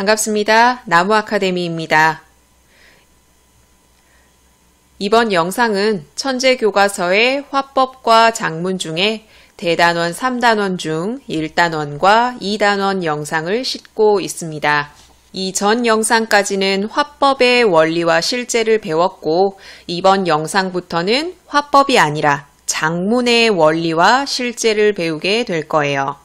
반갑습니다. 나무아카데미입니다. 이번 영상은 천재교과서의 화법과 작문 중에 대단원 3단원 중 1단원과 2단원 영상을 싣고 있습니다. 이전 영상까지는 화법의 원리와 실제를 배웠고 이번 영상부터는 화법이 아니라 작문의 원리와 실제를 배우게 될 거예요.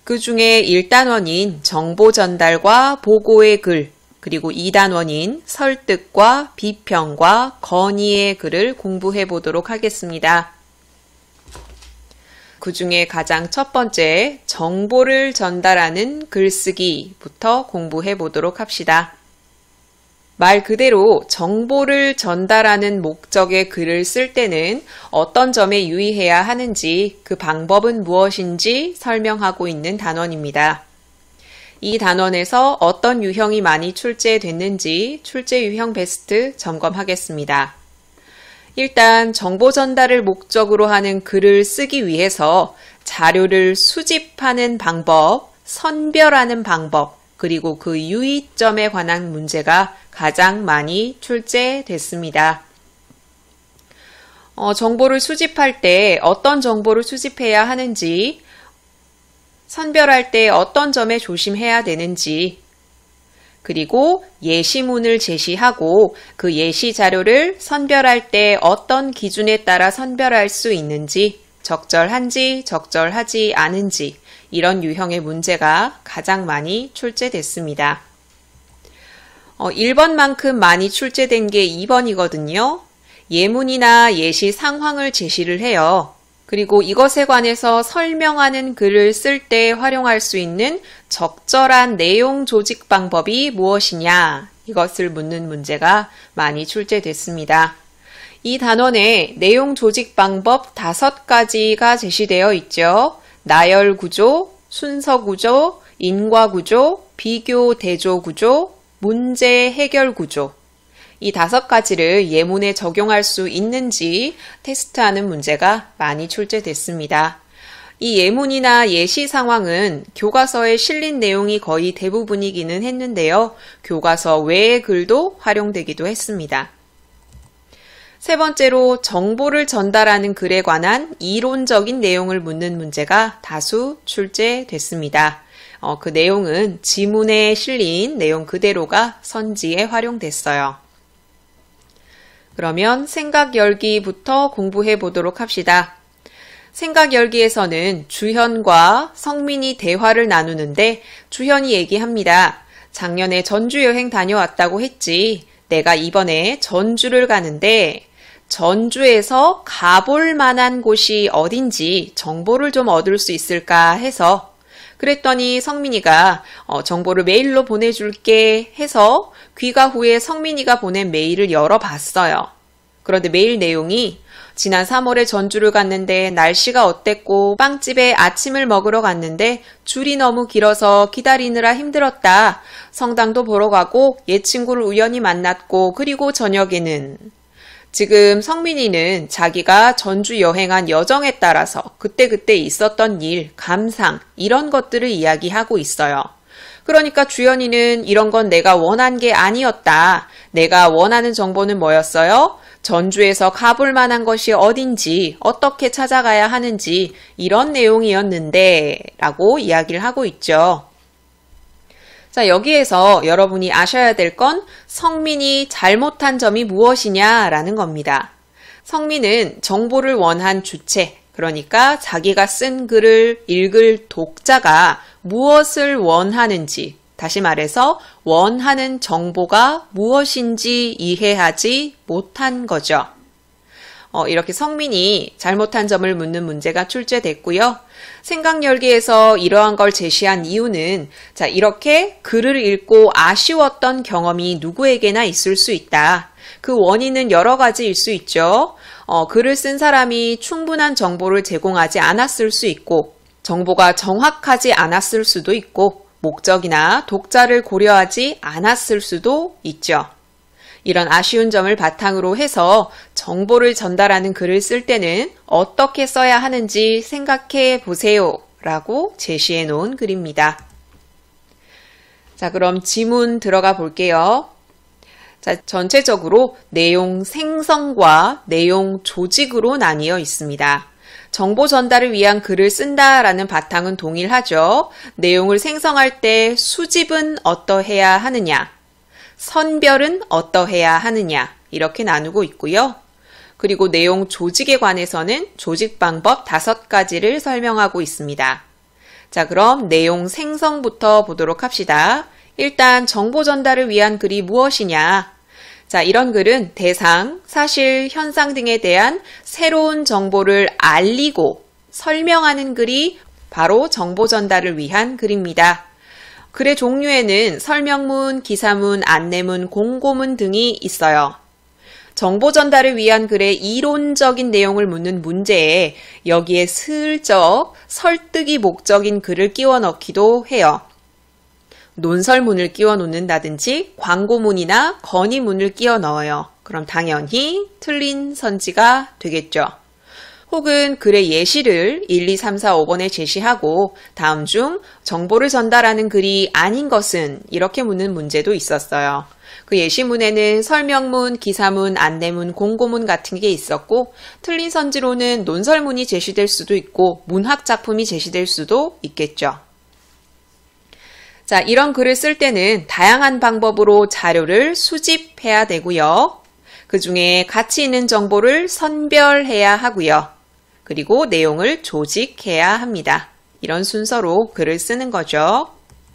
그 중에 1단원인 정보 전달과 보고의 글, 그리고 2단원인 설득과 비평과 건의의 글을 공부해 보도록 하겠습니다. 그 중에 가장 첫 번째, 정보를 전달하는 글쓰기부터 공부해 보도록 합시다. 말 그대로 정보를 전달하는 목적의 글을 쓸 때는 어떤 점에 유의해야 하는지, 그 방법은 무엇인지 설명하고 있는 단원입니다. 이 단원에서 어떤 유형이 많이 출제됐는지 출제 유형 베스트 점검하겠습니다. 일단 정보 전달을 목적으로 하는 글을 쓰기 위해서 자료를 수집하는 방법, 선별하는 방법, 그리고 그 유의점에 관한 문제가 가장 많이 출제됐습니다. 정보를 수집할 때 어떤 정보를 수집해야 하는지, 선별할 때 어떤 점에 조심해야 되는지, 그리고 예시문을 제시하고 그 예시 자료를 선별할 때 어떤 기준에 따라 선별할 수 있는지, 적절한지 적절하지 않은지, 이런 유형의 문제가 가장 많이 출제됐습니다. 1번만큼 많이 출제된 게 2번이거든요. 예문이나 예시 상황을 제시를 해요. 그리고 이것에 관해서 설명하는 글을 쓸 때 활용할 수 있는 적절한 내용 조직 방법이 무엇이냐, 이것을 묻는 문제가 많이 출제됐습니다. 이 단원에 내용 조직 방법 5가지가 제시되어 있죠. 나열 구조, 순서 구조, 인과 구조, 비교 대조 구조, 문제 해결 구조. 이 5가지를 예문에 적용할 수 있는지 테스트하는 문제가 많이 출제됐습니다. 이 예문이나 예시 상황은 교과서에 실린 내용이 거의 대부분이기는 했는데요. 교과서 외의 글도 활용되기도 했습니다. 세 번째로 정보를 전달하는 글에 관한 이론적인 내용을 묻는 문제가 다수 출제됐습니다. 그 내용은 지문에 실린 내용 그대로가 선지에 활용됐어요. 그러면 생각 열기부터 공부해 보도록 합시다. 생각 열기에서는 주현과 성민이 대화를 나누는데 주현이 얘기합니다. 작년에 전주 여행 다녀왔다고 했지. 내가 이번에 전주를 가는데 전주에서 가볼 만한 곳이 어딘지 정보를 좀 얻을 수 있을까 해서, 그랬더니 성민이가 정보를 메일로 보내줄게 해서 귀가 후에 성민이가 보낸 메일을 열어봤어요. 그런데 메일 내용이 지난 3월에 전주를 갔는데 날씨가 어땠고 빵집에 아침을 먹으러 갔는데 줄이 너무 길어서 기다리느라 힘들었다. 성당도 보러 가고 옛 친구를 우연히 만났고, 그리고 저녁에는, 지금 성민이는 자기가 전주 여행한 여정에 따라서 그때그때 있었던 일, 감상, 이런 것들을 이야기하고 있어요. 그러니까 주연이는 이런 건 내가 원한 게 아니었다. 내가 원하는 정보는 뭐였어요? 전주에서 가볼 만한 것이 어딘지, 어떻게 찾아가야 하는지, 이런 내용이었는데 라고 이야기를 하고 있죠. 자, 여기에서 여러분이 아셔야 될 건 성민이 잘못한 점이 무엇이냐라는 겁니다. 성민은 정보를 원한 주체, 그러니까 자기가 쓴 글을 읽을 독자가 무엇을 원하는지, 다시 말해서 원하는 정보가 무엇인지 이해하지 못한 거죠. 이렇게 성민이 잘못한 점을 묻는 문제가 출제됐고요. 생각 열기에서 이러한 걸 제시한 이유는, 자, 이렇게 글을 읽고 아쉬웠던 경험이 누구에게나 있을 수 있다. 그 원인은 여러 가지일 수 있죠. 글을 쓴 사람이 충분한 정보를 제공하지 않았을 수 있고, 정보가 정확하지 않았을 수도 있고, 목적이나 독자를 고려하지 않았을 수도 있죠. 이런 아쉬운 점을 바탕으로 해서 정보를 전달하는 글을 쓸 때는 어떻게 써야 하는지 생각해 보세요 라고 제시해 놓은 글입니다. 자, 그럼 지문 들어가 볼게요. 자, 전체적으로 내용 생성과 내용 조직으로 나뉘어 있습니다. 정보 전달을 위한 글을 쓴다라는 바탕은 동일하죠. 내용을 생성할 때 수집은 어떠해야 하느냐, 선별은 어떠해야 하느냐 이렇게 나누고 있고요. 그리고 내용 조직에 관해서는 조직 방법 5가지를 설명하고 있습니다. 자, 그럼 내용 생성부터 보도록 합시다. 일단 정보 전달을 위한 글이 무엇이냐? 자, 이런 글은 대상, 사실, 현상 등에 대한 새로운 정보를 알리고 설명하는 글이 바로 정보 전달을 위한 글입니다. 글의 종류에는 설명문, 기사문, 안내문, 공고문 등이 있어요. 정보 전달을 위한 글의 이론적인 내용을 묻는 문제에 여기에 슬쩍 설득이 목적인 글을 끼워 넣기도 해요. 논설문을 끼워 놓는다든지 광고문이나 건의문을 끼워 넣어요. 그럼 당연히 틀린 선지가 되겠죠. 혹은 글의 예시를 1, 2, 3, 4, 5번에 제시하고 다음 중 정보를 전달하는 글이 아닌 것은 이렇게 묻는 문제도 있었어요. 그 예시문에는 설명문, 기사문, 안내문, 공고문 같은 게 있었고 틀린 선지로는 논설문이 제시될 수도 있고 문학 작품이 제시될 수도 있겠죠. 자, 이런 글을 쓸 때는 다양한 방법으로 자료를 수집해야 되고요. 그 중에 가치 있는 정보를 선별해야 하고요. 그리고 내용을 조직해야 합니다. 이런 순서로 글을 쓰는 거죠.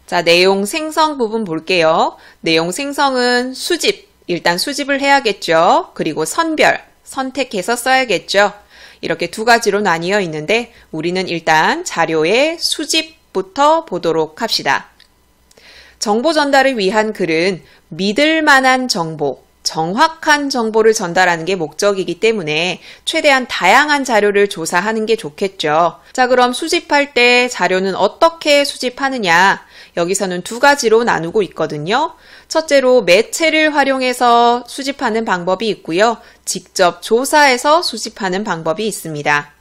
자, 내용 생성 부분 볼게요. 내용 생성은 수집, 일단 수집을 해야겠죠. 그리고 선별, 선택해서 써야겠죠. 이렇게 2가지로 나뉘어 있는데 우리는 일단 자료의 수집부터 보도록 합시다. 정보 전달을 위한 글은 믿을 만한 정보, 정확한 정보를 전달하는 게 목적이기 때문에 최대한 다양한 자료를 조사하는 게 좋겠죠. 자, 그럼 수집할 때 자료는 어떻게 수집하느냐? 여기서는 2가지로 나누고 있거든요. 첫째로 매체를 활용해서 수집하는 방법이 있고요. 직접 조사해서 수집하는 방법이 있습니다.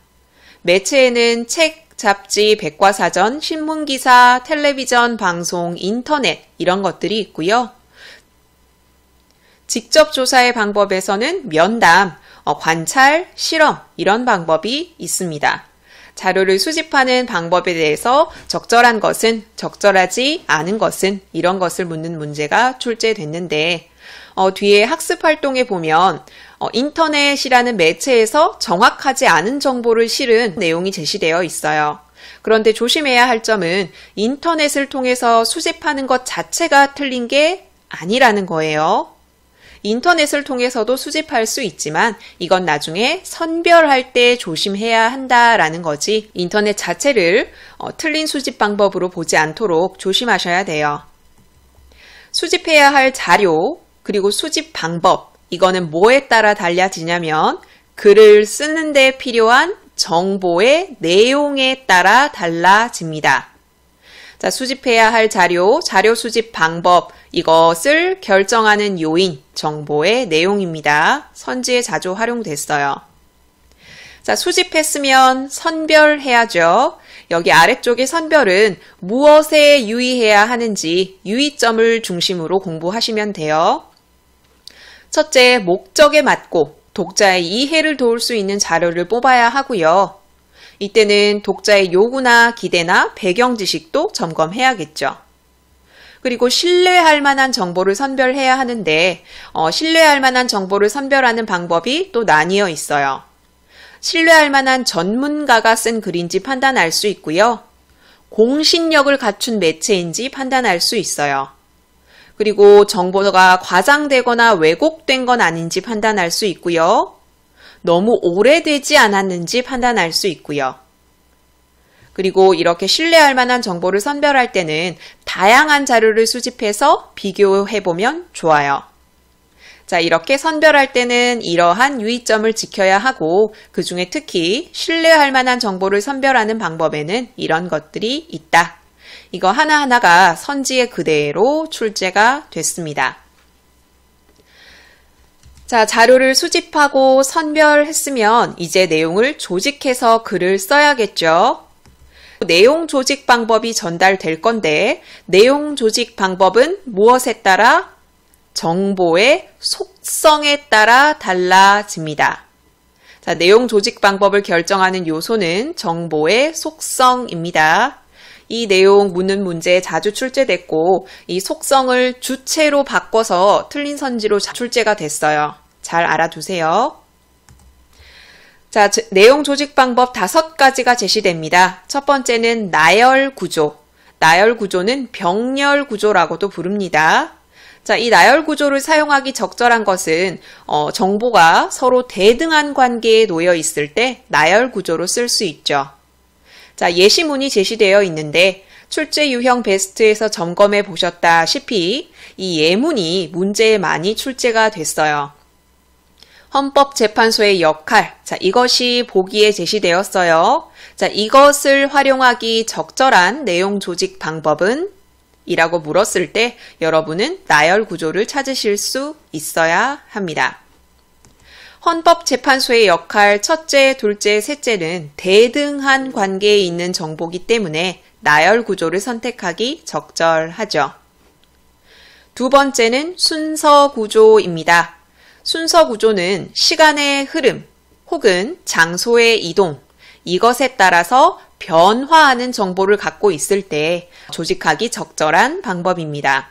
매체에는 책, 잡지, 백과사전, 신문기사, 텔레비전, 방송, 인터넷 이런 것들이 있고요. 직접 조사의 방법에서는 면담, 관찰, 실험 이런 방법이 있습니다. 자료를 수집하는 방법에 대해서 적절한 것은, 적절하지 않은 것은 이런 것을 묻는 문제가 출제됐는데 뒤에 학습활동에 보면 인터넷이라는 매체에서 정확하지 않은 정보를 실은 내용이 제시되어 있어요. 그런데 조심해야 할 점은 인터넷을 통해서 수집하는 것 자체가 틀린 게 아니라는 거예요. 인터넷을 통해서도 수집할 수 있지만 이건 나중에 선별할 때 조심해야 한다라는 거지 인터넷 자체를 틀린 수집 방법으로 보지 않도록 조심하셔야 돼요. 수집해야 할 자료 그리고 수집 방법 이거는 뭐에 따라 달라지냐면 글을 쓰는 데 필요한 정보의 내용에 따라 달라집니다. 자, 수집해야 할 자료, 자료 수집 방법 이것을 결정하는 요인, 정보의 내용입니다. 선지에 자주 활용됐어요. 자, 수집했으면 선별해야죠. 여기 아래쪽의 선별은 무엇에 유의해야 하는지 유의점을 중심으로 공부하시면 돼요. 첫째, 목적에 맞고 독자의 이해를 도울 수 있는 자료를 뽑아야 하고요. 이때는 독자의 요구나 기대나 배경 지식도 점검해야겠죠. 그리고 신뢰할 만한 정보를 선별해야 하는데 신뢰할 만한 정보를 선별하는 방법이 또 나뉘어 있어요. 신뢰할 만한 전문가가 쓴 글인지 판단할 수 있고요. 공신력을 갖춘 매체인지 판단할 수 있어요. 그리고 정보가 과장되거나 왜곡된 건 아닌지 판단할 수 있고요. 너무 오래되지 않았는지 판단할 수 있고요. 그리고 이렇게 신뢰할 만한 정보를 선별할 때는 다양한 자료를 수집해서 비교해보면 좋아요. 자, 이렇게 선별할 때는 이러한 유의점을 지켜야 하고 그 중에 특히 신뢰할 만한 정보를 선별하는 방법에는 이런 것들이 있다. 이거 하나하나가 선지에 그대로 출제가 됐습니다. 자, 자료를 수집하고 선별했으면 이제 내용을 조직해서 글을 써야겠죠. 내용 조직 방법이 전달될 건데 내용 조직 방법은 무엇에 따라? 정보의 속성에 따라 달라집니다. 자, 내용 조직 방법을 결정하는 요소는 정보의 속성입니다. 이 내용 묻는 문제에 자주 출제됐고 이 속성을 주체로 바꿔서 틀린 선지로 출제가 됐어요. 잘 알아두세요. 자, 내용 조직 방법 5가지가 제시됩니다. 첫 번째는 나열 구조. 나열 구조는 병렬 구조라고도 부릅니다. 자, 이 나열 구조를 사용하기 적절한 것은 정보가 서로 대등한 관계에 놓여 있을 때 나열 구조로 쓸 수 있죠. 자, 예시문이 제시되어 있는데 출제 유형 베스트에서 점검해 보셨다시피 이 예문이 문제에 많이 출제가 됐어요. 헌법재판소의 역할, 자, 이것이 보기에 제시되었어요. 자, 이것을 활용하기 적절한 내용 조직 방법은? 이라고 물었을 때 여러분은 나열 구조를 찾으실 수 있어야 합니다. 헌법재판소의 역할 첫째, 둘째, 셋째는 대등한 관계에 있는 정보이기 때문에 나열 구조를 선택하기 적절하죠. 두 번째는 순서 구조입니다. 순서 구조는 시간의 흐름 혹은 장소의 이동, 이것에 따라서 변화하는 정보를 갖고 있을 때 조직하기 적절한 방법입니다.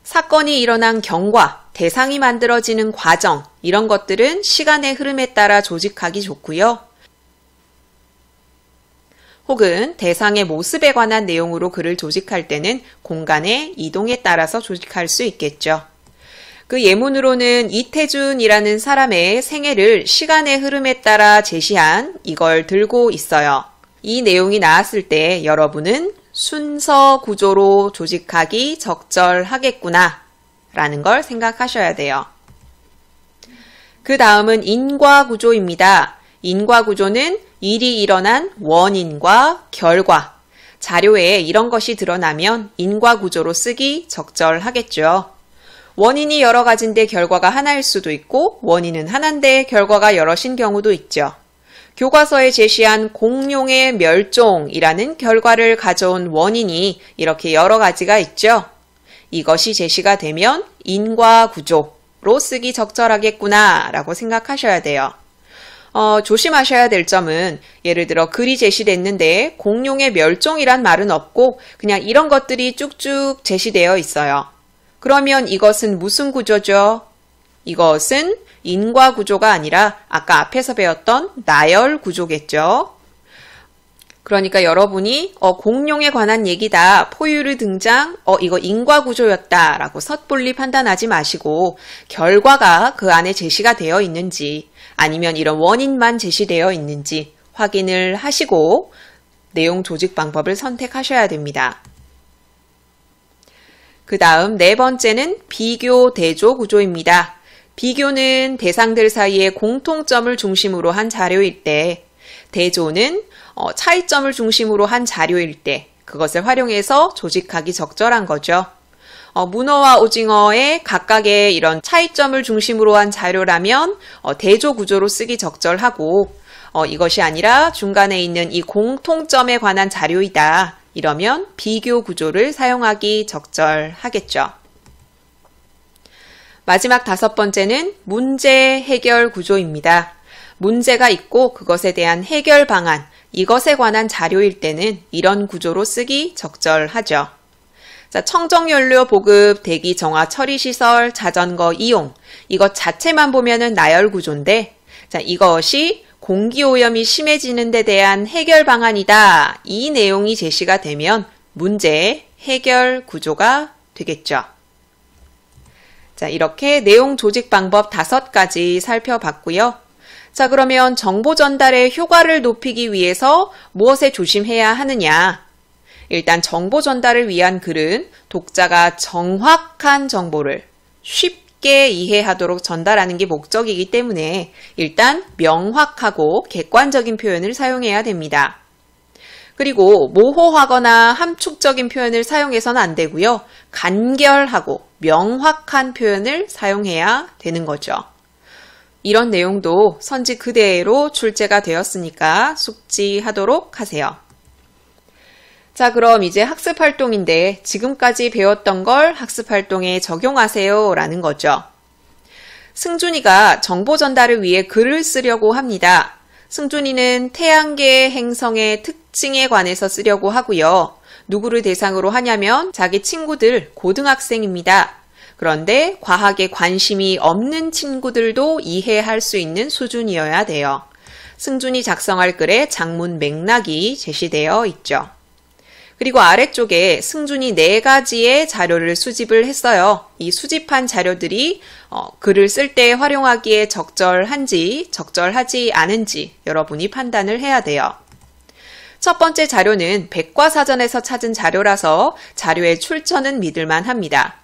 사건이 일어난 경과, 대상이 만들어지는 과정, 이런 것들은 시간의 흐름에 따라 조직하기 좋고요. 혹은 대상의 모습에 관한 내용으로 글을 조직할 때는 공간의 이동에 따라서 조직할 수 있겠죠. 그 예문으로는 이태준이라는 사람의 생애를 시간의 흐름에 따라 제시한 이걸 들고 있어요. 이 내용이 나왔을 때 여러분은 순서 구조로 조직하기 적절하겠구나 라는 걸 생각하셔야 돼요. 그 다음은 인과 구조입니다. 인과 구조는 일이 일어난 원인과 결과, 자료에 이런 것이 드러나면 인과 구조로 쓰기 적절하겠죠. 원인이 여러 가지인데 결과가 하나일 수도 있고 원인은 하나인데 결과가 여럿인 경우도 있죠. 교과서에 제시한 공룡의 멸종이라는 결과를 가져온 원인이 이렇게 여러 가지가 있죠. 이것이 제시가 되면 인과 구조로 쓰기 적절하겠구나 라고 생각하셔야 돼요. 조심하셔야 될 점은 예를 들어 글이 제시됐는데 공룡의 멸종이란 말은 없고 그냥 이런 것들이 쭉쭉 제시되어 있어요. 그러면 이것은 무슨 구조죠? 이것은 인과 구조가 아니라 아까 앞에서 배웠던 나열 구조겠죠. 그러니까 여러분이 공룡에 관한 얘기다, 포유류 등장, 이거 인과 구조였다 라고 섣불리 판단하지 마시고 결과가 그 안에 제시가 되어 있는지 아니면 이런 원인만 제시되어 있는지 확인을 하시고 내용 조직 방법을 선택하셔야 됩니다. 그 다음 네 번째는 비교 대조 구조입니다. 비교는 대상들 사이의 공통점을 중심으로 한 자료일 때, 대조는 차이점을 중심으로 한 자료일 때 그것을 활용해서 조직하기 적절한 거죠. 문어와 오징어의 각각의 이런 차이점을 중심으로 한 자료라면 대조 구조로 쓰기 적절하고 이것이 아니라 중간에 있는 이 공통점에 관한 자료이다. 이러면 비교 구조를 사용하기 적절하겠죠. 마지막 다섯 번째는 문제 해결 구조입니다. 문제가 있고 그것에 대한 해결 방안, 이것에 관한 자료일 때는 이런 구조로 쓰기 적절하죠. 자, 청정연료 보급, 대기 정화 처리 시설, 자전거 이용, 이것 자체만 보면은 나열 구조인데, 자, 이것이 공기오염이 심해지는 데 대한 해결 방안이다. 이 내용이 제시가 되면 문제 해결 구조가 되겠죠. 자, 이렇게 내용 조직 방법 5가지 살펴봤고요. 자, 그러면 정보 전달의 효과를 높이기 위해서 무엇에 조심해야 하느냐? 일단 정보 전달을 위한 글은 독자가 정확한 정보를 쉽게 이해하도록 전달하는 게 목적이기 때문에 일단 명확하고 객관적인 표현을 사용해야 됩니다. 그리고 모호하거나 함축적인 표현을 사용해서는 안 되고요. 간결하고 명확한 표현을 사용해야 되는 거죠. 이런 내용도 선지 그대로 출제가 되었으니까 숙지하도록 하세요. 자, 그럼 이제 학습 활동인데 지금까지 배웠던 걸 학습 활동에 적용하세요 라는 거죠. 승준이가 정보 전달을 위해 글을 쓰려고 합니다. 승준이는 태양계 행성의 특징에 관해서 쓰려고 하고요. 누구를 대상으로 하냐면 자기 친구들, 고등학생입니다. 그런데 과학에 관심이 없는 친구들도 이해할 수 있는 수준이어야 돼요. 승준이 작성할 글에 작문 맥락이 제시되어 있죠. 그리고 아래쪽에 승준이 4가지의 자료를 수집을 했어요. 이 수집한 자료들이 글을 쓸 때 활용하기에 적절한지 적절하지 않은지 여러분이 판단을 해야 돼요. 첫 번째 자료는 백과사전에서 찾은 자료라서 자료의 출처는 믿을만 합니다.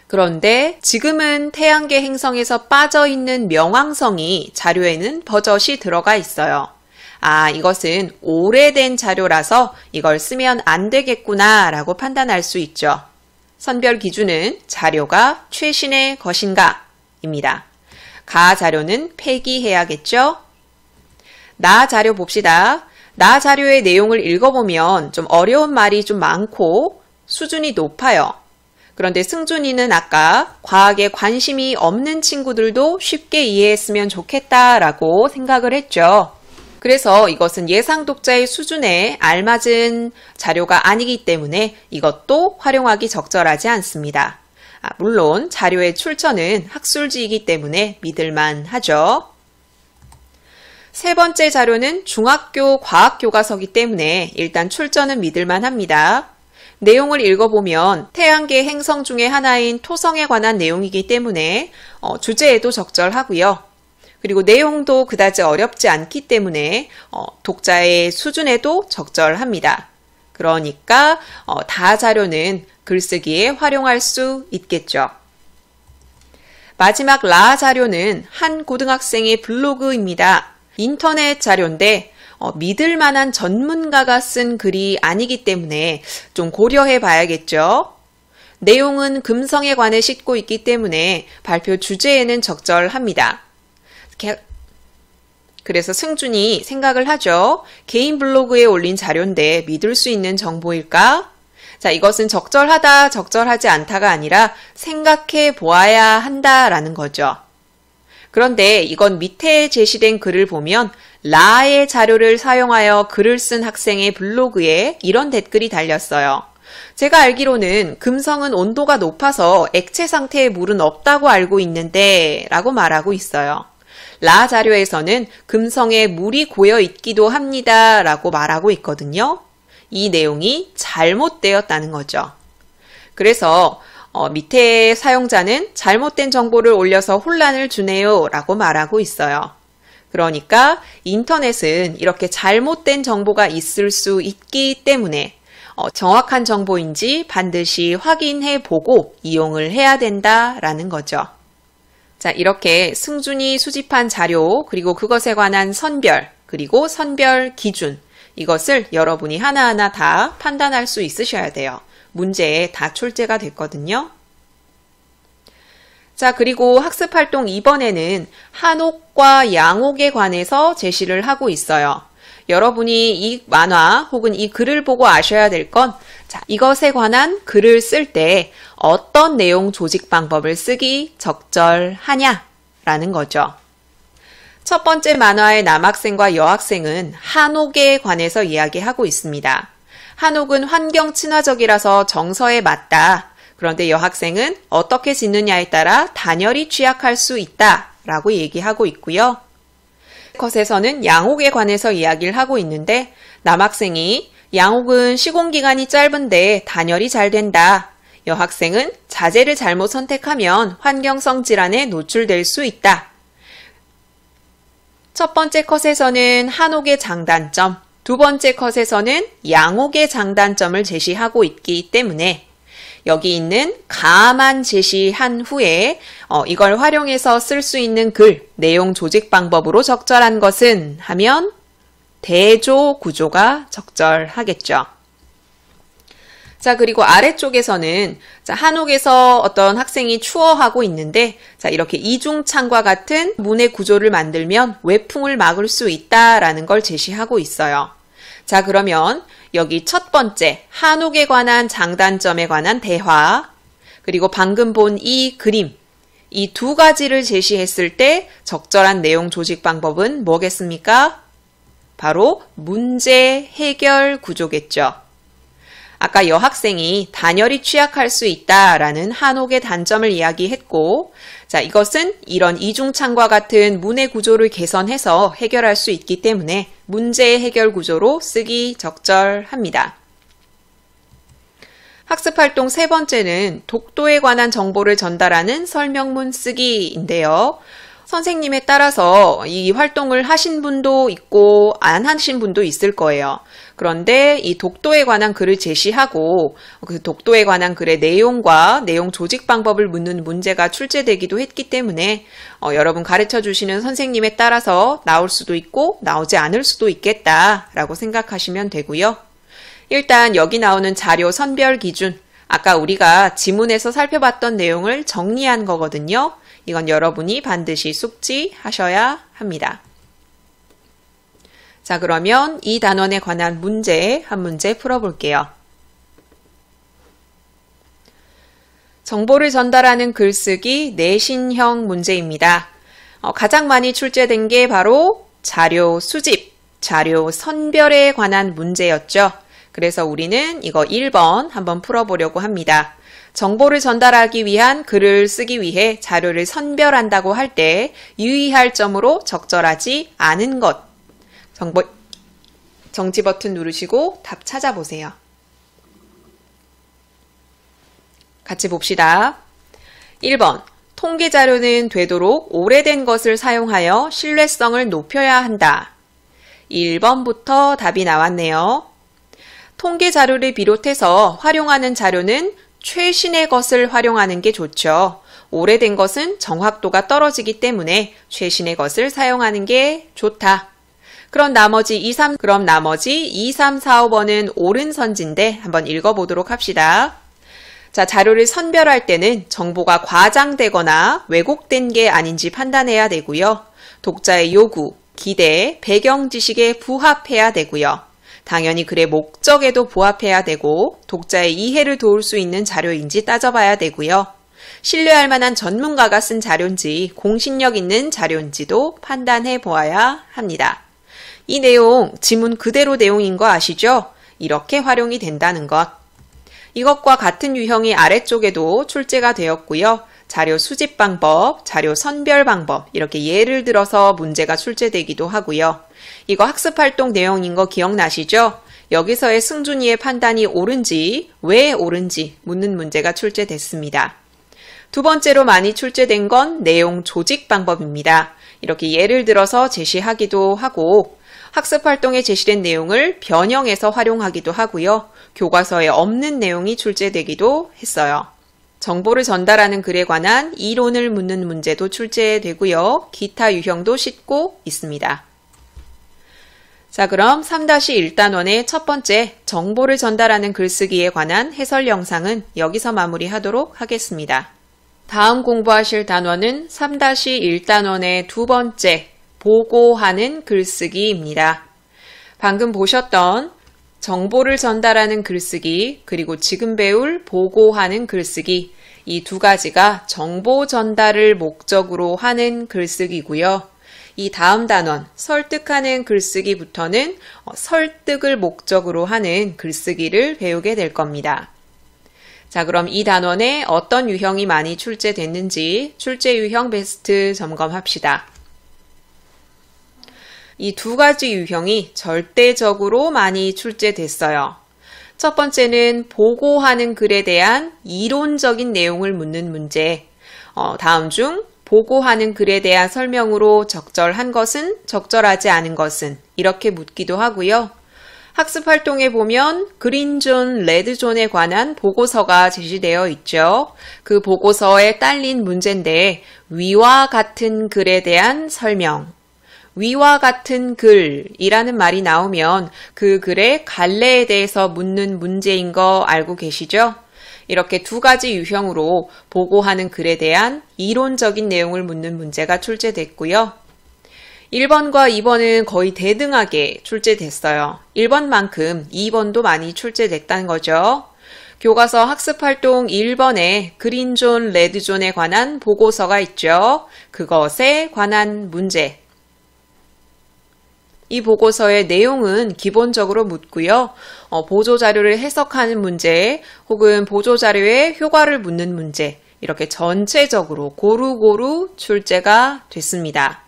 그런데 지금은 태양계 행성에서 빠져있는 명왕성이 자료에는 버젓이 들어가 있어요. 아, 이것은 오래된 자료라서 이걸 쓰면 안 되겠구나 라고 판단할 수 있죠. 선별 기준은 자료가 최신의 것인가 입니다. 가 자료는 폐기해야겠죠? 나 자료 봅시다. 나 자료의 내용을 읽어보면 좀 어려운 말이 좀 많고 수준이 높아요. 그런데 승준이는 아까 과학에 관심이 없는 친구들도 쉽게 이해했으면 좋겠다라고 생각을 했죠. 그래서 이것은 예상 독자의 수준에 알맞은 자료가 아니기 때문에 이것도 활용하기 적절하지 않습니다. 물론 자료의 출처는 학술지이기 때문에 믿을만 하죠. 세 번째 자료는 중학교 과학교과서이기 때문에 일단 출처는 믿을만 합니다. 내용을 읽어보면 태양계 행성 중에 하나인 토성에 관한 내용이기 때문에 주제에도 적절하고요. 그리고 내용도 그다지 어렵지 않기 때문에 독자의 수준에도 적절합니다. 그러니까 다 자료는 글쓰기에 활용할 수 있겠죠. 마지막 라 자료는 한 고등학생의 블로그입니다. 인터넷 자료인데 믿을 만한 전문가가 쓴 글이 아니기 때문에 좀 고려해 봐야겠죠. 내용은 금성에 관해 싣고 있기 때문에 발표 주제에는 적절합니다. 그래서 승준이 생각을 하죠. 개인 블로그에 올린 자료인데 믿을 수 있는 정보일까? 자, 이것은 적절하다, 적절하지 않다가 아니라 생각해 보아야 한다라는 거죠. 그런데 이건 밑에 제시된 글을 보면 라의 자료를 사용하여 글을 쓴 학생의 블로그에 이런 댓글이 달렸어요. 제가 알기로는 금성은 온도가 높아서 액체 상태의 물은 없다고 알고 있는데 라고 말하고 있어요. 라 자료에서는 금성에 물이 고여 있기도 합니다 라고 말하고 있거든요. 이 내용이 잘못되었다는 거죠. 그래서 밑에 사용자는 잘못된 정보를 올려서 혼란을 주네요 라고 말하고 있어요. 그러니까 인터넷은 이렇게 잘못된 정보가 있을 수 있기 때문에 정확한 정보인지 반드시 확인해 보고 이용을 해야 된다라는 거죠. 자, 이렇게 승준이 수집한 자료, 그리고 그것에 관한 선별, 그리고 선별 기준, 이것을 여러분이 하나하나 다 판단할 수 있으셔야 돼요. 문제에 다 출제가 됐거든요. 자, 그리고 학습활동 2번에는 한옥과 양옥에 관해서 제시를 하고 있어요. 여러분이 이 만화 혹은 이 글을 보고 아셔야 될 건, 자, 이것에 관한 글을 쓸 때 어떤 내용 조직 방법을 쓰기 적절하냐라는 거죠. 첫 번째 만화의 남학생과 여학생은 한옥에 관해서 이야기하고 있습니다. 한옥은 환경 친화적이라서 정서에 맞다. 그런데 여학생은 어떻게 짓느냐에 따라 단열이 취약할 수 있다라고 얘기하고 있고요. 컷에서는 양옥에 관해서 이야기를 하고 있는데 남학생이 양옥은 시공기간이 짧은데 단열이 잘 된다. 여학생은 자재를 잘못 선택하면 환경성 질환에 노출될 수 있다. 첫 번째 컷에서는 한옥의 장단점, 두 번째 컷에서는 양옥의 장단점을 제시하고 있기 때문에 여기 있는 가만 제시한 후에 이걸 활용해서 쓸 수 있는 글, 내용 조직 방법으로 적절한 것은 하면 대조 구조가 적절하겠죠. 자, 그리고 아래쪽에서는 한옥에서 어떤 학생이 추워하고 있는데 이렇게 이중창과 같은 문의 구조를 만들면 외풍을 막을 수 있다라는 걸 제시하고 있어요. 자, 그러면 여기 첫 번째 한옥에 관한 장단점에 관한 대화, 그리고 방금 본 이 그림, 이 두 가지를 제시했을 때 적절한 내용 조직 방법은 뭐겠습니까? 바로 문제 해결 구조겠죠. 아까 여학생이 단열이 취약할 수 있다라는 한옥의 단점을 이야기했고, 자, 이것은 이런 이중창과 같은 문의 구조를 개선해서 해결할 수 있기 때문에 문제 해결 구조로 쓰기 적절합니다. 학습활동 세 번째는 독도에 관한 정보를 전달하는 설명문 쓰기인데요. 선생님에 따라서 이 활동을 하신 분도 있고 안 하신 분도 있을 거예요. 그런데 이 독도에 관한 글을 제시하고 그 독도에 관한 글의 내용과 내용 조직 방법을 묻는 문제가 출제되기도 했기 때문에 여러분 가르쳐 주시는 선생님에 따라서 나올 수도 있고 나오지 않을 수도 있겠다라고 생각하시면 되고요. 일단 여기 나오는 자료 선별 기준, 아까 우리가 지문에서 살펴봤던 내용을 정리한 거거든요. 이건 여러분이 반드시 숙지하셔야 합니다. 자, 그러면 이 단원에 관한 문제 한 문제 풀어볼게요. 정보를 전달하는 글쓰기 내신형 문제입니다. 가장 많이 출제된 게 바로 자료 수집, 자료 선별에 관한 문제였죠. 그래서 우리는 이거 1번 한번 풀어보려고 합니다. 정보를 전달하기 위한 글을 쓰기 위해 자료를 선별한다고 할 때 유의할 점으로 적절하지 않은 것. 정지 버튼 누르시고 답 찾아보세요. 같이 봅시다. 1번. 통계 자료는 되도록 오래된 것을 사용하여 신뢰성을 높여야 한다. 1번부터 답이 나왔네요. 통계 자료를 비롯해서 활용하는 자료는 최신의 것을 활용하는 게 좋죠. 오래된 것은 정확도가 떨어지기 때문에 최신의 것을 사용하는 게 좋다. 그럼 나머지 2, 3, 4, 5번은 옳은 선지인데 한번 읽어보도록 합시다. 자, 자료를 선별할 때는 정보가 과장되거나 왜곡된 게 아닌지 판단해야 되고요. 독자의 요구, 기대, 배경 지식에 부합해야 되고요. 당연히 글의 목적에도 부합해야 되고 독자의 이해를 도울 수 있는 자료인지 따져봐야 되고요. 신뢰할 만한 전문가가 쓴 자료인지 공신력 있는 자료인지도 판단해 보아야 합니다. 이 내용 지문 그대로 내용인 거 아시죠? 이렇게 활용이 된다는 것. 이것과 같은 유형이 아래쪽에도 출제가 되었고요. 자료 수집 방법, 자료 선별 방법 이렇게 예를 들어서 문제가 출제되기도 하고요. 이거 학습활동 내용인 거 기억나시죠? 여기서의 승준이의 판단이 옳은지, 왜 옳은지 묻는 문제가 출제됐습니다. 두 번째로 많이 출제된 건 내용 조직 방법입니다. 이렇게 예를 들어서 제시하기도 하고 학습활동에 제시된 내용을 변형해서 활용하기도 하고요. 교과서에 없는 내용이 출제되기도 했어요. 정보를 전달하는 글에 관한 이론을 묻는 문제도 출제되고요. 기타 유형도 싣고 있습니다. 자, 그럼 3-1단원의 첫 번째 정보를 전달하는 글쓰기에 관한 해설 영상은 여기서 마무리하도록 하겠습니다. 다음 공부하실 단원은 3-1단원의 두 번째 보고하는 글쓰기입니다. 방금 보셨던 정보를 전달하는 글쓰기 그리고 지금 배울 보고하는 글쓰기 이 두 가지가 정보 전달을 목적으로 하는 글쓰기고요. 이 다음 단원 설득하는 글쓰기부터는 설득을 목적으로 하는 글쓰기를 배우게 될 겁니다. 자, 그럼 이 단원에 어떤 유형이 많이 출제됐는지 출제 유형 베스트 점검합시다. 이 두 가지 유형이 절대적으로 많이 출제됐어요. 첫 번째는 보고하는 글에 대한 이론적인 내용을 묻는 문제. 다음 중 보고하는 글에 대한 설명으로 적절한 것은, 적절하지 않은 것은 이렇게 묻기도 하고요. 학습활동에 보면 그린존, 레드존에 관한 보고서가 제시되어 있죠. 그 보고서에 딸린 문제인데 위와 같은 글에 대한 설명. 위와 같은 글이라는 말이 나오면 그 글의 갈래에 대해서 묻는 문제인 거 알고 계시죠? 이렇게 두 가지 유형으로 보고하는 글에 대한 이론적인 내용을 묻는 문제가 출제됐고요. 1번과 2번은 거의 대등하게 출제됐어요. 1번만큼 2번도 많이 출제됐다는 거죠. 교과서 학습활동 1번에 그린존, 레드존에 관한 보고서가 있죠. 그것에 관한 문제. 이 보고서의 내용은 기본적으로 묻고요. 보조자료를 해석하는 문제 혹은 보조자료의 효과를 묻는 문제 이렇게 전체적으로 고루고루 출제가 됐습니다.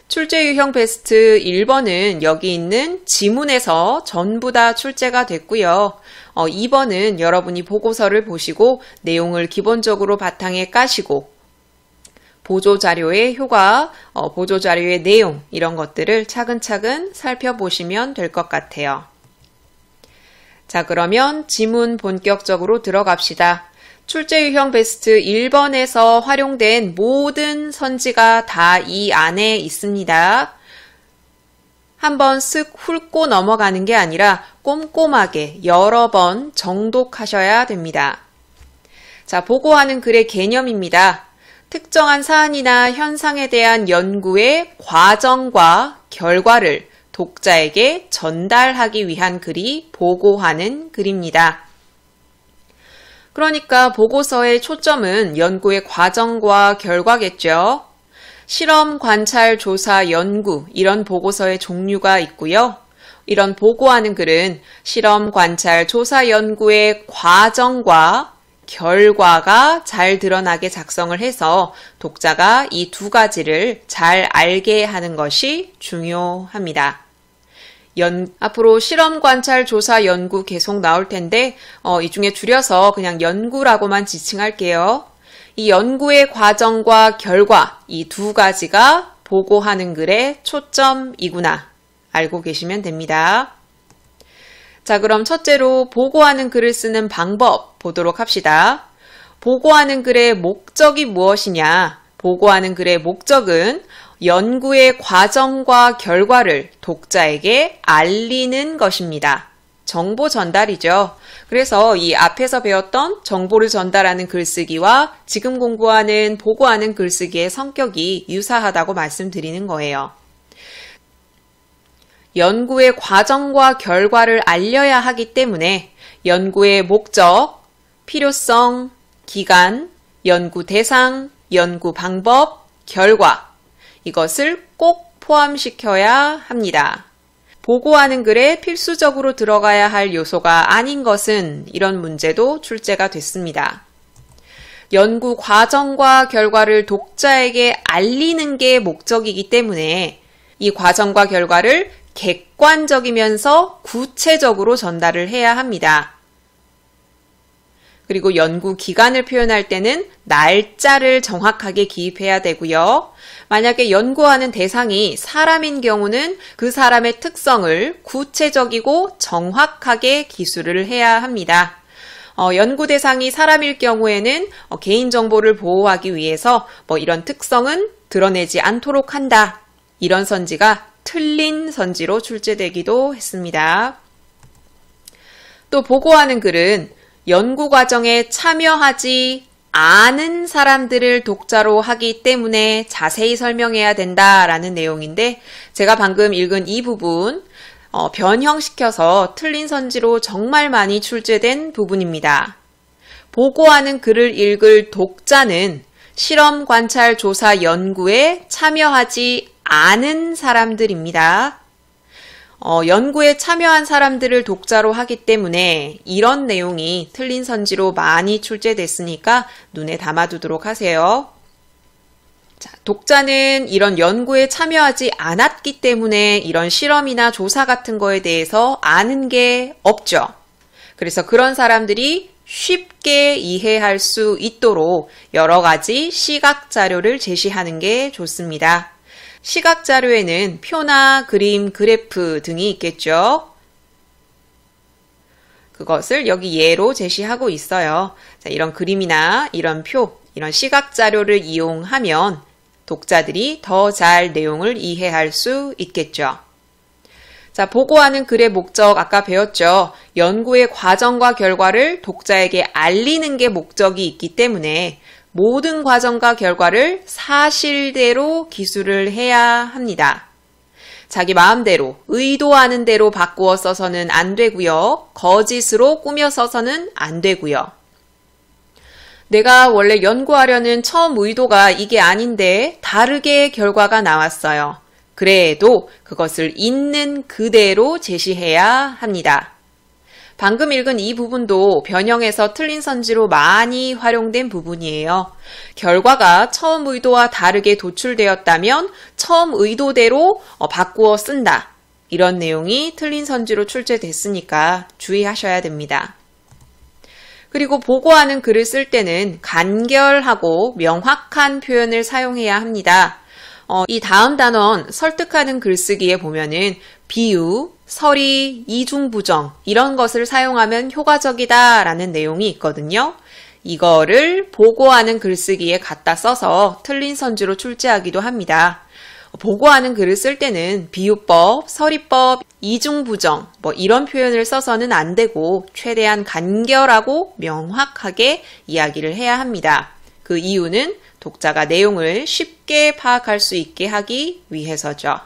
출제 유형 베스트 1번은 여기 있는 지문에서 전부 다 출제가 됐고요. 2번은 여러분이 보고서를 보시고 내용을 기본적으로 바탕에 까시고 보조자료의 효과, 보조자료의 내용 이런 것들을 차근차근 살펴보시면 될 것 같아요. 자, 그러면 지문 본격적으로 들어갑시다. 출제 유형 베스트 1번에서 활용된 모든 선지가 다 이 안에 있습니다. 한번 쓱 훑고 넘어가는 게 아니라 꼼꼼하게 여러 번 정독하셔야 됩니다. 자, 보고하는 글의 개념입니다. 특정한 사안이나 현상에 대한 연구의 과정과 결과를 독자에게 전달하기 위한 글이 보고하는 글입니다. 그러니까 보고서의 초점은 연구의 과정과 결과겠죠. 실험, 관찰, 조사, 연구 이런 보고서의 종류가 있고요. 이런 보고하는 글은 실험, 관찰, 조사, 연구의 과정과 결과가 잘 드러나게 작성을 해서 독자가 이 두 가지를 잘 알게 하는 것이 중요합니다. 앞으로 실험, 관찰, 조사, 연구 계속 나올 텐데 이 중에 줄여서 그냥 연구라고만 지칭할게요. 이 연구의 과정과 결과 이 두 가지가 보고하는 글의 초점이구나 알고 계시면 됩니다. 자, 그럼 첫째로 보고하는 글을 쓰는 방법 보도록 합시다. 보고하는 글의 목적이 무엇이냐? 보고하는 글의 목적은 연구의 과정과 결과를 독자에게 알리는 것입니다. 정보 전달이죠. 그래서 이 앞에서 배웠던 정보를 전달하는 글쓰기와 지금 공부하는 보고하는 글쓰기의 성격이 유사하다고 말씀드리는 거예요. 연구의 과정과 결과를 알려야 하기 때문에 연구의 목적, 필요성, 기간, 연구 대상, 연구 방법, 결과 이것을 꼭 포함시켜야 합니다. 보고하는 글에 필수적으로 들어가야 할 요소가 아닌 것은 이런 문제도 출제가 됐습니다. 연구 과정과 결과를 독자에게 알리는 게 목적이기 때문에 이 과정과 결과를 객관적이면서 구체적으로 전달을 해야 합니다. 그리고 연구 기간을 표현할 때는 날짜를 정확하게 기입해야 되고요. 만약에 연구하는 대상이 사람인 경우는 그 사람의 특성을 구체적이고 정확하게 기술을 해야 합니다. 연구 대상이 사람일 경우에는 개인정보를 보호하기 위해서 이런 특성은 드러내지 않도록 한다. 이런 선지가 틀린 선지로 출제되기도 했습니다. 또 보고하는 글은 연구 과정에 참여하지 않은 사람들을 독자로 하기 때문에 자세히 설명해야 된다라는 내용인데 제가 방금 읽은 이 부분 변형시켜서 틀린 선지로 정말 많이 출제된 부분입니다. 보고하는 글을 읽을 독자는 실험, 관찰, 조사, 연구에 참여하지 않은 사람들입니다. 연구에 참여한 사람들을 독자로 하기 때문에 이런 내용이 틀린 선지로 많이 출제됐으니까 눈에 담아두도록 하세요. 자, 독자는 이런 연구에 참여하지 않았기 때문에 이런 실험이나 조사 같은 거에 대해서 아는 게 없죠. 그래서 그런 사람들이 쉽게 이해할 수 있도록 여러 가지 시각 자료를 제시하는 게 좋습니다. 시각 자료에는 표나 그림, 그래프 등이 있겠죠. 그것을 여기 예로 제시하고 있어요. 자, 이런 그림이나 이런 표, 이런 시각 자료를 이용하면 독자들이 더 잘 내용을 이해할 수 있겠죠. 자, 보고하는 글의 목적 아까 배웠죠. 연구의 과정과 결과를 독자에게 알리는 게 목적이 있기 때문에 모든 과정과 결과를 사실대로 기술을 해야 합니다. 자기 마음대로, 의도하는 대로 바꾸어 써서는 안 되고요. 거짓으로 꾸며 써서는 안 되고요. 내가 원래 연구하려는 처음 의도가 이게 아닌데 다르게 결과가 나왔어요. 그래도 그것을 있는 그대로 제시해야 합니다. 방금 읽은 이 부분도 변형에서 틀린 선지로 많이 활용된 부분이에요. 결과가 처음 의도와 다르게 도출되었다면 처음 의도대로 바꾸어 쓴다. 이런 내용이 틀린 선지로 출제됐으니까 주의하셔야 됩니다. 그리고 보고하는 글을 쓸 때는 간결하고 명확한 표현을 사용해야 합니다. 이 다음 단원 설득하는 글쓰기에 보면은 비유, 서리, 이중부정 이런 것을 사용하면 효과적이다라는 내용이 있거든요. 이거를 보고하는 글쓰기에 갖다 써서 틀린 선지로 출제하기도 합니다. 보고하는 글을 쓸 때는 비유법, 서리법, 이중부정 이런 표현을 써서는 안 되고 최대한 간결하고 명확하게 이야기를 해야 합니다. 그 이유는 독자가 내용을 쉽게 파악할 수 있게 하기 위해서죠.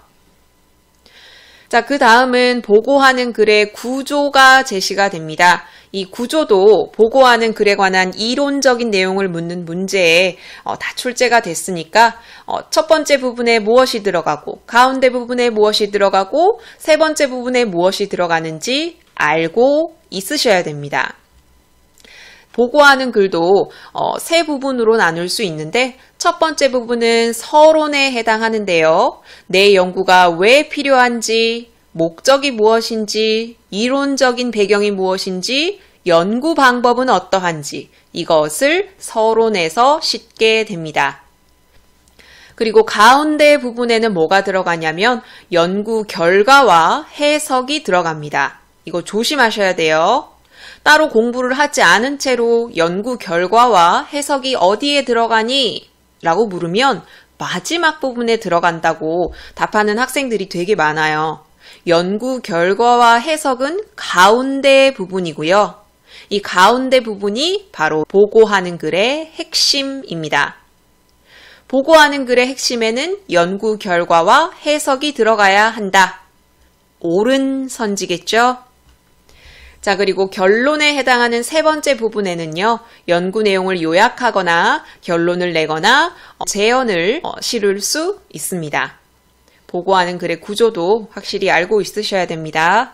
자, 그 다음은 보고하는 글의 구조가 제시가 됩니다. 이 구조도 보고하는 글에 관한 이론적인 내용을 묻는 문제에 다 출제가 됐으니까 첫 번째 부분에 무엇이 들어가고 가운데 부분에 무엇이 들어가고 세 번째 부분에 무엇이 들어가는지 알고 있으셔야 됩니다. 보고하는 글도 세 부분으로 나눌 수 있는데 첫 번째 부분은 서론에 해당하는데요. 내 연구가 왜 필요한지, 목적이 무엇인지, 이론적인 배경이 무엇인지, 연구 방법은 어떠한지 이것을 서론에서 싣게 됩니다. 그리고 가운데 부분에는 뭐가 들어가냐면 연구 결과와 해석이 들어갑니다. 이거 조심하셔야 돼요. 따로 공부를 하지 않은 채로 연구 결과와 해석이 어디에 들어가니? 라고 물으면 마지막 부분에 들어간다고 답하는 학생들이 되게 많아요. 연구 결과와 해석은 가운데 부분이고요. 이 가운데 부분이 바로 보고하는 글의 핵심입니다. 보고하는 글의 핵심에는 연구 결과와 해석이 들어가야 한다. 옳은 선지겠죠? 자, 그리고 결론에 해당하는 세 번째 부분에는요, 연구 내용을 요약하거나 결론을 내거나 제언을 실을 수 있습니다. 보고하는 글의 구조도 확실히 알고 있으셔야 됩니다.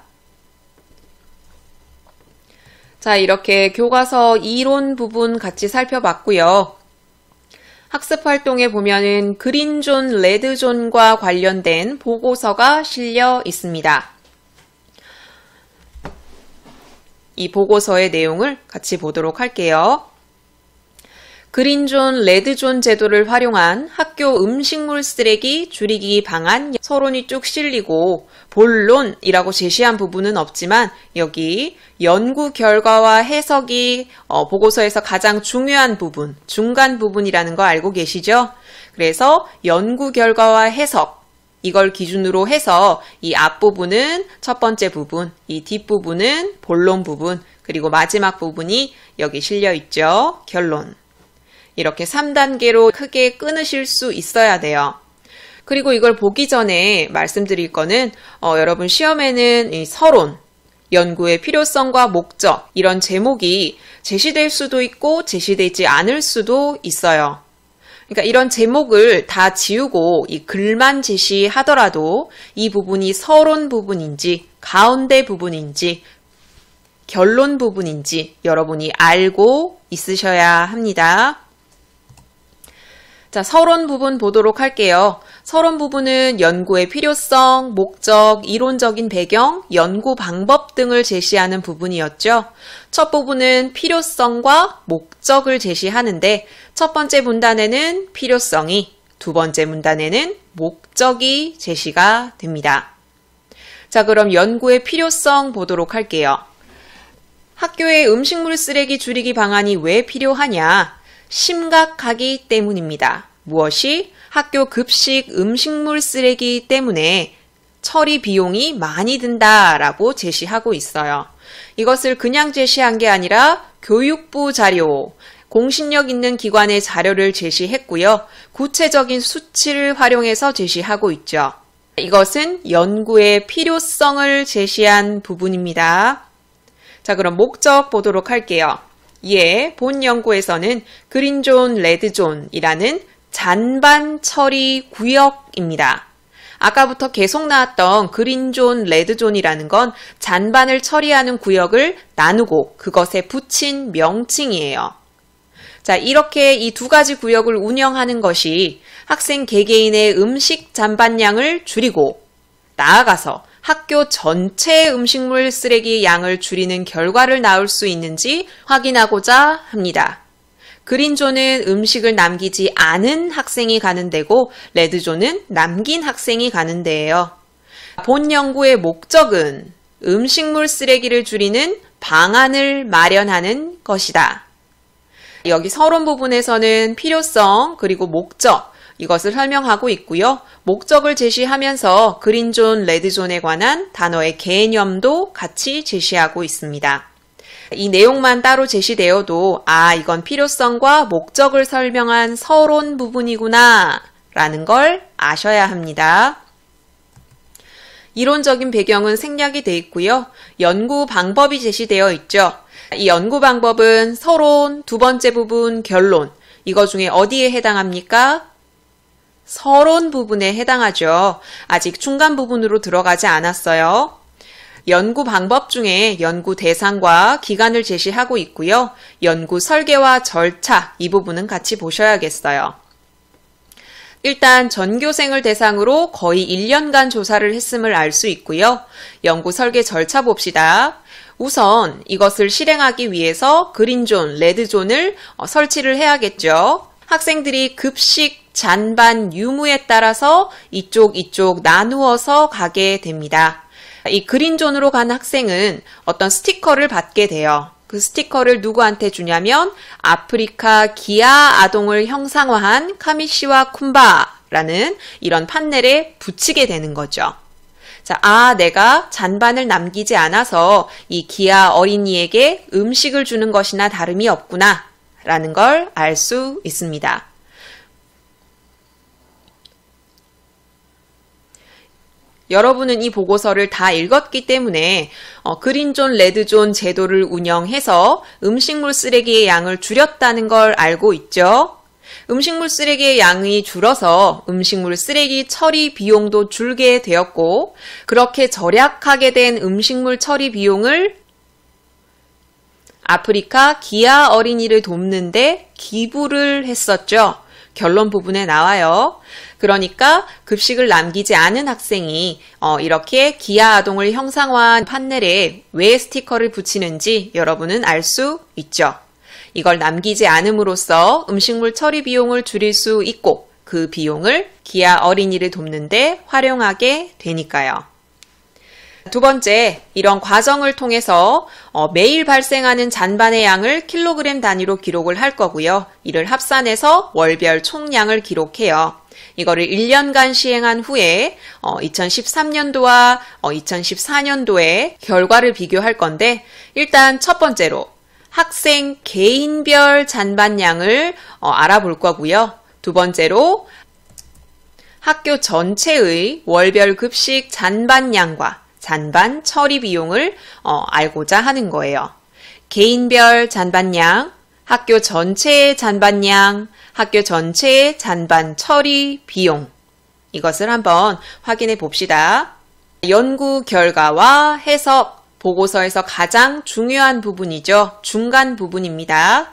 자, 이렇게 교과서 이론 부분 같이 살펴봤고요. 학습 활동에 보면은 그린존, 레드존과 관련된 보고서가 실려 있습니다. 이 보고서의 내용을 같이 보도록 할게요. 그린존, 레드존 제도를 활용한 학교 음식물 쓰레기 줄이기 방안 서론이 쭉 실리고 본론이라고 제시한 부분은 없지만 여기 연구 결과와 해석이 보고서에서 가장 중요한 부분, 중간 부분이라는 거 알고 계시죠? 그래서 연구 결과와 해석 이걸 기준으로 해서 이 앞부분은 첫 번째 부분, 이 뒷부분은 본론 부분, 그리고 마지막 부분이 여기 실려 있죠. 결론. 이렇게 3단계로 크게 끊으실 수 있어야 돼요. 그리고 이걸 보기 전에 말씀드릴 거는 여러분 시험에는 이 서론, 연구의 필요성과 목적 이런 제목이 제시될 수도 있고 제시되지 않을 수도 있어요. 그러니까 이런 제목을 다 지우고 이 글만 제시하더라도 이 부분이 서론 부분인지 가운데 부분인지 결론 부분인지 여러분이 알고 있으셔야 합니다. 자, 서론 부분 보도록 할게요. 서론 부분은 연구의 필요성, 목적, 이론적인 배경, 연구 방법 등을 제시하는 부분이었죠. 첫 부분은 필요성과 목적을 제시하는데 첫 번째 문단에는 필요성이, 두 번째 문단에는 목적이 제시가 됩니다. 자, 그럼 연구의 필요성 보도록 할게요. 학교의 음식물 쓰레기 줄이기 방안이 왜 필요하냐? 심각하기 때문입니다. 무엇이? 학교 급식 음식물 쓰레기 때문에 처리 비용이 많이 든다라고 제시하고 있어요. 이것을 그냥 제시한 게 아니라 교육부 자료, 공신력 있는 기관의 자료를 제시했고요. 구체적인 수치를 활용해서 제시하고 있죠. 이것은 연구의 필요성을 제시한 부분입니다. 자, 그럼 목적 보도록 할게요. 이에 본 연구에서는 그린존, 레드존이라는 잔반 처리 구역입니다. 아까부터 계속 나왔던 그린존, 레드존이라는 건 잔반을 처리하는 구역을 나누고 그것에 붙인 명칭이에요. 자, 이렇게 이 두 가지 구역을 운영하는 것이 학생 개개인의 음식 잔반량을 줄이고 나아가서 학교 전체 음식물 쓰레기 양을 줄이는 결과를 낳을 수 있는지 확인하고자 합니다. 그린존은 음식을 남기지 않은 학생이 가는 데고 레드존은 남긴 학생이 가는 데예요. 본 연구의 목적은 음식물 쓰레기를 줄이는 방안을 마련하는 것이다. 여기 서론 부분에서는 필요성 그리고 목적 이것을 설명하고 있고요. 목적을 제시하면서 그린존, 레드존에 관한 단어의 개념도 같이 제시하고 있습니다. 이 내용만 따로 제시되어도 이건 필요성과 목적을 설명한 서론 부분이구나 라는 걸 아셔야 합니다. 이론적인 배경은 생략이 되어 있고요. 연구 방법이 제시되어 있죠. 이 연구 방법은 서론, 두 번째 부분, 결론 이거 중에 어디에 해당합니까? 서론 부분에 해당하죠. 아직 중간 부분으로 들어가지 않았어요. 연구 방법 중에 연구 대상과 기간을 제시하고 있고요. 연구 설계와 절차 이 부분은 같이 보셔야겠어요. 일단 전교생을 대상으로 거의 1년간 조사를 했음을 알 수 있고요. 연구 설계 절차 봅시다. 우선 이것을 실행하기 위해서 그린존, 레드존을 설치를 해야겠죠. 학생들이 급식, 잔반, 유무에 따라서 이쪽 나누어서 가게 됩니다. 이 그린존으로 간 학생은 어떤 스티커를 받게 돼요. 그 스티커를 누구한테 주냐면 아프리카 기아 아동을 형상화한 카미시와 쿰바라는 이런 판넬에 붙이게 되는 거죠. 자, 내가 잔반을 남기지 않아서 이 기아 어린이에게 음식을 주는 것이나 다름이 없구나 라는 걸 알 수 있습니다. 여러분은 이 보고서를 다 읽었기 때문에 그린존, 레드존 제도를 운영해서 음식물 쓰레기의 양을 줄였다는 걸 알고 있죠. 음식물 쓰레기의 양이 줄어서 음식물 쓰레기 처리 비용도 줄게 되었고 그렇게 절약하게 된 음식물 처리 비용을 아프리카 기아 어린이를 돕는데 기부를 했었죠. 결론 부분에 나와요. 그러니까 급식을 남기지 않은 학생이 이렇게 기아 아동을 형상화한 판넬에 왜 스티커를 붙이는지 여러분은 알 수 있죠. 이걸 남기지 않음으로써 음식물 처리 비용을 줄일 수 있고 그 비용을 기아 어린이를 돕는데 활용하게 되니까요. 두 번째, 이런 과정을 통해서 매일 발생하는 잔반의 양을 킬로그램 단위로 기록을 할 거고요. 이를 합산해서 월별 총량을 기록해요. 이거를 1년간 시행한 후에 2013년도와 2014년도의 결과를 비교할 건데 일단 첫 번째로 학생 개인별 잔반량을 알아볼 거고요. 두 번째로 학교 전체의 월별 급식 잔반량과 잔반 처리 비용을 알고자 하는 거예요. 개인별 잔반량, 학교 전체의 잔반량, 학교 전체의 잔반 처리 비용 이것을 한번 확인해 봅시다. 연구 결과와 해석, 보고서에서 가장 중요한 부분이죠. 중간 부분입니다.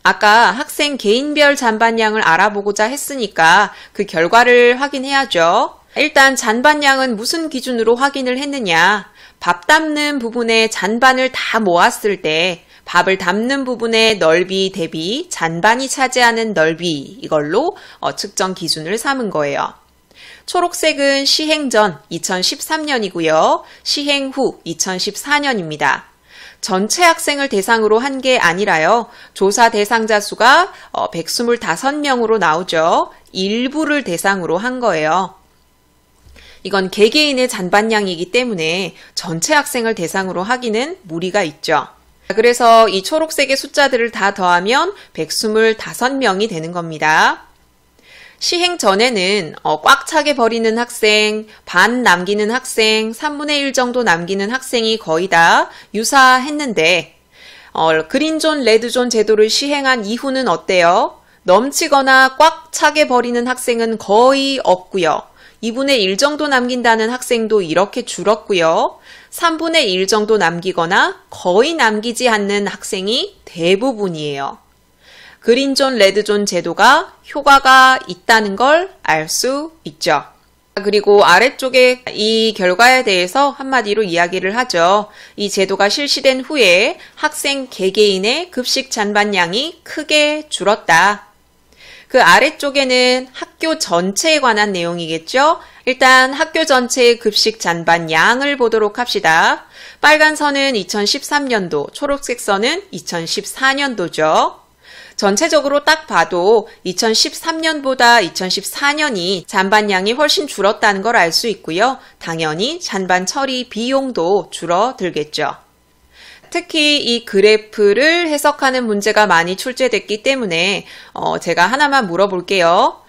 아까 학생 개인별 잔반량을 알아보고자 했으니까 그 결과를 확인해야죠. 일단 잔반량은 무슨 기준으로 확인을 했느냐. 밥 담는 부분에 잔반을 다 모았을 때 밥을 담는 부분의 넓이 대비 잔반이 차지하는 넓이 이걸로 측정 기준을 삼은 거예요. 초록색은 시행 전 2013년이고요. 시행 후 2014년입니다. 전체 학생을 대상으로 한 게 아니라요. 조사 대상자 수가 125명으로 나오죠. 일부를 대상으로 한 거예요. 이건 개개인의 잔반량이기 때문에 전체 학생을 대상으로 하기는 무리가 있죠. 그래서 이 초록색의 숫자들을 다 더하면 125명이 되는 겁니다. 시행 전에는 꽉 차게 버리는 학생, 반 남기는 학생, 3분의 1 정도 남기는 학생이 거의 다 유사했는데 그린존, 레드존 제도를 시행한 이후는 어때요? 넘치거나 꽉 차게 버리는 학생은 거의 없고요. 2분의 1 정도 남긴다는 학생도 이렇게 줄었고요. 3분의 1 정도 남기거나 거의 남기지 않는 학생이 대부분이에요. 그린존, 레드존 제도가 효과가 있다는 걸 알 수 있죠. 그리고 아래쪽에 이 결과에 대해서 한마디로 이야기를 하죠. 이 제도가 실시된 후에 학생 개개인의 급식 잔반량이 크게 줄었다. 그 아래쪽에는 학교 전체에 관한 내용이겠죠. 일단 학교 전체의 급식 잔반량을 보도록 합시다. 빨간 선은 2013년도, 초록색 선은 2014년도죠. 전체적으로 딱 봐도 2013년보다 2014년이 잔반량이 훨씬 줄었다는 걸 알 수 있고요. 당연히 잔반 처리 비용도 줄어들겠죠. 특히 이 그래프를 해석하는 문제가 많이 출제됐기 때문에 제가 하나만 물어볼게요.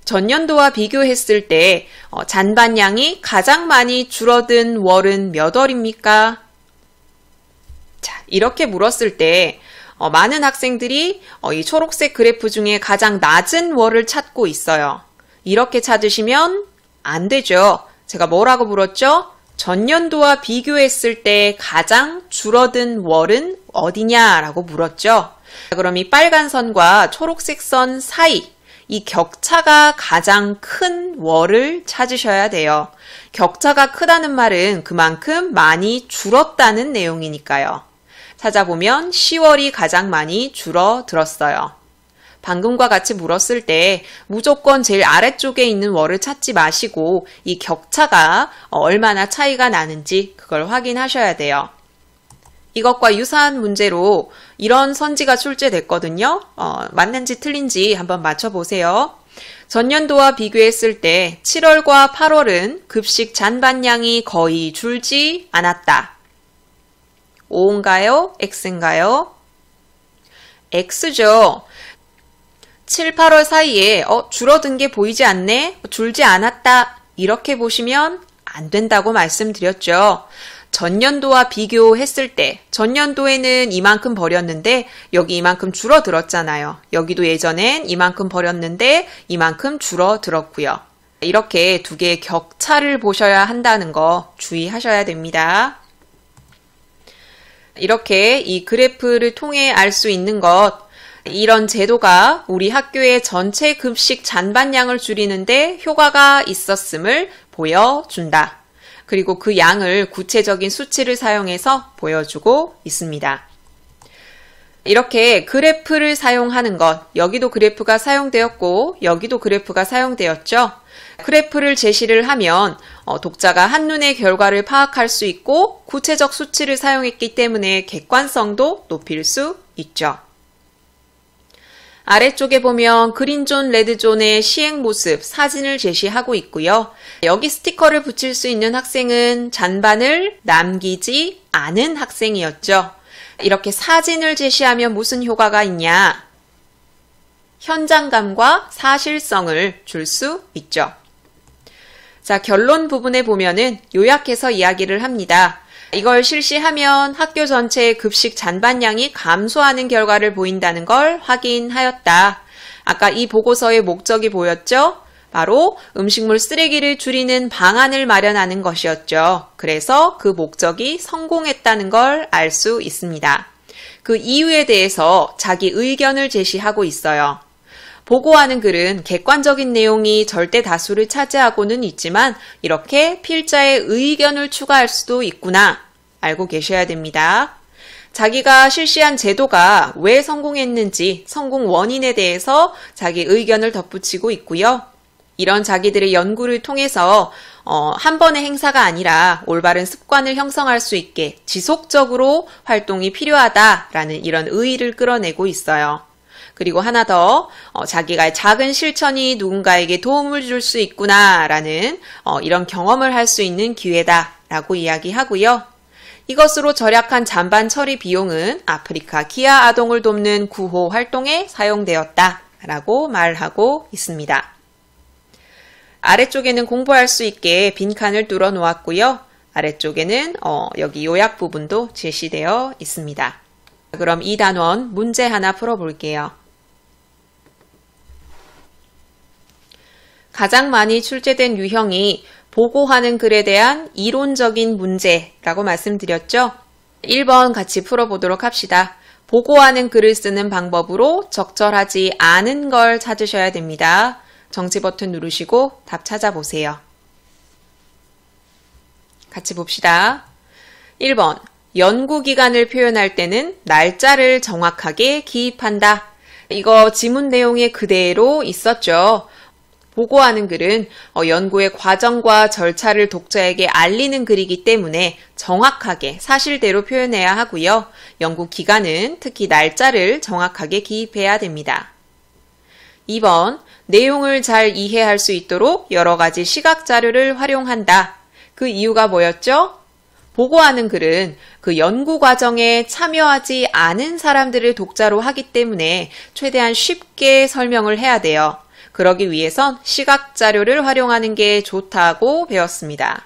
전년도와 비교했을 때 잔반량이 가장 많이 줄어든 월은 몇 월입니까? 자, 이렇게 물었을 때 많은 학생들이 이 초록색 그래프 중에 가장 낮은 월을 찾고 있어요. 이렇게 찾으시면 안 되죠. 제가 뭐라고 물었죠? 전년도와 비교했을 때 가장 줄어든 월은 어디냐라고 물었죠. 그럼 이 빨간 선과 초록색 선 사이, 이 격차가 가장 큰 월을 찾으셔야 돼요. 격차가 크다는 말은 그만큼 많이 줄었다는 내용이니까요. 찾아보면 10월이 가장 많이 줄어들었어요. 방금과 같이 물었을 때 무조건 제일 아래쪽에 있는 월을 찾지 마시고 이 격차가 얼마나 차이가 나는지 그걸 확인하셔야 돼요. 이것과 유사한 문제로 이런 선지가 출제됐거든요. 맞는지 틀린지 한번 맞춰보세요. 전년도와 비교했을 때 7월과 8월은 급식 잔반량이 거의 줄지 않았다. O인가요? X인가요? X죠. 7, 8월 사이에 줄어든 게 보이지 않네? 줄지 않았다. 이렇게 보시면 안 된다고 말씀드렸죠. 전년도와 비교했을 때 전년도에는 이만큼 버렸는데 여기 이만큼 줄어들었잖아요. 여기도 예전엔 이만큼 버렸는데 이만큼 줄어들었고요. 이렇게 두 개의 격차를 보셔야 한다는 거 주의하셔야 됩니다. 이렇게 이 그래프를 통해 알 수 있는 것, 이런 제도가 우리 학교의 전체 급식 잔반량을 줄이는데 효과가 있었음을 보여준다. 그리고 그 양을 구체적인 수치를 사용해서 보여주고 있습니다. 이렇게 그래프를 사용하는 것, 여기도 그래프가 사용되었고 여기도 그래프가 사용되었죠. 그래프를 제시를 하면 독자가 한눈에 결과를 파악할 수 있고 구체적 수치를 사용했기 때문에 객관성도 높일 수 있죠. 아래쪽에 보면 그린존, 레드존의 시행 모습, 사진을 제시하고 있고요. 여기 스티커를 붙일 수 있는 학생은 잔반을 남기지 않은 학생이었죠. 이렇게 사진을 제시하면 무슨 효과가 있냐? 현장감과 사실성을 줄 수 있죠. 자, 결론 부분에 보면은 요약해서 이야기를 합니다. 이걸 실시하면 학교 전체의 급식 잔반량이 감소하는 결과를 보인다는 걸 확인하였다. 아까 이 보고서의 목적이 보였죠? 바로 음식물 쓰레기를 줄이는 방안을 마련하는 것이었죠. 그래서 그 목적이 성공했다는 걸 알 수 있습니다. 그 이유에 대해서 자기 의견을 제시하고 있어요. 보고하는 글은 객관적인 내용이 절대 다수를 차지하고는 있지만 이렇게 필자의 의견을 추가할 수도 있구나 알고 계셔야 됩니다. 자기가 실시한 제도가 왜 성공했는지 성공 원인에 대해서 자기 의견을 덧붙이고 있고요. 이런 자기들의 연구를 통해서 한 번의 행사가 아니라 올바른 습관을 형성할 수 있게 지속적으로 활동이 필요하다라는 이런 의의를 끌어내고 있어요. 그리고 하나 더 자기가 작은 실천이 누군가에게 도움을 줄 수 있구나라는 이런 경험을 할 수 있는 기회다라고 이야기하고요. 이것으로 절약한 잔반 처리 비용은 아프리카 기아 아동을 돕는 구호 활동에 사용되었다 라고 말하고 있습니다. 아래쪽에는 공부할 수 있게 빈칸을 뚫어 놓았고요. 아래쪽에는 여기 요약 부분도 제시되어 있습니다. 그럼 이 단원 문제 하나 풀어볼게요. 가장 많이 출제된 유형이 보고하는 글에 대한 이론적인 문제라고 말씀드렸죠? 1번 같이 풀어보도록 합시다. 보고하는 글을 쓰는 방법으로 적절하지 않은 걸 찾으셔야 됩니다. 정지 버튼 누르시고 답 찾아보세요. 같이 봅시다. 1번, 연구기간을 표현할 때는 날짜를 정확하게 기입한다. 이거 지문 내용에 그대로 있었죠. 보고하는 글은 연구의 과정과 절차를 독자에게 알리는 글이기 때문에 정확하게 사실대로 표현해야 하고요. 연구 기간은 특히 날짜를 정확하게 기입해야 됩니다. 2번, 내용을 잘 이해할 수 있도록 여러 가지 시각 자료를 활용한다. 그 이유가 뭐였죠? 보고하는 글은 그 연구 과정에 참여하지 않은 사람들을 독자로 하기 때문에 최대한 쉽게 설명을 해야 돼요. 그러기 위해선 시각 자료를 활용하는 게 좋다고 배웠습니다.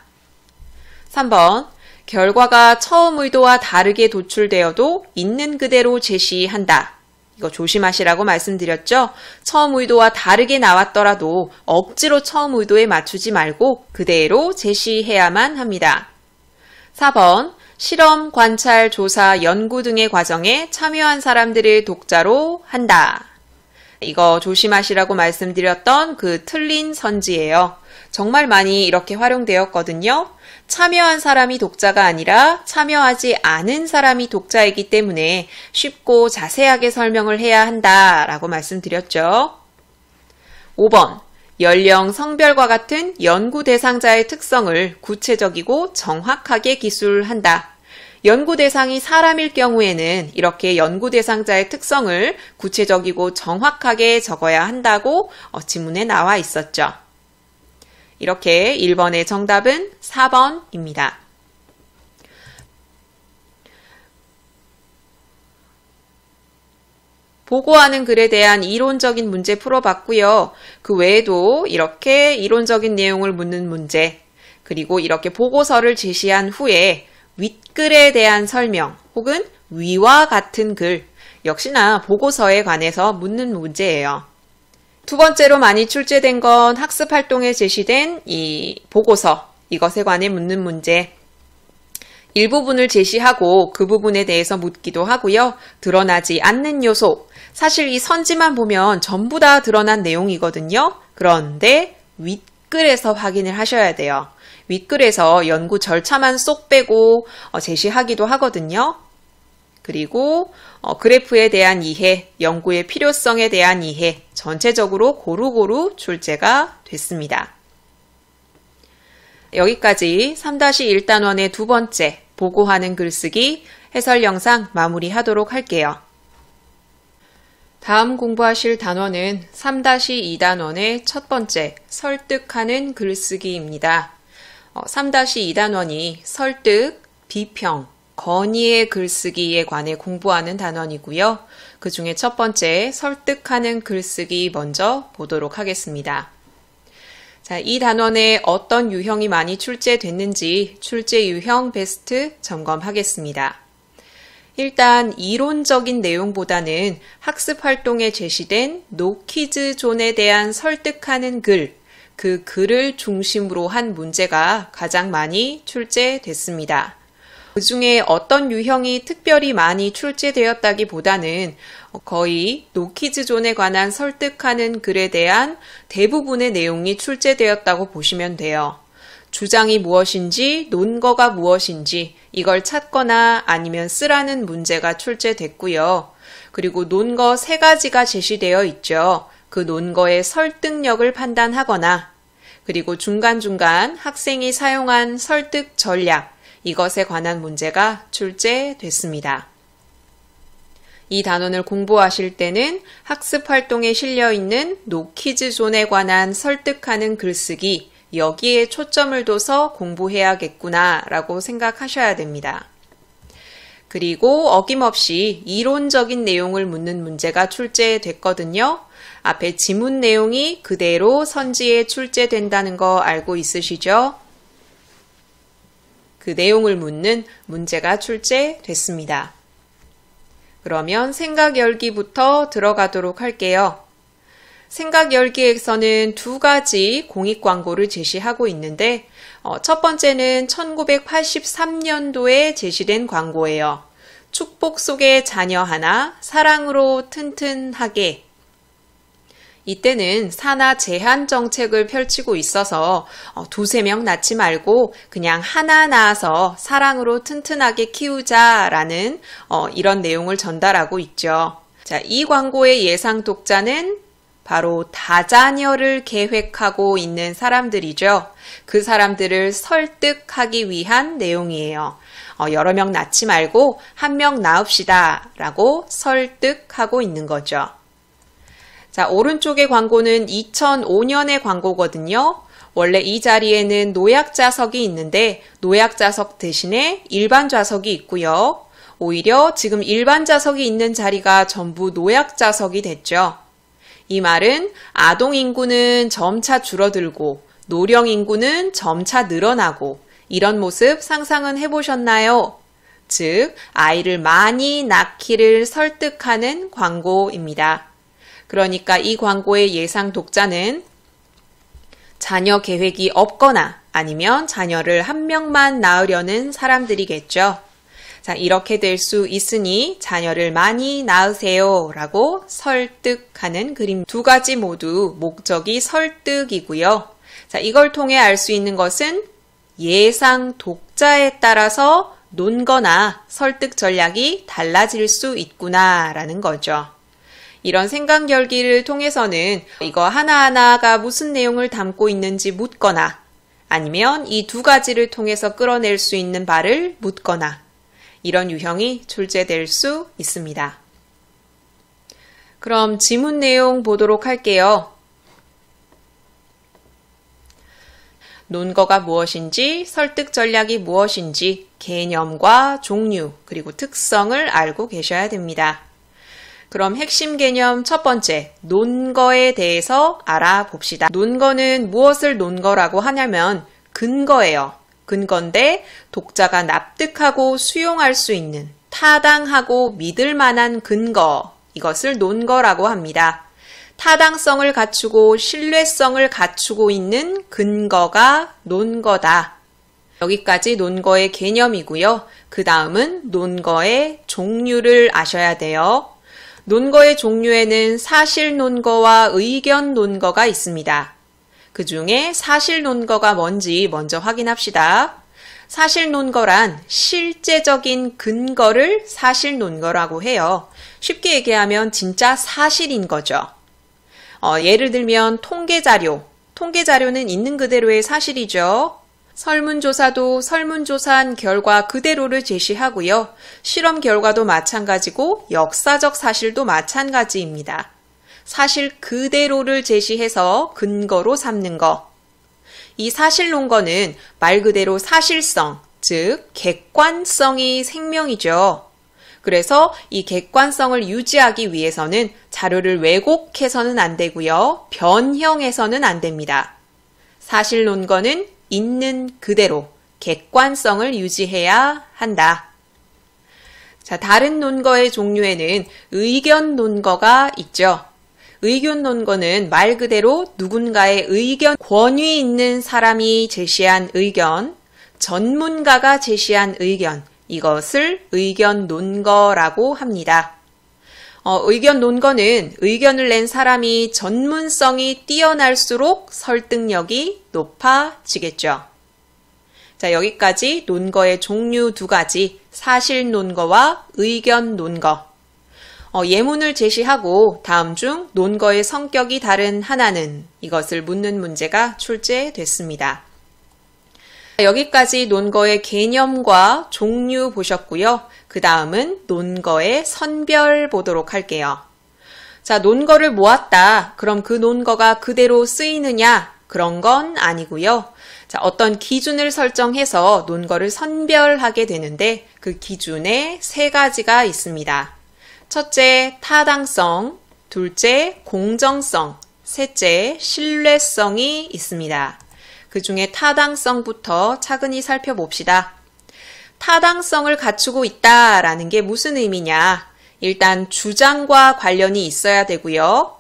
3번, 결과가 처음 의도와 다르게 도출되어도 있는 그대로 제시한다. 이거 조심하시라고 말씀드렸죠? 처음 의도와 다르게 나왔더라도 억지로 처음 의도에 맞추지 말고 그대로 제시해야만 합니다. 4번, 실험, 관찰, 조사, 연구 등의 과정에 참여한 사람들을 독자로 한다. 이거 조심하시라고 말씀드렸던 그 틀린 선지예요. 정말 많이 이렇게 활용되었거든요. 참여한 사람이 독자가 아니라 참여하지 않은 사람이 독자이기 때문에 쉽고 자세하게 설명을 해야 한다라고 말씀드렸죠. 5번, 연령, 성별과 같은 연구 대상자의 특성을 구체적이고 정확하게 기술한다. 연구 대상이 사람일 경우에는 이렇게 연구 대상자의 특성을 구체적이고 정확하게 적어야 한다고 지문에 나와 있었죠. 이렇게 1번의 정답은 4번입니다. 보고하는 글에 대한 이론적인 문제 풀어봤고요. 그 외에도 이렇게 이론적인 내용을 묻는 문제, 그리고 이렇게 보고서를 제시한 후에 윗글에 대한 설명 혹은 위와 같은 글, 역시나 보고서에 관해서 묻는 문제예요. 두 번째로 많이 출제된 건 학습활동에 제시된 이 보고서, 이것에 관해 묻는 문제. 일부분을 제시하고 그 부분에 대해서 묻기도 하고요. 드러나지 않는 요소, 사실 이 선지만 보면 전부 다 드러난 내용이거든요. 그런데 윗글에서 확인을 하셔야 돼요. 윗글에서 연구 절차만 쏙 빼고 제시하기도 하거든요. 그리고 그래프에 대한 이해, 연구의 필요성에 대한 이해, 전체적으로 고루고루 출제가 됐습니다. 여기까지 3-1단원의 두 번째 보고하는 글쓰기 해설 영상 마무리하도록 할게요. 다음 공부하실 단원은 3-2단원의 첫 번째 설득하는 글쓰기입니다. 3-2단원이 설득, 비평, 건의의 글쓰기에 관해 공부하는 단원이고요. 그 중에 첫 번째 설득하는 글쓰기 먼저 보도록 하겠습니다. 자, 이 단원에 어떤 유형이 많이 출제됐는지 출제 유형 베스트 점검하겠습니다. 일단 이론적인 내용보다는 학습 활동에 제시된 노키즈 존에 대한 설득하는 글, 그 글을 중심으로 한 문제가 가장 많이 출제됐습니다. 그 중에 어떤 유형이 특별히 많이 출제되었다기보다는 거의 노키즈 존에 관한 설득하는 글에 대한 대부분의 내용이 출제되었다고 보시면 돼요. 주장이 무엇인지, 논거가 무엇인지 이걸 찾거나 아니면 쓰라는 문제가 출제됐고요. 그리고 논거 3가지가 제시되어 있죠. 그 논거의 설득력을 판단하거나, 그리고 중간중간 학생이 사용한 설득 전략, 이것에 관한 문제가 출제됐습니다. 이 단원을 공부하실 때는 학습 활동에 실려있는 노키즈 존에 관한 설득하는 글쓰기, 여기에 초점을 둬서 공부해야겠구나 라고 생각하셔야 됩니다. 그리고 어김없이 이론적인 내용을 묻는 문제가 출제됐거든요. 앞에 지문 내용이 그대로 선지에 출제된다는 거 알고 있으시죠? 그 내용을 묻는 문제가 출제됐습니다. 그러면 생각 열기부터 들어가도록 할게요. 생각 열기에서는 두 가지 공익 광고를 제시하고 있는데 첫 번째는 1983년도에 제시된 광고예요. 축복 속의 자녀 하나, 사랑으로 튼튼하게. 이때는 산하 제한 정책을 펼치고 있어서 두세 명 낳지 말고 그냥 하나 낳아서 사랑으로 튼튼하게 키우자라는 이런 내용을 전달하고 있죠. 자, 이 광고의 예상 독자는 바로 다자녀를 계획하고 있는 사람들이죠. 그 사람들을 설득하기 위한 내용이에요. 여러 명 낳지 말고 한 명 낳읍시다 라고 설득하고 있는 거죠. 자, 오른쪽의 광고는 2005년의 광고거든요. 원래 이 자리에는 노약 좌석이 있는데 노약 좌석 대신에 일반 좌석이 있고요. 오히려 지금 일반 좌석이 있는 자리가 전부 노약 좌석이 됐죠. 이 말은 아동 인구는 점차 줄어들고 노령 인구는 점차 늘어나고 이런 모습 상상은 해보셨나요? 즉, 아이를 많이 낳기를 설득하는 광고입니다. 그러니까 이 광고의 예상 독자는 자녀 계획이 없거나 아니면 자녀를 한 명만 낳으려는 사람들이겠죠. 자, 이렇게 될 수 있으니 자녀를 많이 낳으세요 라고 설득하는 그림. 두 가지 모두 목적이 설득이고요. 자, 이걸 통해 알 수 있는 것은 예상 독자에 따라서 논거나 설득 전략이 달라질 수 있구나 라는 거죠. 이런 생각 열기를 통해서는 이거 하나하나가 무슨 내용을 담고 있는지 묻거나 아니면 이 두 가지를 통해서 끌어낼 수 있는 바를 묻거나 이런 유형이 출제될 수 있습니다. 그럼 지문 내용 보도록 할게요. 논거가 무엇인지, 설득 전략이 무엇인지, 개념과 종류, 그리고 특성을 알고 계셔야 됩니다. 그럼 핵심 개념 첫 번째, 논거에 대해서 알아봅시다. 논거는 무엇을 논거라고 하냐면 근거예요. 근거인데 독자가 납득하고 수용할 수 있는 타당하고 믿을 만한 근거, 이것을 논거라고 합니다. 타당성을 갖추고 신뢰성을 갖추고 있는 근거가 논거다. 여기까지 논거의 개념이고요. 그 다음은 논거의 종류를 아셔야 돼요. 논거의 종류에는 사실 논거와 의견 논거가 있습니다. 그 중에 사실 논거가 뭔지 먼저 확인합시다. 사실 논거란 실제적인 근거를 사실 논거라고 해요. 쉽게 얘기하면 진짜 사실인 거죠. 예를 들면 통계자료. 통계자료는 있는 그대로의 사실이죠. 설문조사도 설문조사한 결과 그대로를 제시하고요. 실험 결과도 마찬가지고 역사적 사실도 마찬가지입니다. 사실 그대로를 제시해서 근거로 삼는 것. 이 사실 논거는 말 그대로 사실성, 즉 객관성이 생명이죠. 그래서 이 객관성을 유지하기 위해서는 자료를 왜곡해서는 안 되고요. 변형해서는 안 됩니다. 사실 논거는 있는 그대로 객관성을 유지해야 한다. 자, 다른 논거의 종류에는 의견 논거가 있죠. 의견 논거는 말 그대로 누군가의 의견, 권위 있는 사람이 제시한 의견, 전문가가 제시한 의견, 이것을 의견 논거라고 합니다. 의견 논거는 의견을 낸 사람이 전문성이 뛰어날수록 설득력이 높아지겠죠. 자, 여기까지 논거의 종류 두 가지, 사실 논거와 의견 논거. 예문을 제시하고 다음 중 논거의 성격이 다른 하나는 이것을 묻는 문제가 출제됐습니다. 여기까지 논거의 개념과 종류 보셨고요. 그 다음은 논거의 선별 보도록 할게요. 자, 논거를 모았다. 그럼 그 논거가 그대로 쓰이느냐? 그런 건 아니고요. 자, 어떤 기준을 설정해서 논거를 선별하게 되는데 그 기준에 세 가지가 있습니다. 첫째, 타당성, 둘째, 공정성, 셋째, 신뢰성이 있습니다. 그 중에 타당성부터 차근히 살펴봅시다. 타당성을 갖추고 있다라는 게 무슨 의미냐? 일단 주장과 관련이 있어야 되고요.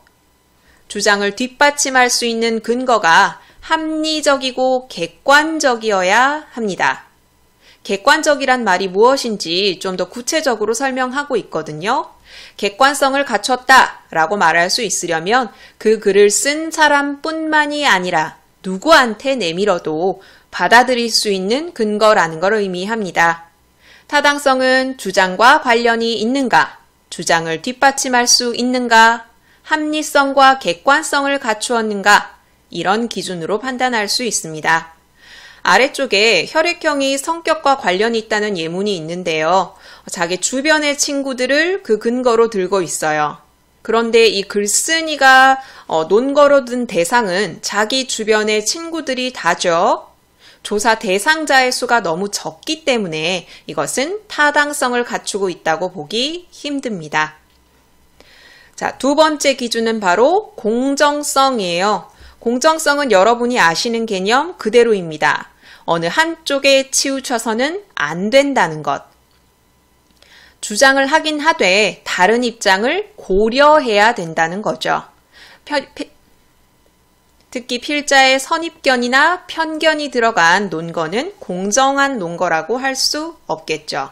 주장을 뒷받침할 수 있는 근거가 합리적이고 객관적이어야 합니다. 객관적이란 말이 무엇인지 좀 더 구체적으로 설명하고 있거든요. 객관성을 갖췄다라고 말할 수 있으려면 그 글을 쓴 사람뿐만이 아니라 누구한테 내밀어도 받아들일 수 있는 근거라는 걸 의미합니다. 타당성은 주장과 관련이 있는가, 주장을 뒷받침할 수 있는가, 합리성과 객관성을 갖추었는가, 이런 기준으로 판단할 수 있습니다. 아래쪽에 혈액형이 성격과 관련이 있다는 예문이 있는데요. 자기 주변의 친구들을 그 근거로 들고 있어요. 그런데 이 글쓴이가 논거로 든 대상은 자기 주변의 친구들이 다죠. 조사 대상자의 수가 너무 적기 때문에 이것은 타당성을 갖추고 있다고 보기 힘듭니다. 자, 두 번째 기준은 바로 공정성이에요. 공정성은 여러분이 아시는 개념 그대로입니다. 어느 한쪽에 치우쳐서는 안 된다는 것. 주장을 하긴 하되 다른 입장을 고려해야 된다는 거죠. 특히 필자의 선입견이나 편견이 들어간 논거는 공정한 논거라고 할 수 없겠죠.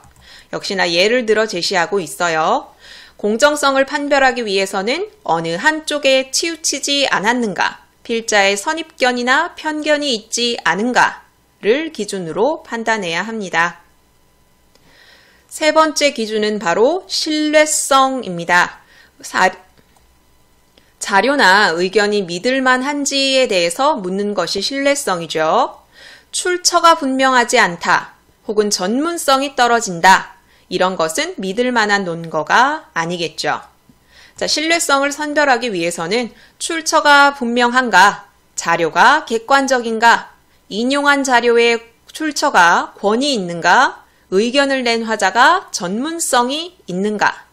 역시나 예를 들어 제시하고 있어요. 공정성을 판별하기 위해서는 어느 한쪽에 치우치지 않았는가, 필자의 선입견이나 편견이 있지 않은가를 기준으로 판단해야 합니다. 세 번째 기준은 바로 신뢰성입니다. 자료나 의견이 믿을만한지에 대해서 묻는 것이 신뢰성이죠. 출처가 분명하지 않다, 혹은 전문성이 떨어진다, 이런 것은 믿을만한 논거가 아니겠죠. 자, 신뢰성을 선별하기 위해서는 출처가 분명한가, 자료가 객관적인가, 인용한 자료의 출처가 권위 있는가, 의견을 낸 화자가 전문성이 있는가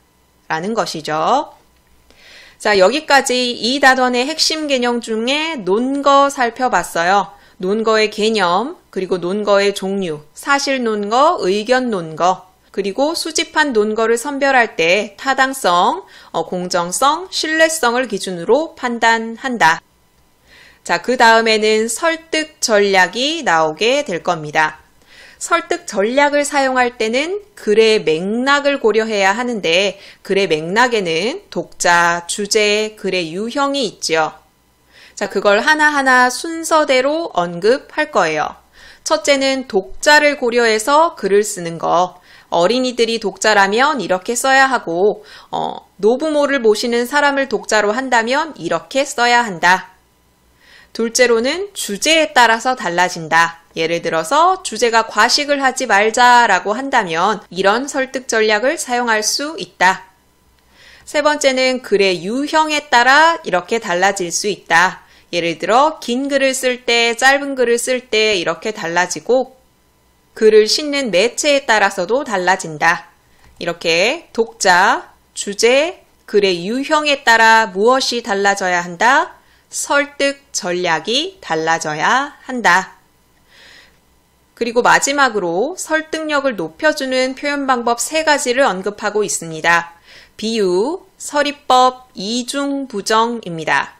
라는 것이죠. 자, 여기까지 이 단원의 핵심 개념 중에 논거 살펴봤어요. 논거의 개념, 그리고 논거의 종류, 사실 논거, 의견 논거, 그리고 수집한 논거를 선별할 때 타당성, 공정성, 신뢰성을 기준으로 판단한다. 자, 그 다음에는 설득 전략이 나오게 될 겁니다. 설득 전략을 사용할 때는 글의 맥락을 고려해야 하는데 글의 맥락에는 독자, 주제, 글의 유형이 있죠. 자, 그걸 하나하나 순서대로 언급할 거예요. 첫째는 독자를 고려해서 글을 쓰는 거. 어린이들이 독자라면 이렇게 써야 하고 노부모를 모시는 사람을 독자로 한다면 이렇게 써야 한다. 둘째로는 주제에 따라서 달라진다. 예를 들어서 주제가 과식을 하지 말자라고 한다면 이런 설득 전략을 사용할 수 있다. 세 번째는 글의 유형에 따라 이렇게 달라질 수 있다. 예를 들어 긴 글을 쓸 때, 짧은 글을 쓸 때 이렇게 달라지고 글을 싣는 매체에 따라서도 달라진다. 이렇게 독자, 주제, 글의 유형에 따라 무엇이 달라져야 한다? 설득 전략이 달라져야 한다. 그리고 마지막으로 설득력을 높여주는 표현 방법 3가지를 언급하고 있습니다. 비유, 서리법, 이중부정입니다.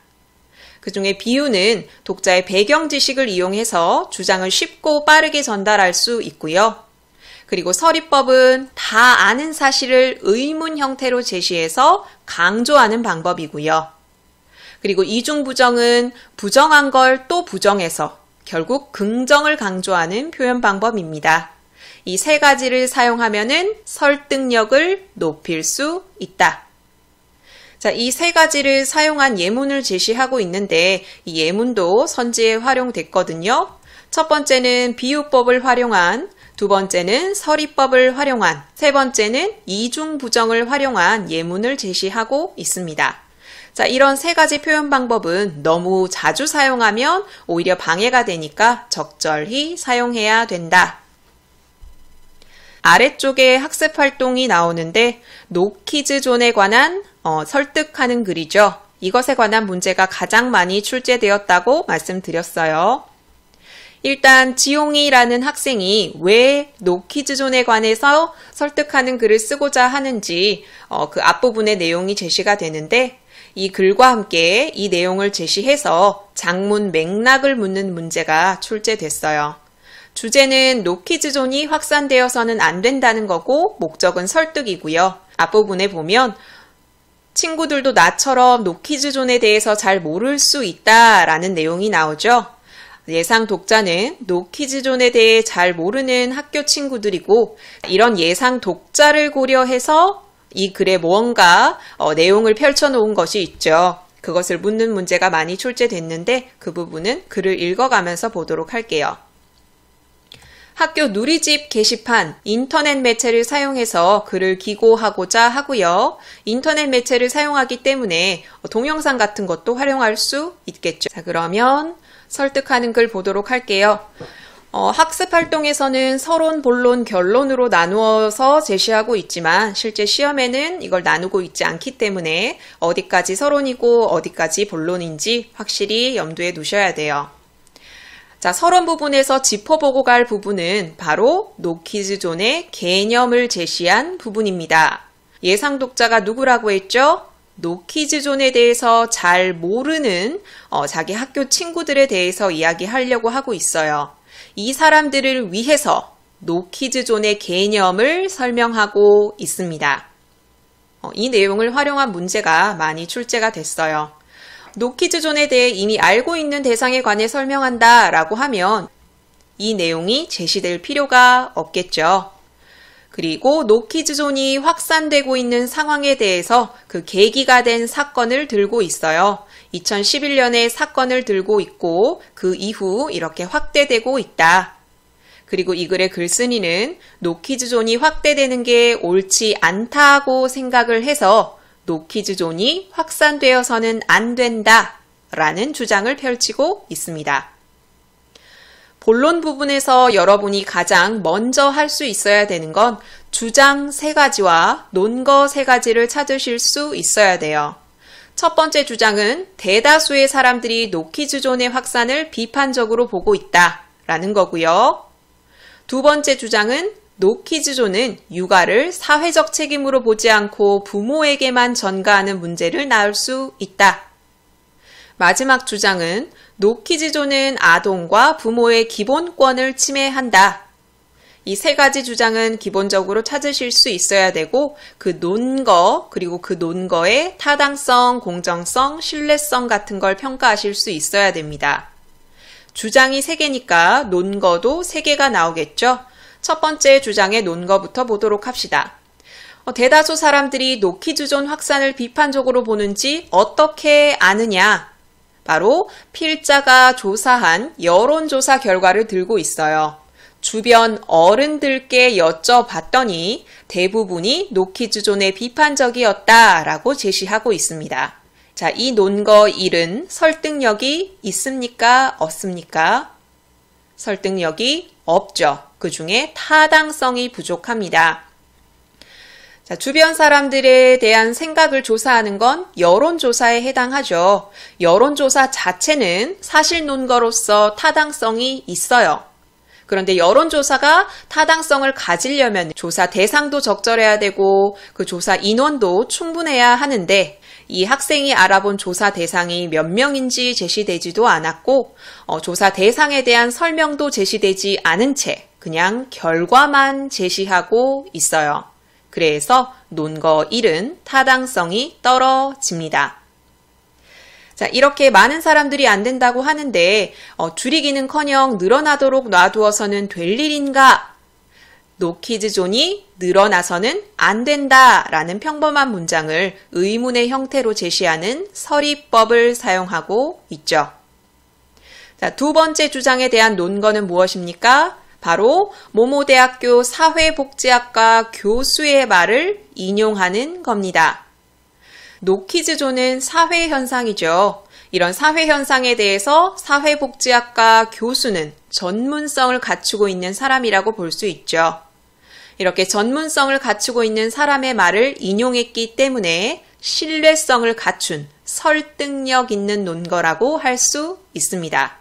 그 중에 비유는 독자의 배경 지식을 이용해서 주장을 쉽고 빠르게 전달할 수 있고요. 그리고 서리법은 다 아는 사실을 의문 형태로 제시해서 강조하는 방법이고요. 그리고 이중부정은 부정한 걸 또 부정해서 결국 긍정을 강조하는 표현 방법입니다. 이 3가지를 사용하면은 설득력을 높일 수 있다. 자, 이 3가지를 사용한 예문을 제시하고 있는데 이 예문도 선지에 활용됐거든요. 첫 번째는 비유법을 활용한, 두 번째는 서리법을 활용한, 세 번째는 이중부정을 활용한 예문을 제시하고 있습니다. 자, 이런 세 가지 표현 방법은 너무 자주 사용하면 오히려 방해가 되니까 적절히 사용해야 된다. 아래쪽에 학습 활동이 나오는데 노키즈존에 관한 설득하는 글이죠. 이것에 관한 문제가 가장 많이 출제되었다고 말씀드렸어요. 일단 지용이라는 학생이 왜 노키즈존에 관해서 설득하는 글을 쓰고자 하는지 그 앞부분의 내용이 제시가 되는데 이 글과 함께 이 내용을 제시해서 장문 맥락을 묻는 문제가 출제됐어요. 주제는 노키즈존이 확산되어서는 안 된다는 거고 목적은 설득이고요. 앞부분에 보면 친구들도 나처럼 노키즈존에 대해서 잘 모를 수 있다라는 내용이 나오죠. 예상 독자는 노키즈존에 대해 잘 모르는 학교 친구들이고 이런 예상 독자를 고려해서 이 글에 무언가 내용을 펼쳐놓은 것이 있죠. 그것을 묻는 문제가 많이 출제됐는데 그 부분은 글을 읽어가면서 보도록 할게요. 학교 누리집 게시판, 인터넷 매체를 사용해서 글을 기고하고자 하고요. 인터넷 매체를 사용하기 때문에 동영상 같은 것도 활용할 수 있겠죠. 자, 그러면 설득하는 글 보도록 할게요. 학습 활동에서는 서론, 본론, 결론으로 나누어서 제시하고 있지만 실제 시험에는 이걸 나누고 있지 않기 때문에 어디까지 서론이고 어디까지 본론인지 확실히 염두에 두셔야 돼요. 자, 서론 부분에서 짚어보고 갈 부분은 바로 노키즈존의 개념을 제시한 부분입니다. 예상 독자가 누구라고 했죠? 노키즈존에 대해서 잘 모르는 자기 학교 친구들에 대해서 이야기하려고 하고 있어요. 이 사람들을 위해서 노키즈존의 개념을 설명하고 있습니다. 이 내용을 활용한 문제가 많이 출제가 됐어요. 노키즈존에 대해 이미 알고 있는 대상에 관해 설명한다 라고 하면 이 내용이 제시될 필요가 없겠죠. 그리고 노키즈존이 확산되고 있는 상황에 대해서 그 계기가 된 사건을 들고 있어요. 2011년에 사건을 들고 있고 그 이후 이렇게 확대되고 있다. 그리고 이 글의 글쓴이는 노키즈존이 확대되는 게 옳지 않다고 생각을 해서 노키즈존이 확산되어서는 안 된다 라는 주장을 펼치고 있습니다. 본론 부분에서 여러분이 가장 먼저 할 수 있어야 되는 건 주장 3가지와 논거 3가지를 찾으실 수 있어야 돼요. 첫 번째 주장은 대다수의 사람들이 노키즈존의 확산을 비판적으로 보고 있다 라는 거고요. 두 번째 주장은 노키즈존은 육아를 사회적 책임으로 보지 않고 부모에게만 전가하는 문제를 낳을 수 있다. 마지막 주장은 노키즈존은 아동과 부모의 기본권을 침해한다. 이 3가지 주장은 기본적으로 찾으실 수 있어야 되고 그 논거 그리고 그 논거의 타당성, 공정성, 신뢰성 같은 걸 평가하실 수 있어야 됩니다. 주장이 3개니까 논거도 3개가 나오겠죠. 첫 번째 주장의 논거부터 보도록 합시다. 대다수 사람들이 노키즈존 확산을 비판적으로 보는지 어떻게 아느냐? 바로 필자가 조사한 여론조사 결과를 들고 있어요. 주변 어른들께 여쭤봤더니 대부분이 노키즈존에 비판적이었다라고 제시하고 있습니다. 자, 이 논거 1은 설득력이 있습니까? 없습니까? 설득력이 없죠. 그 중에 타당성이 부족합니다. 자, 주변 사람들에 대한 생각을 조사하는 건 여론조사에 해당하죠. 여론조사 자체는 사실 논거로서 타당성이 있어요. 그런데 여론조사가 타당성을 가지려면 조사 대상도 적절해야 되고 그 조사 인원도 충분해야 하는데 이 학생이 알아본 조사 대상이 몇 명인지 제시되지도 않았고 조사 대상에 대한 설명도 제시되지 않은 채 그냥 결과만 제시하고 있어요. 그래서 논거 1은 타당성이 떨어집니다. 자, 이렇게 많은 사람들이 안 된다고 하는데 줄이기는커녕 늘어나도록 놔두어서는 될 일인가? 노키즈존이 늘어나서는 안 된다라는 평범한 문장을 의문의 형태로 제시하는 서리법을 사용하고 있죠. 자, 두 번째 주장에 대한 논거는 무엇입니까? 바로 모모대학교 사회복지학과 교수의 말을 인용하는 겁니다. 노키즈존은 사회현상이죠. 이런 사회현상에 대해서 사회복지학과 교수는 전문성을 갖추고 있는 사람이라고 볼 수 있죠. 이렇게 전문성을 갖추고 있는 사람의 말을 인용했기 때문에 신뢰성을 갖춘 설득력 있는 논거라고 할 수 있습니다.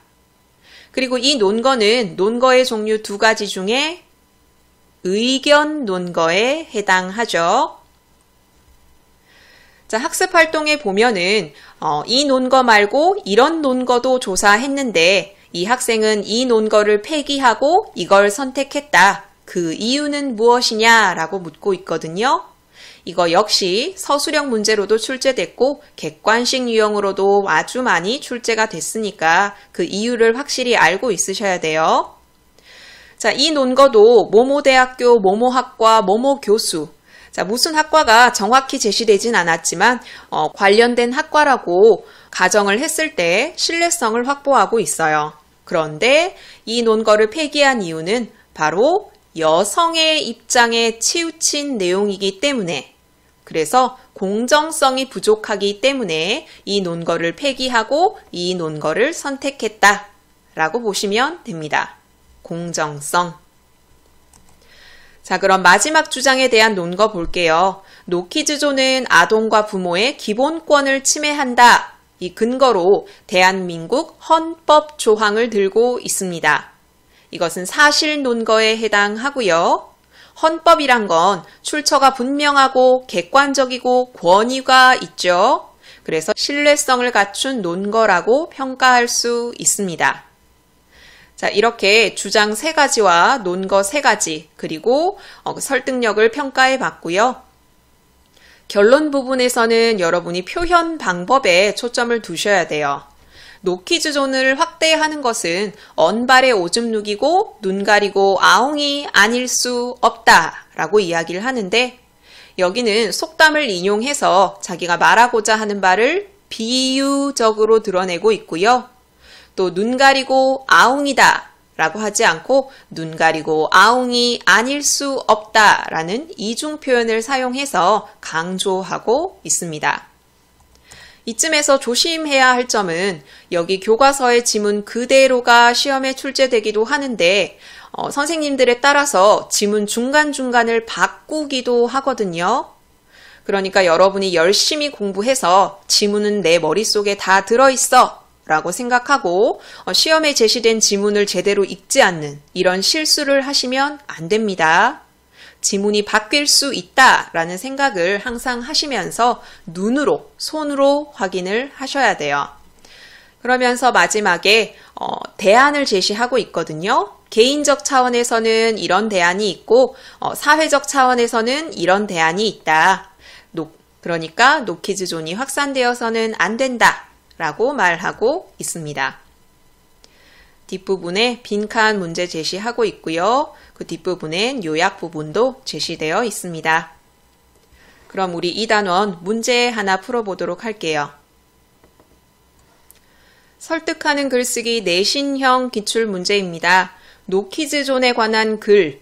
그리고 이 논거는 논거의 종류 두 가지 중에 의견 논거에 해당하죠. 자, 학습 활동에 보면은 이 논거 말고 이런 논거도 조사했는데 이 학생은 이 논거를 폐기하고 이걸 선택했다. 그 이유는 무엇이냐라고 묻고 있거든요. 이거 역시 서술형 문제로도 출제됐고 객관식 유형으로도 아주 많이 출제가 됐으니까 그 이유를 확실히 알고 있으셔야 돼요. 자, 이 논거도 모모대학교 모모학과 모모교수, 자, 무슨 학과가 정확히 제시되진 않았지만 관련된 학과라고 가정을 했을 때 신뢰성을 확보하고 있어요. 그런데 이 논거를 폐기한 이유는 바로 여성의 입장에 치우친 내용이기 때문에, 그래서 공정성이 부족하기 때문에 이 논거를 폐기하고 이 논거를 선택했다 라고 보시면 됩니다. 공정성. 자, 그럼 마지막 주장에 대한 논거 볼게요. 노키즈존은 아동과 부모의 기본권을 침해한다. 이 근거로 대한민국 헌법 조항을 들고 있습니다. 이것은 사실 논거에 해당하고요. 헌법이란 건 출처가 분명하고 객관적이고 권위가 있죠. 그래서 신뢰성을 갖춘 논거라고 평가할 수 있습니다. 자, 이렇게 주장 3가지와 논거 3가지, 그리고 설득력을 평가해 봤고요. 결론 부분에서는 여러분이 표현 방법에 초점을 두셔야 돼요. 노키즈존을 확대하는 것은 언발의 오줌 누기고 눈 가리고 아웅이 아닐 수 없다 라고 이야기를 하는데, 여기는 속담을 인용해서 자기가 말하고자 하는 바를 비유적으로 드러내고 있고요. 또 눈 가리고 아웅이다 라고 하지 않고 눈 가리고 아웅이 아닐 수 없다 라는 이중 표현을 사용해서 강조하고 있습니다. 이쯤에서 조심해야 할 점은 여기 교과서의 지문 그대로가 시험에 출제되기도 하는데 선생님들에 따라서 지문 중간중간을 바꾸기도 하거든요. 그러니까 여러분이 열심히 공부해서 지문은 내 머릿속에 다 들어있어 라고 생각하고 시험에 제시된 지문을 제대로 읽지 않는 이런 실수를 하시면 안 됩니다. 지문이 바뀔 수 있다라는 생각을 항상 하시면서 눈으로, 손으로 확인을 하셔야 돼요. 그러면서 마지막에 대안을 제시하고 있거든요. 개인적 차원에서는 이런 대안이 있고 사회적 차원에서는 이런 대안이 있다. 그러니까 노키즈존이 확산되어서는 안 된다 라고 말하고 있습니다. 뒷부분에 빈칸 문제 제시하고 있고요. 그 뒷부분엔 요약 부분도 제시되어 있습니다. 그럼 우리 2단원 문제 하나 풀어보도록 할게요. 설득하는 글쓰기 내신형 기출문제입니다. 노키즈존에 관한 글,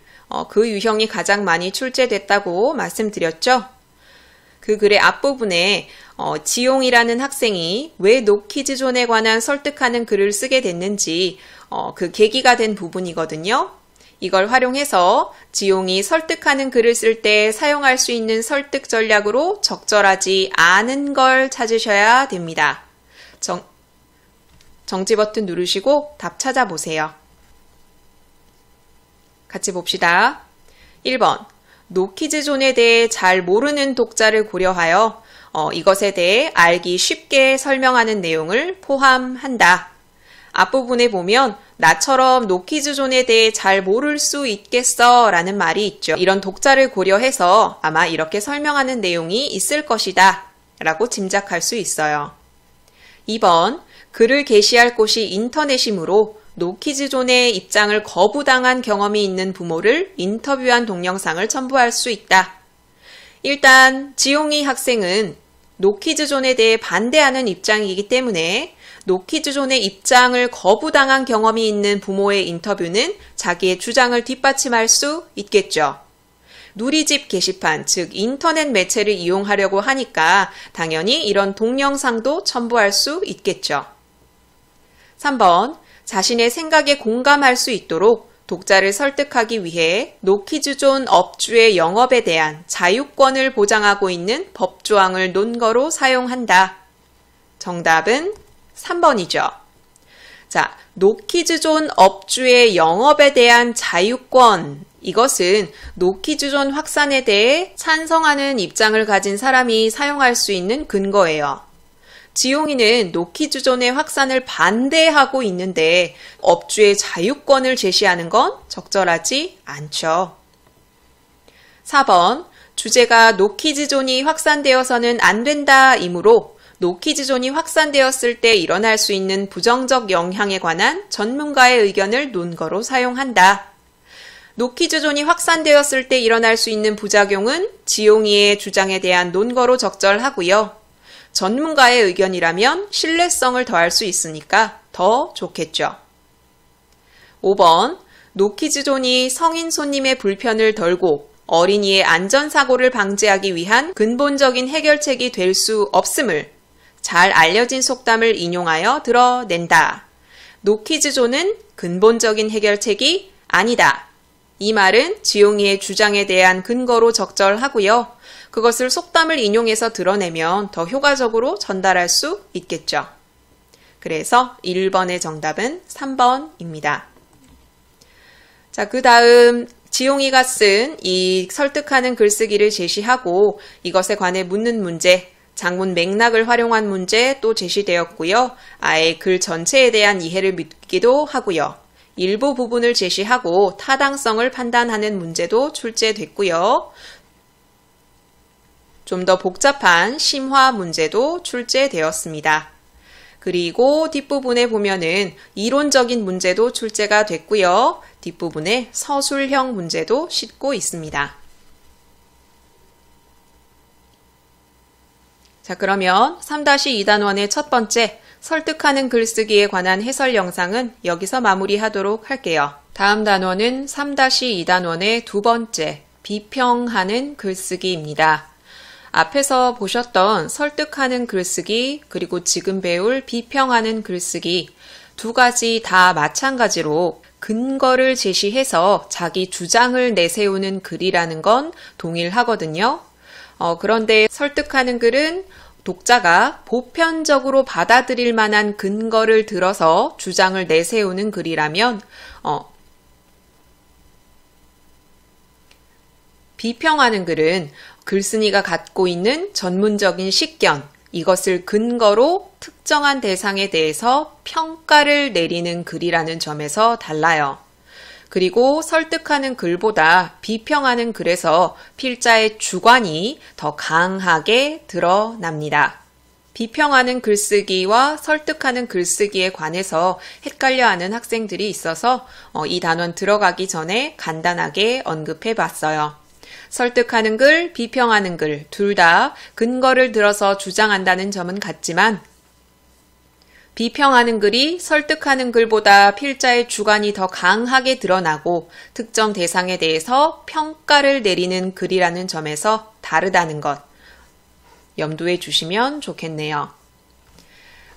그 유형이 가장 많이 출제됐다고 말씀드렸죠? 그 글의 앞부분에 지용이라는 학생이 왜 노키즈존에 관한 설득하는 글을 쓰게 됐는지 그 계기가 된 부분이거든요. 이걸 활용해서 지용이 설득하는 글을 쓸 때 사용할 수 있는 설득 전략으로 적절하지 않은 걸 찾으셔야 됩니다. 정지 버튼 누르시고 답 찾아보세요. 같이 봅시다. 1번. 노키즈존에 대해 잘 모르는 독자를 고려하여 이것에 대해 알기 쉽게 설명하는 내용을 포함한다. 앞부분에 보면 나처럼 노키즈존에 대해 잘 모를 수 있겠어 라는 말이 있죠. 이런 독자를 고려해서 아마 이렇게 설명하는 내용이 있을 것이다 라고 짐작할 수 있어요. 2번, 글을 게시할 곳이 인터넷이므로 노키즈존의 입장을 거부당한 경험이 있는 부모를 인터뷰한 동영상을 첨부할 수 있다. 일단 지용이 학생은 노키즈존에 대해 반대하는 입장이기 때문에 노키즈존의 입장을 거부당한 경험이 있는 부모의 인터뷰는 자기의 주장을 뒷받침할 수 있겠죠. 누리집 게시판, 즉 인터넷 매체를 이용하려고 하니까 당연히 이런 동영상도 첨부할 수 있겠죠. 3번, 자신의 생각에 공감할 수 있도록 독자를 설득하기 위해 노키즈존 업주의 영업에 대한 자유권을 보장하고 있는 법조항을 논거로 사용한다. 정답은 3번이죠. 자, 노키즈존 업주의 영업에 대한 자유권. 이것은 노키즈존 확산에 대해 찬성하는 입장을 가진 사람이 사용할 수 있는 근거예요. 지용이는 노키즈존의 확산을 반대하고 있는데 업주의 자유권을 제시하는 건 적절하지 않죠. 4번, 주제가 노키즈존이 확산되어서는 안 된다 이므로 노키즈존이 확산되었을 때 일어날 수 있는 부정적 영향에 관한 전문가의 의견을 논거로 사용한다. 노키즈존이 확산되었을 때 일어날 수 있는 부작용은 지용이의 주장에 대한 논거로 적절하고요. 전문가의 의견이라면 신뢰성을 더할 수 있으니까 더 좋겠죠. 5번, 노키즈존이 성인 손님의 불편을 덜고 어린이의 안전사고를 방지하기 위한 근본적인 해결책이 될 수 없음을 잘 알려진 속담을 인용하여 드러낸다. 노키즈존은 근본적인 해결책이 아니다. 이 말은 지용이의 주장에 대한 근거로 적절하고요. 그것을 속담을 인용해서 드러내면 더 효과적으로 전달할 수 있겠죠. 그래서 1번의 정답은 3번입니다. 자, 그 다음 지용이가 쓴 이 설득하는 글쓰기를 제시하고 이것에 관해 묻는 문제, 장문 맥락을 활용한 문제 또 제시되었고요. 아예 글 전체에 대한 이해를 묻기도 하고요. 일부 부분을 제시하고 타당성을 판단하는 문제도 출제됐고요. 좀 더 복잡한 심화 문제도 출제되었습니다. 그리고 뒷부분에 보면은 이론적인 문제도 출제가 됐고요. 뒷부분에 서술형 문제도 싣고 있습니다. 자, 그러면 3-2단원의 첫 번째 설득하는 글쓰기에 관한 해설 영상은 여기서 마무리하도록 할게요. 다음 단원은 3-2단원의 두 번째 비평하는 글쓰기입니다. 앞에서 보셨던 설득하는 글쓰기 그리고 지금 배울 비평하는 글쓰기 두 가지 다 마찬가지로 근거를 제시해서 자기 주장을 내세우는 글이라는 건 동일하거든요. 그런데 설득하는 글은 독자가 보편적으로 받아들일 만한 근거를 들어서 주장을 내세우는 글이라면 비평하는 글은 글쓴이가 갖고 있는 전문적인 식견, 이것을 근거로 특정한 대상에 대해서 평가를 내리는 글이라는 점에서 달라요. 그리고 설득하는 글보다 비평하는 글에서 필자의 주관이 더 강하게 드러납니다. 비평하는 글쓰기와 설득하는 글쓰기에 관해서 헷갈려하는 학생들이 있어서 이 단원 들어가기 전에 간단하게 언급해 봤어요. 설득하는 글, 비평하는 글 둘 다 근거를 들어서 주장한다는 점은 같지만 비평하는 글이 설득하는 글보다 필자의 주관이 더 강하게 드러나고 특정 대상에 대해서 평가를 내리는 글이라는 점에서 다르다는 것 염두에 두시면 좋겠네요.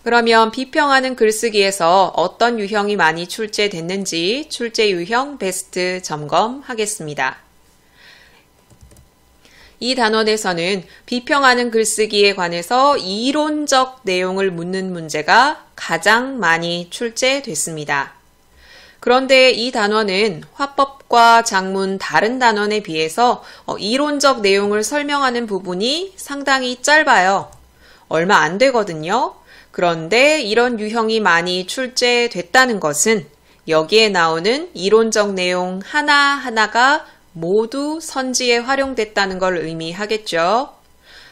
그러면 비평하는 글쓰기에서 어떤 유형이 많이 출제됐는지 출제 유형 베스트 점검하겠습니다. 이 단원에서는 비평하는 글쓰기에 관해서 이론적 내용을 묻는 문제가 가장 많이 출제됐습니다. 그런데 이 단원은 화법과 작문 다른 단원에 비해서 이론적 내용을 설명하는 부분이 상당히 짧아요. 얼마 안 되거든요. 그런데 이런 유형이 많이 출제됐다는 것은 여기에 나오는 이론적 내용 하나하나가 모두 선지에 활용됐다는 걸 의미하겠죠.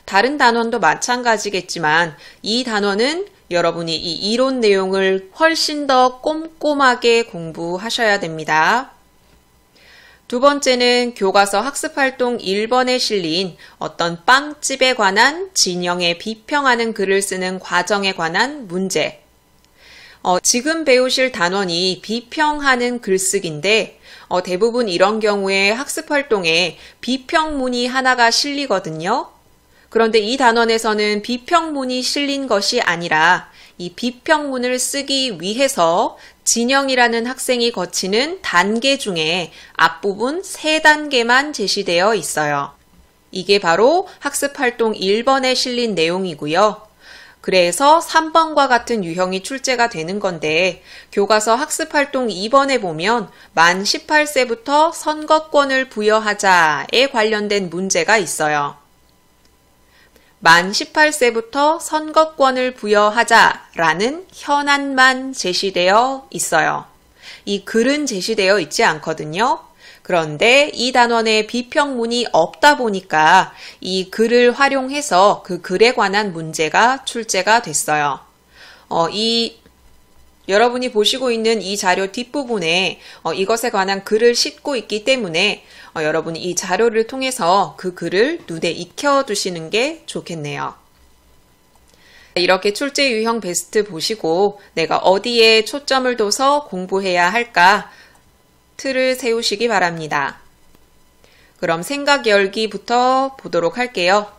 다른 단원도 마찬가지겠지만 이 단원은 여러분이 이 이론 내용을 훨씬 더 꼼꼼하게 공부하셔야 됩니다. 두 번째는 교과서 학습활동 1번에 실린 어떤 빵집에 관한 진영에 비평하는 글을 쓰는 과정에 관한 문제. 지금 배우실 단원이 비평하는 글쓰기인데 대부분 이런 경우에 학습활동에 비평문이 하나가 실리거든요. 그런데 이 단원에서는 비평문이 실린 것이 아니라 이 비평문을 쓰기 위해서 진영이라는 학생이 거치는 단계 중에 앞부분 3단계만 제시되어 있어요. 이게 바로 학습활동 1번에 실린 내용이고요. 그래서 3번과 같은 유형이 출제가 되는 건데 교과서 학습활동 2번에 보면 만 18세부터 선거권을 부여하자에 관련된 문제가 있어요. 만 18세부터 선거권을 부여하자라는 현안만 제시되어 있어요. 이 글은 제시되어 있지 않거든요. 그런데 이 단원에 비평문이 없다 보니까 이 글을 활용해서 그 글에 관한 문제가 출제가 됐어요. 여러분이 보시고 있는 이 자료 뒷부분에 이것에 관한 글을 싣고 있기 때문에 여러분이 이 자료를 통해서 그 글을 눈에 익혀두시는 게 좋겠네요. 이렇게 출제 유형 베스트 보시고 내가 어디에 초점을 둬서 공부해야 할까 틀을 세우시기 바랍니다. 그럼 생각 열기부터 보도록 할게요.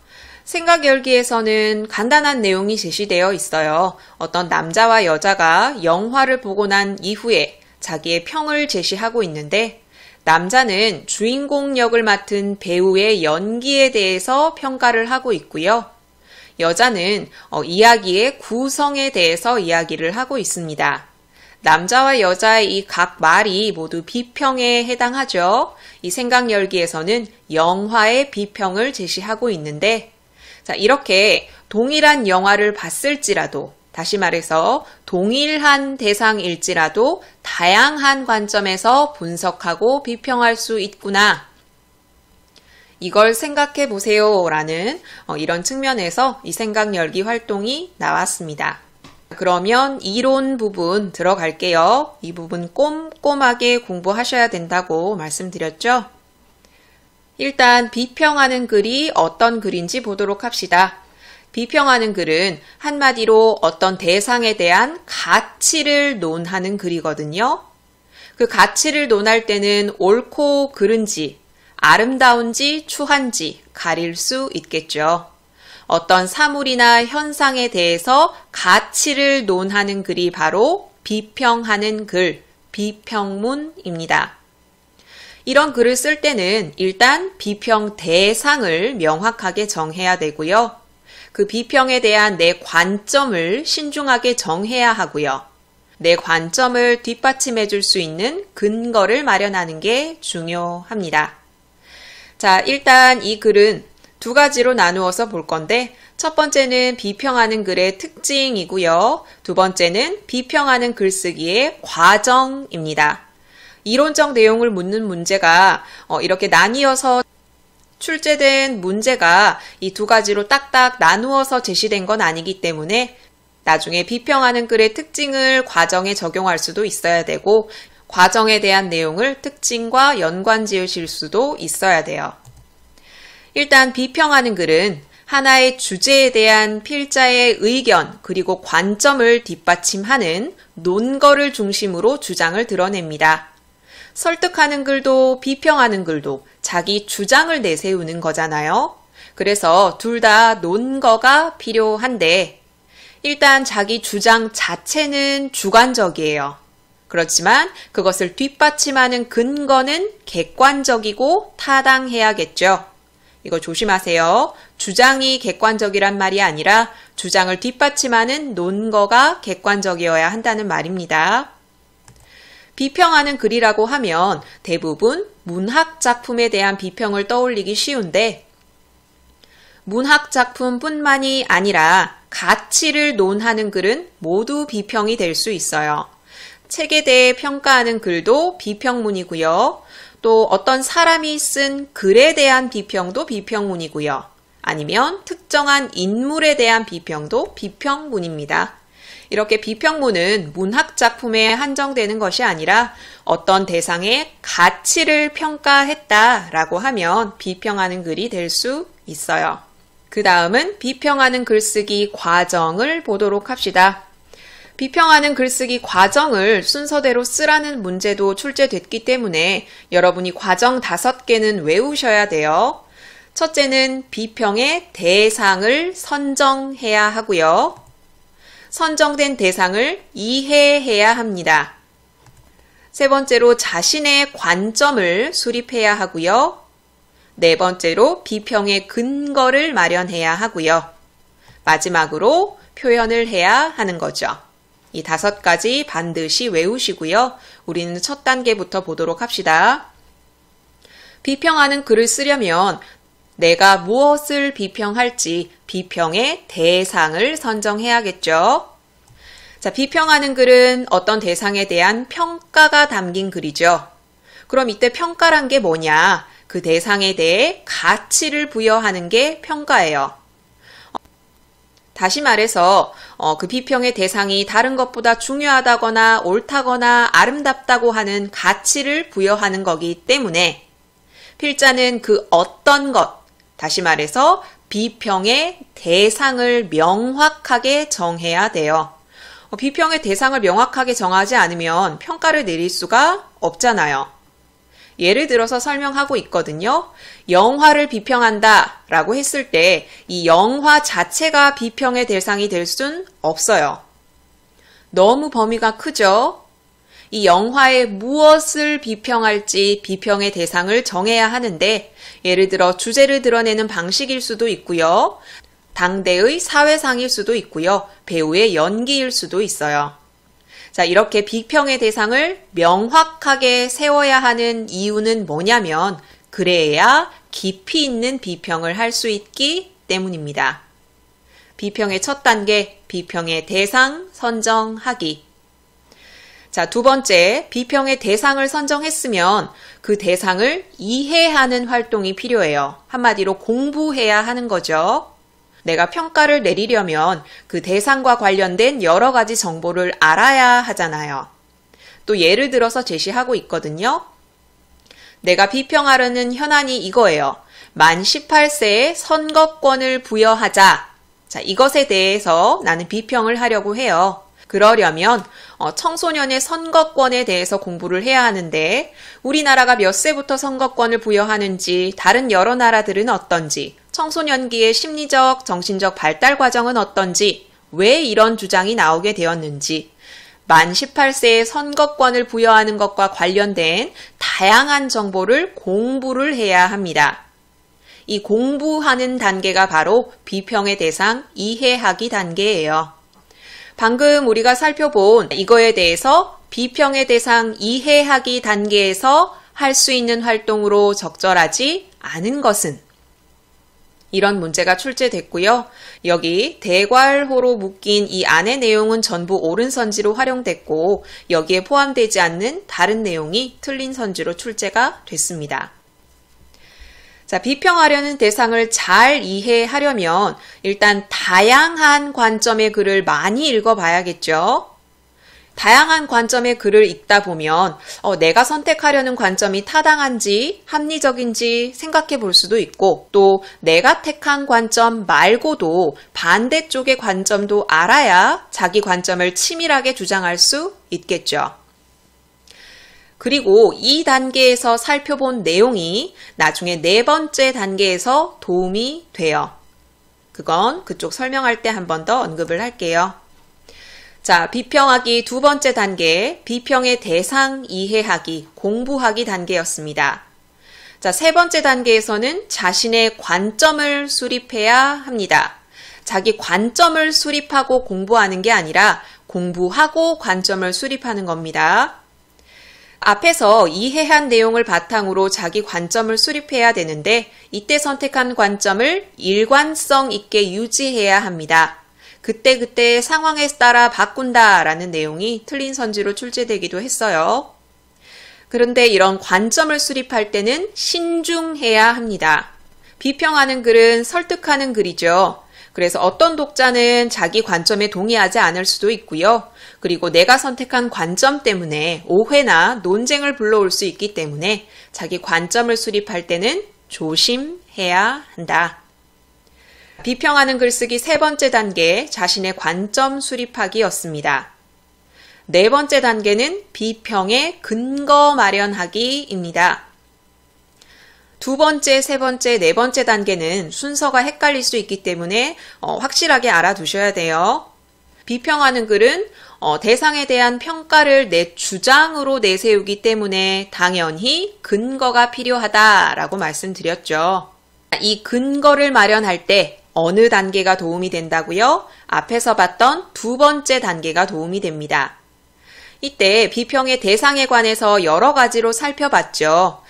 생각 열기에서는 간단한 내용이 제시되어 있어요. 어떤 남자와 여자가 영화를 보고 난 이후에 자기의 평을 제시하고 있는데 남자는 주인공 역을 맡은 배우의 연기에 대해서 평가를 하고 있고요. 여자는 이야기의 구성에 대해서 이야기를 하고 있습니다. 남자와 여자의 이 각 말이 모두 비평에 해당하죠. 이 생각 열기에서는 영화의 비평을 제시하고 있는데 자, 이렇게 동일한 영화를 봤을지라도 다시 말해서 동일한 대상일지라도 다양한 관점에서 분석하고 비평할 수 있구나. 이걸 생각해 보세요 라는 이런 측면에서 이 생각 열기 활동이 나왔습니다. 그러면 이론 부분 들어갈게요. 이 부분 꼼꼼하게 공부하셔야 된다고 말씀드렸죠. 일단 비평하는 글이 어떤 글인지 보도록 합시다. 비평하는 글은 한마디로 어떤 대상에 대한 가치를 논하는 글이거든요. 그 가치를 논할 때는 옳고 그른지, 아름다운지 추한지 가릴 수 있겠죠. 어떤 사물이나 현상에 대해서 가치를 논하는 글이 바로 비평하는 글, 비평문입니다. 이런 글을 쓸 때는 일단 비평 대상을 명확하게 정해야 되고요. 그 비평에 대한 내 관점을 신중하게 정해야 하고요. 내 관점을 뒷받침해 줄 수 있는 근거를 마련하는 게 중요합니다. 자, 일단 이 글은 두 가지로 나누어서 볼 건데 첫 번째는 비평하는 글의 특징이고요. 두 번째는 비평하는 글쓰기의 과정입니다. 이론적 내용을 묻는 문제가 이렇게 나뉘어서 출제된 문제가 이 두 가지로 딱딱 나누어서 제시된 건 아니기 때문에 나중에 비평하는 글의 특징을 과정에 적용할 수도 있어야 되고 과정에 대한 내용을 특징과 연관 지으실 수도 있어야 돼요. 일단 비평하는 글은 하나의 주제에 대한 필자의 의견 그리고 관점을 뒷받침하는 논거를 중심으로 주장을 드러냅니다. 설득하는 글도 비평하는 글도 자기 주장을 내세우는 거잖아요. 그래서 둘 다 논거가 필요한데 일단 자기 주장 자체는 주관적이에요. 그렇지만 그것을 뒷받침하는 근거는 객관적이고 타당해야겠죠. 이거 조심하세요. 주장이 객관적이란 말이 아니라 주장을 뒷받침하는 논거가 객관적이어야 한다는 말입니다. 비평하는 글이라고 하면 대부분 문학 작품에 대한 비평을 떠올리기 쉬운데 문학 작품뿐만이 아니라 가치를 논하는 글은 모두 비평이 될 수 있어요. 책에 대해 평가하는 글도 비평문이고요. 또 어떤 사람이 쓴 글에 대한 비평도 비평문이고요. 아니면 특정한 인물에 대한 비평도 비평문입니다. 이렇게 비평문은 문학 작품에 한정되는 것이 아니라 어떤 대상의 가치를 평가했다라고 하면 비평하는 글이 될 수 있어요. 그 다음은 비평하는 글쓰기 과정을 보도록 합시다. 비평하는 글쓰기 과정을 순서대로 쓰라는 문제도 출제됐기 때문에 여러분이 과정 5개는 외우셔야 돼요. 첫째는 비평의 대상을 선정해야 하고요. 선정된 대상을 이해해야 합니다. 세 번째로 자신의 관점을 수립해야 하고요. 네 번째로 비평의 근거를 마련해야 하고요. 마지막으로 표현을 해야 하는 거죠. 이 5가지 반드시 외우시고요. 우리는 첫 단계부터 보도록 합시다. 비평하는 글을 쓰려면 내가 무엇을 비평할지 비평의 대상을 선정해야겠죠. 자, 비평하는 글은 어떤 대상에 대한 평가가 담긴 글이죠. 그럼 이때 평가란 게 뭐냐? 그 대상에 대해 가치를 부여하는 게 평가예요. 다시 말해서 그 비평의 대상이 다른 것보다 중요하다거나 옳다거나 아름답다고 하는 가치를 부여하는 거기 때문에 필자는 그 어떤 것, 다시 말해서 비평의 대상을 명확하게 정해야 돼요. 비평의 대상을 명확하게 정하지 않으면 평가를 내릴 수가 없잖아요. 예를 들어서 설명하고 있거든요. 영화를 비평한다 라고 했을 때 이 영화 자체가 비평의 대상이 될 순 없어요. 너무 범위가 크죠? 이 영화의 무엇을 비평할지 비평의 대상을 정해야 하는데 예를 들어 주제를 드러내는 방식일 수도 있고요. 당대의 사회상일 수도 있고요. 배우의 연기일 수도 있어요. 자, 이렇게 비평의 대상을 명확하게 세워야 하는 이유는 뭐냐면 그래야 깊이 있는 비평을 할 수 있기 때문입니다. 비평의 첫 단계, 비평의 대상 선정하기. 자, 두 번째, 비평의 대상을 선정했으면 그 대상을 이해하는 활동이 필요해요. 한마디로 공부해야 하는 거죠. 내가 평가를 내리려면 그 대상과 관련된 여러 가지 정보를 알아야 하잖아요. 또 예를 들어서 제시하고 있거든요. 내가 비평하려는 현안이 이거예요. 만 18세에 선거권을 부여하자. 자, 이것에 대해서 나는 비평을 하려고 해요. 그러려면 청소년의 선거권에 대해서 공부를 해야 하는데 우리나라가 몇 세부터 선거권을 부여하는지, 다른 여러 나라들은 어떤지, 청소년기의 심리적, 정신적 발달 과정은 어떤지, 왜 이런 주장이 나오게 되었는지, 만 18세에 선거권을 부여하는 것과 관련된 다양한 정보를 공부를 해야 합니다. 이 공부하는 단계가 바로 비평의 대상 이해하기 단계예요. 방금 우리가 살펴본 이거에 대해서 비평의 대상 이해하기 단계에서 할 수 있는 활동으로 적절하지 않은 것은 이런 문제가 출제됐고요. 여기 대괄호로 묶인 이 안의 내용은 전부 옳은 선지로 활용됐고 여기에 포함되지 않는 다른 내용이 틀린 선지로 출제가 됐습니다. 자, 비평하려는 대상을 잘 이해하려면 일단 다양한 관점의 글을 많이 읽어봐야겠죠. 다양한 관점의 글을 읽다 보면 내가 선택하려는 관점이 타당한지 합리적인지 생각해 볼 수도 있고 또 내가 택한 관점 말고도 반대쪽의 관점도 알아야 자기 관점을 치밀하게 주장할 수 있겠죠. 그리고 이 단계에서 살펴본 내용이 나중에 4번째 단계에서 도움이 돼요. 그건 그쪽 설명할 때 한 번 더 언급을 할게요. 자, 비평하기 2번째 단계, 비평의 대상 이해하기, 공부하기 단계였습니다. 자, 3번째 단계에서는 자신의 관점을 수립해야 합니다. 자기 관점을 수립하고 공부하는 게 아니라 공부하고 관점을 수립하는 겁니다. 앞에서 이해한 내용을 바탕으로 자기 관점을 수립해야 되는데 이때 선택한 관점을 일관성 있게 유지해야 합니다. 그때그때 상황에 따라 바꾼다라는 내용이 틀린 선지로 출제되기도 했어요. 그런데 이런 관점을 수립할 때는 신중해야 합니다. 비평하는 글은 설득하는 글이죠. 그래서 어떤 독자는 자기 관점에 동의하지 않을 수도 있고요. 그리고 내가 선택한 관점 때문에 오해나 논쟁을 불러올 수 있기 때문에 자기 관점을 수립할 때는 조심해야 한다. 비평하는 글쓰기 3번째 단계, 자신의 관점 수립하기였습니다. 네 번째 단계는 비평의 근거 마련하기입니다. 두 번째, 세 번째, 네 번째 단계는 순서가 헷갈릴 수 있기 때문에 확실하게 알아두셔야 돼요. 비평하는 글은 대상에 대한 평가를 내 주장으로 내세우기 때문에 당연히 근거가 필요하다라고 말씀드렸죠. 이 근거를 마련할 때 어느 단계가 도움이 된다고요? 앞에서 봤던 두 번째 단계가 도움이 됩니다. 이때 비평의 대상에 관해서 여러 가지로 살펴봤죠.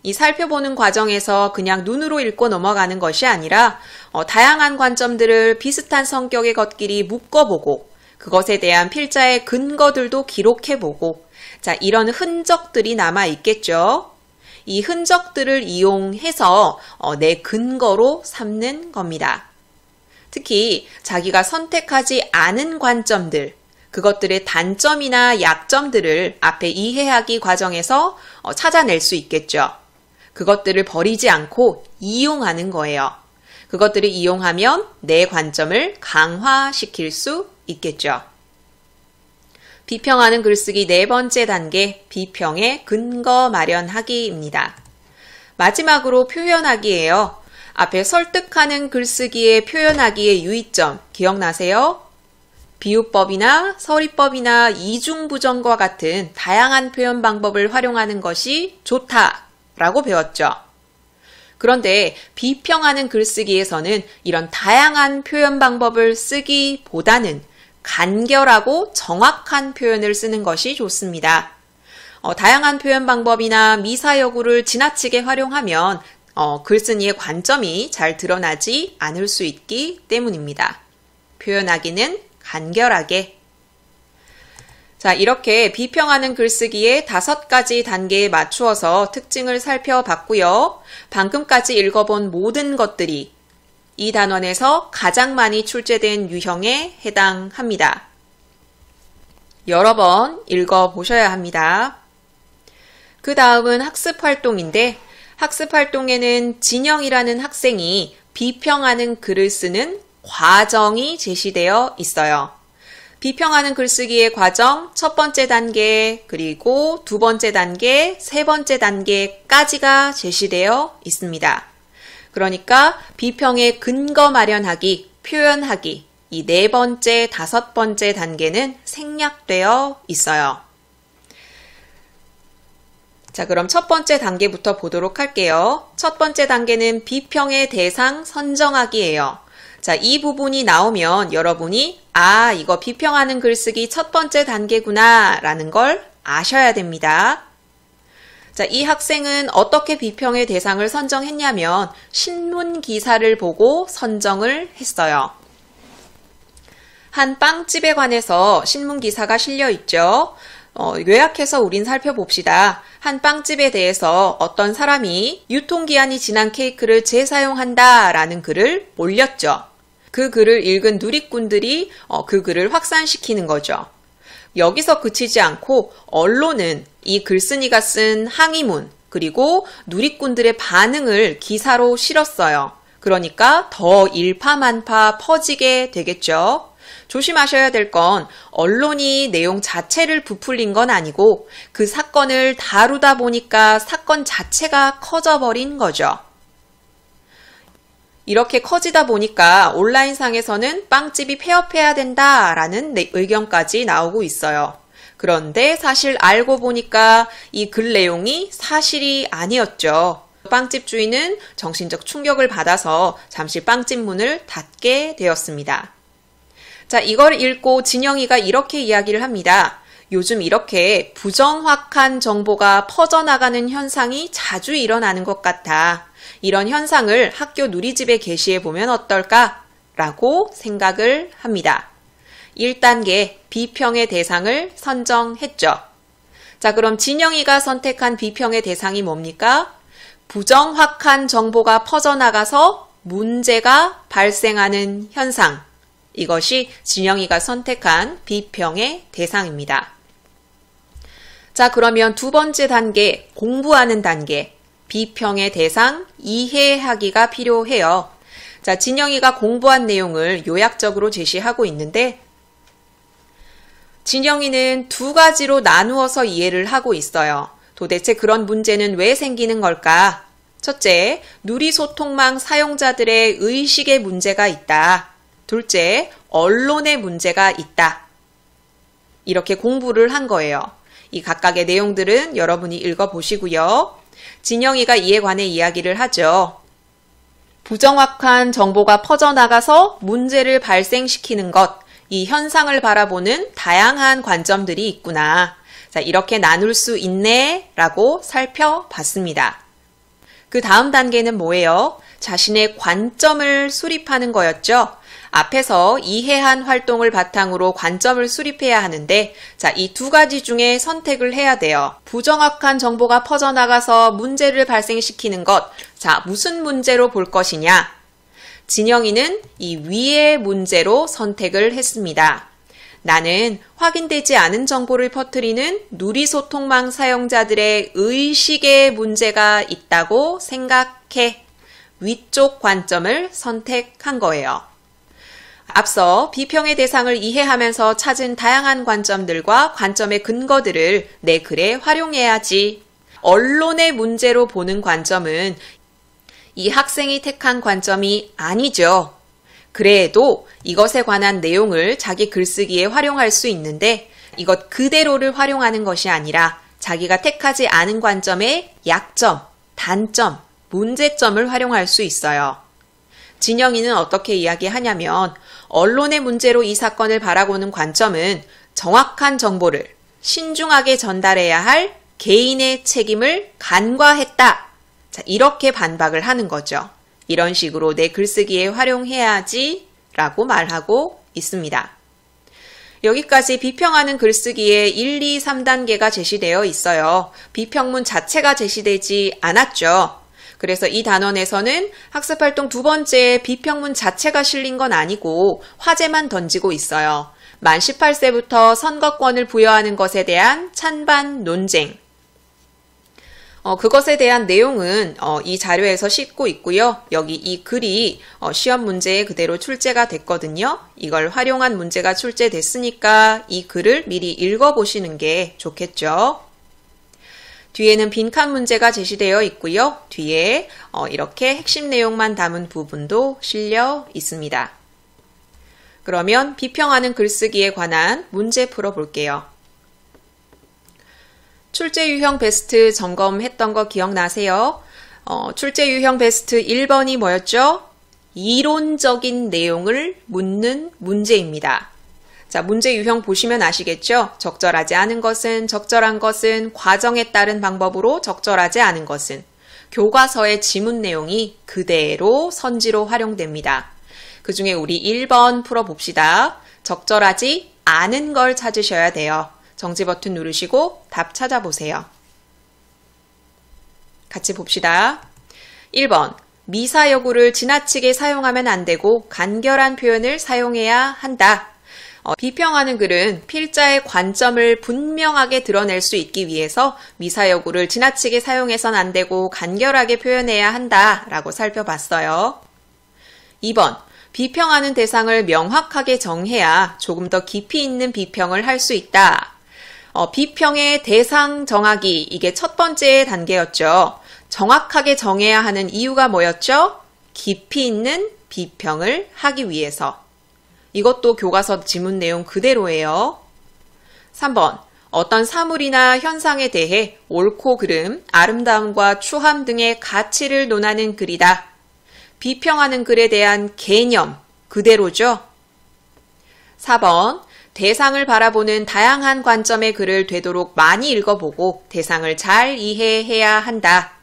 이 살펴보는 과정에서 그냥 눈으로 읽고 넘어가는 것이 아니라 다양한 관점들을 비슷한 성격의 것끼리 묶어보고 그것에 대한 필자의 근거들도 기록해보고 이런 흔적들이 남아있겠죠. 이 흔적들을 이용해서 내 근거로 삼는 겁니다. 특히 자기가 선택하지 않은 관점들, 그것들의 단점이나 약점들을 앞에 이해하기 과정에서 찾아낼 수 있겠죠. 그것들을 버리지 않고 이용하는 거예요. 그것들을 이용하면 내 관점을 강화시킬 수 있겠죠. 비평하는 글쓰기 네 번째 단계, 비평의 근거 마련하기입니다. 마지막으로 표현하기예요. 앞에 설득하는 글쓰기의 표현하기의 유의점 기억나세요? 비유법이나 서리법이나 이중부정과 같은 다양한 표현 방법을 활용하는 것이 좋다라고 배웠죠. 그런데 비평하는 글쓰기에서는 이런 다양한 표현 방법을 쓰기보다는 간결하고 정확한 표현을 쓰는 것이 좋습니다. 다양한 표현 방법이나 미사여구를 지나치게 활용하면 글쓴이의 관점이 잘 드러나지 않을 수 있기 때문입니다. 표현하기는 간결하게. 이렇게 비평하는 글쓰기의 5가지 단계에 맞추어서 특징을 살펴봤고요. 방금까지 읽어본 모든 것들이 이 단원에서 가장 많이 출제된 유형에 해당합니다. 여러 번 읽어보셔야 합니다. 그 다음은 학습활동인데 학습활동에는 진영이라는 학생이 비평하는 글을 쓰는 과정이 제시되어 있어요. 비평하는 글쓰기의 과정 첫 번째 단계, 그리고 두 번째 단계, 세 번째 단계까지가 제시되어 있습니다. 그러니까 비평의 근거 마련하기, 표현하기, 이 네 번째, 다섯 번째 단계는 생략되어 있어요. 그럼 첫 번째 단계부터 보도록 할게요. 첫 번째 단계는 비평의 대상 선정하기예요. 이 부분이 나오면 여러분이 이거 비평하는 글쓰기 첫 번째 단계구나 라는 걸 아셔야 됩니다. 이 학생은 어떻게 비평의 대상을 선정했냐면 신문 기사를 보고 선정을 했어요. 한 빵집에 관해서 신문 기사가 실려 있죠. 요약해서 우린 살펴봅시다. 한 빵집에 대해서 어떤 사람이 유통기한이 지난 케이크를 재사용한다 라는 글을 올렸죠. 그 글을 읽은 누리꾼들이 그 글을 확산시키는 거죠. 여기서 그치지 않고 언론은 이 글쓴이가 쓴 항의문 그리고 누리꾼들의 반응을 기사로 실었어요. 그러니까 더 일파만파 퍼지게 되겠죠. 조심하셔야 될 건 언론이 내용 자체를 부풀린 건 아니고 그 사건을 다루다 보니까 사건 자체가 커져버린 거죠. 이렇게 커지다 보니까 온라인상에서는 빵집이 폐업해야 된다라는 의견까지 나오고 있어요. 그런데 사실 알고 보니까 이 글 내용이 사실이 아니었죠. 빵집 주인은 정신적 충격을 받아서 잠시 빵집 문을 닫게 되었습니다. 이걸 읽고 진영이가 이렇게 이야기를 합니다. 요즘 이렇게 부정확한 정보가 퍼져나가는 현상이 자주 일어나는 것 같아. 이런 현상을 학교 누리집에 게시해 보면 어떨까? 라고 생각을 합니다. 1단계 비평의 대상을 선정했죠. 그럼 진영이가 선택한 비평의 대상이 뭡니까? 부정확한 정보가 퍼져나가서 문제가 발생하는 현상. 이것이 진영이가 선택한 비평의 대상입니다. 그러면 두 번째 단계, 공부하는 단계. 비평의 대상, 이해하기가 필요해요. 진영이가 공부한 내용을 요약적으로 제시하고 있는데 진영이는 두 가지로 나누어서 이해를 하고 있어요. 도대체 그런 문제는 왜 생기는 걸까? 첫째, 누리소통망 사용자들의 의식의 문제가 있다. 둘째, 언론의 문제가 있다. 이렇게 공부를 한 거예요. 이 각각의 내용들은 여러분이 읽어보시고요. 진영이가 이에 관해 이야기를 하죠. 부정확한 정보가 퍼져나가서 문제를 발생시키는 것, 이 현상을 바라보는 다양한 관점들이 있구나. 자, 이렇게 나눌 수 있네 라고 살펴봤습니다. 그 다음 단계는 뭐예요? 자신의 관점을 수립하는 거였죠. 앞에서 이해한 활동을 바탕으로 관점을 수립해야 하는데, 자, 이 두 가지 중에 선택을 해야 돼요. 부정확한 정보가 퍼져나가서 문제를 발생시키는 것. 자, 무슨 문제로 볼 것이냐? 진영이는 이 위의 문제로 선택을 했습니다. 나는 확인되지 않은 정보를 퍼뜨리는 누리소통망 사용자들의 의식의 문제가 있다고 생각해. 위쪽 관점을 선택한 거예요. 앞서 비평의 대상을 이해하면서 찾은 다양한 관점들과 관점의 근거들을 내 글에 활용해야지. 언론의 문제로 보는 관점은 이 학생이 택한 관점이 아니죠. 그래도 이것에 관한 내용을 자기 글쓰기에 활용할 수 있는데 이것 그대로를 활용하는 것이 아니라 자기가 택하지 않은 관점의 약점, 단점, 문제점을 활용할 수 있어요. 진영이는 어떻게 이야기하냐면 언론의 문제로 이 사건을 바라보는 관점은 정확한 정보를 신중하게 전달해야 할 개인의 책임을 간과했다. 자, 이렇게 반박을 하는 거죠. 이런 식으로 내 글쓰기에 활용해야지 라고 말하고 있습니다. 여기까지 비평하는 글쓰기에 1, 2, 3단계가 제시되어 있어요. 비평문 자체가 제시되지 않았죠. 그래서 이 단원에서는 학습활동 두 번째 비평문 자체가 실린 건 아니고 화제만 던지고 있어요. 만 18세부터 선거권을 부여하는 것에 대한 찬반 논쟁. 그것에 대한 내용은 이 자료에서 싣고 있고요. 여기 이 글이 시험 문제에 그대로 출제가 됐거든요. 이걸 활용한 문제가 출제됐으니까 이 글을 미리 읽어보시는 게 좋겠죠. 뒤에는 빈칸 문제가 제시되어 있고요. 뒤에 이렇게 핵심 내용만 담은 부분도 실려 있습니다. 그러면 비평하는 글쓰기에 관한 문제 풀어볼게요. 출제 유형 베스트 점검했던 거 기억나세요? 출제 유형 베스트 1번이 뭐였죠? 이론적인 내용을 묻는 문제입니다. 자, 문제 유형 보시면 아시겠죠? 적절하지 않은 것은, 적절한 것은, 과정에 따른 방법으로 적절하지 않은 것은. 교과서의 지문 내용이 그대로 선지로 활용됩니다. 그 중에 우리 1번 풀어봅시다. 적절하지 않은 걸 찾으셔야 돼요. 정지 버튼 누르시고 답 찾아보세요. 같이 봅시다. 1번, 미사여구를 지나치게 사용하면 안 되고 간결한 표현을 사용해야 한다. 비평하는 글은 필자의 관점을 분명하게 드러낼 수 있기 위해서 미사여구를 지나치게 사용해선 안 되고 간결하게 표현해야 한다라고 살펴봤어요. 2번, 비평하는 대상을 명확하게 정해야 조금 더 깊이 있는 비평을 할 수 있다. 비평의 대상 정하기, 이게 첫 번째 단계였죠. 정확하게 정해야 하는 이유가 뭐였죠? 깊이 있는 비평을 하기 위해서. 이것도 교과서 지문 내용 그대로예요. 3번, 어떤 사물이나 현상에 대해 옳고 그름, 아름다움과 추함 등의 가치를 논하는 글이다. 비평하는 글에 대한 개념 그대로죠. 4번, 대상을 바라보는 다양한 관점의 글을 되도록 많이 읽어보고 대상을 잘 이해해야 한다.